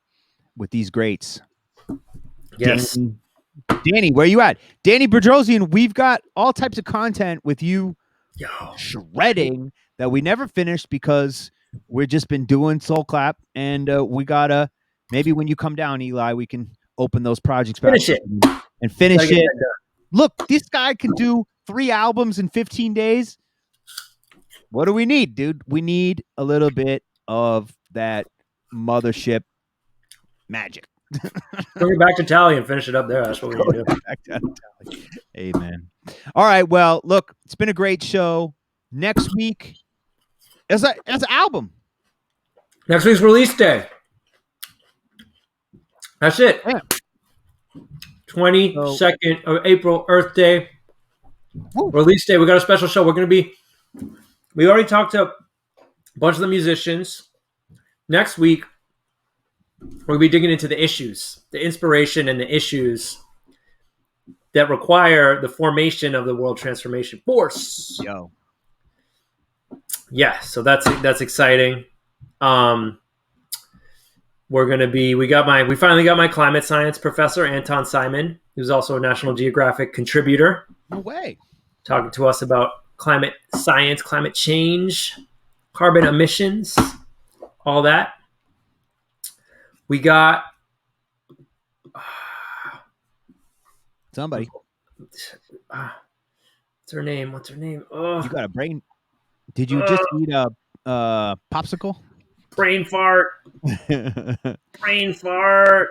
with these greats. Yes. Danny, where you at? Danny Bedrosian, we've got all types of content with you shredding that we never finished because we've just been doing Soul Clap, and we gotta, maybe when you come down, Eli, we can open those projects back and finish it. Look, this guy can do 3 albums in 15 days. What do we need, dude? We need a little bit of that mothership magic. Bring it back to Tally and finish it up there. That's what we're going to do. Back to Tally. Amen. All right. Well, look, it's been a great show. Next week, as an album. Next week's release day. That's it. Yeah. 22nd of April, Earth Day. Release day. We got a special show. We already talked to a bunch of the musicians. Next week, we're going to be digging into the issues, the inspiration and the issues that require the formation of the World Transformation Force. Yeah, so that's exciting. We finally got my climate science professor, Anton Simon, who's also a National Geographic contributor. No way. Talking to us about climate science, climate change, carbon emissions, all that. We got somebody. What's her name? You got a brain. Did you just eat a popsicle? Brain fart. Brain fart.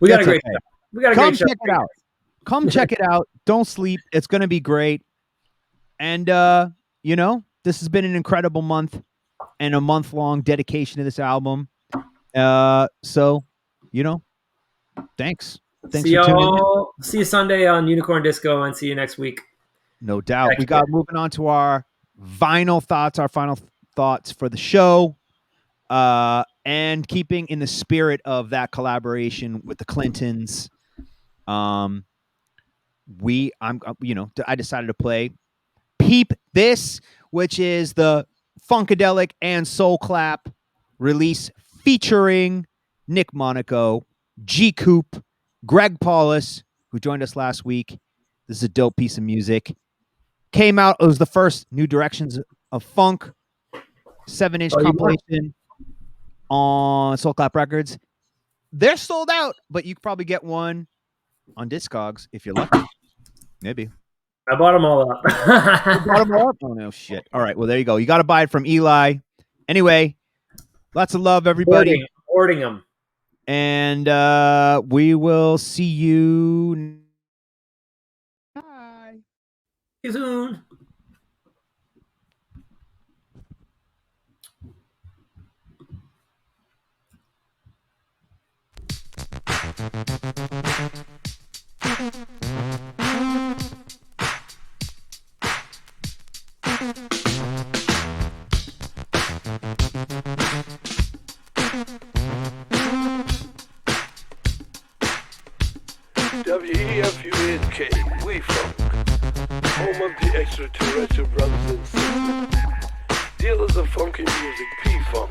We got a great show. We got a great show. Check it out. Come check it out. Don't sleep. It's going to be great. And, this has been an incredible month and a month-long dedication to this album. So, thanks. Thanks see for tuning in. y'all. See you Sunday on Unicorn Disco, and see you next week. No doubt. We got moving on to our final thoughts for the show. And keeping in the spirit of that collaboration with the Clintons. I decided to play Peep This, which is the Funkadelic and Soul Clap release featuring Nick Monaco, G Coop, Greg Paulus, who joined us last week. This is a dope piece of music. Came out, it was the first New Directions of Funk 7-inch compilation on Soul Clap Records. They're sold out, but you could probably get one on Discogs if you're lucky. Maybe. I bought them all up. Oh, no shit. All right. Well, there you go. You got to buy it from Eli. Anyway, lots of love, everybody. Hoarding them. And we will see you. Bye. See you soon. WEFUNK, we funk, home of the extraterrestrial brothers and sisters, dealers of funky music, P-Funk,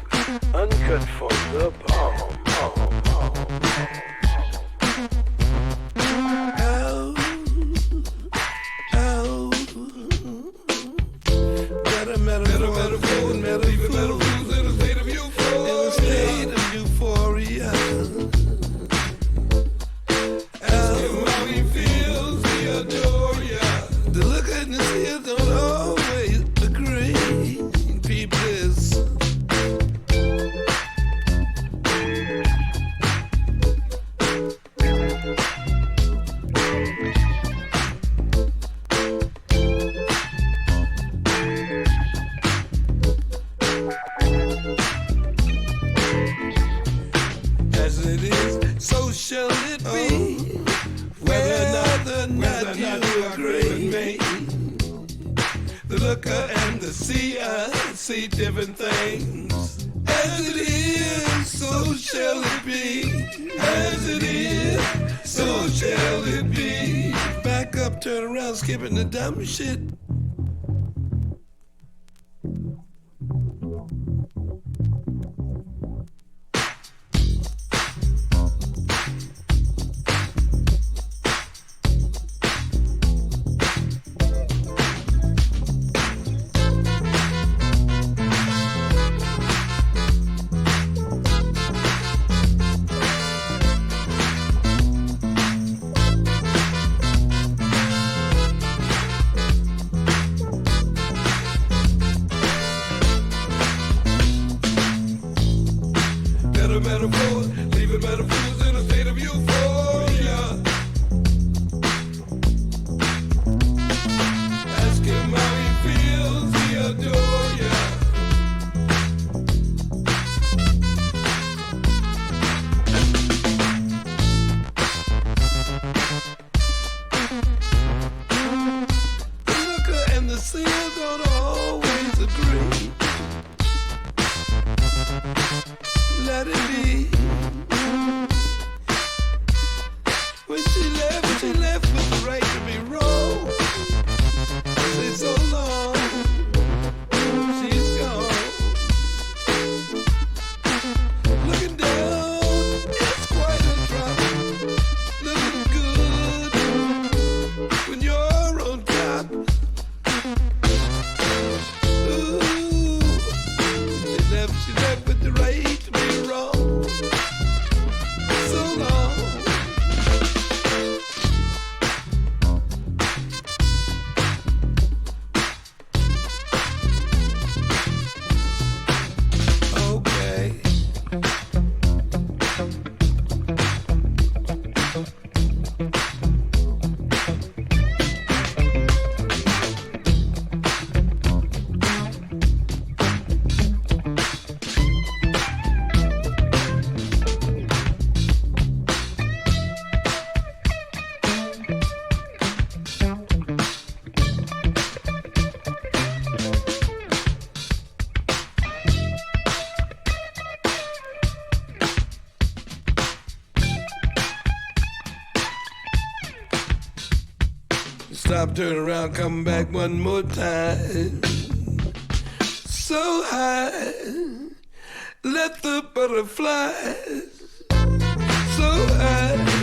uncut funk, the bomb. Metal, As it is, so shall it be. Whether or not you agree with me. The looker and the seer see different things. As it is, so shall it be. As it is, so shall it be. Back up, turn around, skipping the dumb shit. Better metaphors, leaving metaphors in a state of euphoria. Ask him how he feels, he adore ya. The looker and the seer don't always agree. Let it be. When she left with the right to be wrong. Say so long, she's gone. Looking down, it's quite a drop. Looking good when you're on top. Ooh, she left with the right to be wrong. So long. Okay. Stop, turn around, come back one more time. So high, let the butterflies. So high.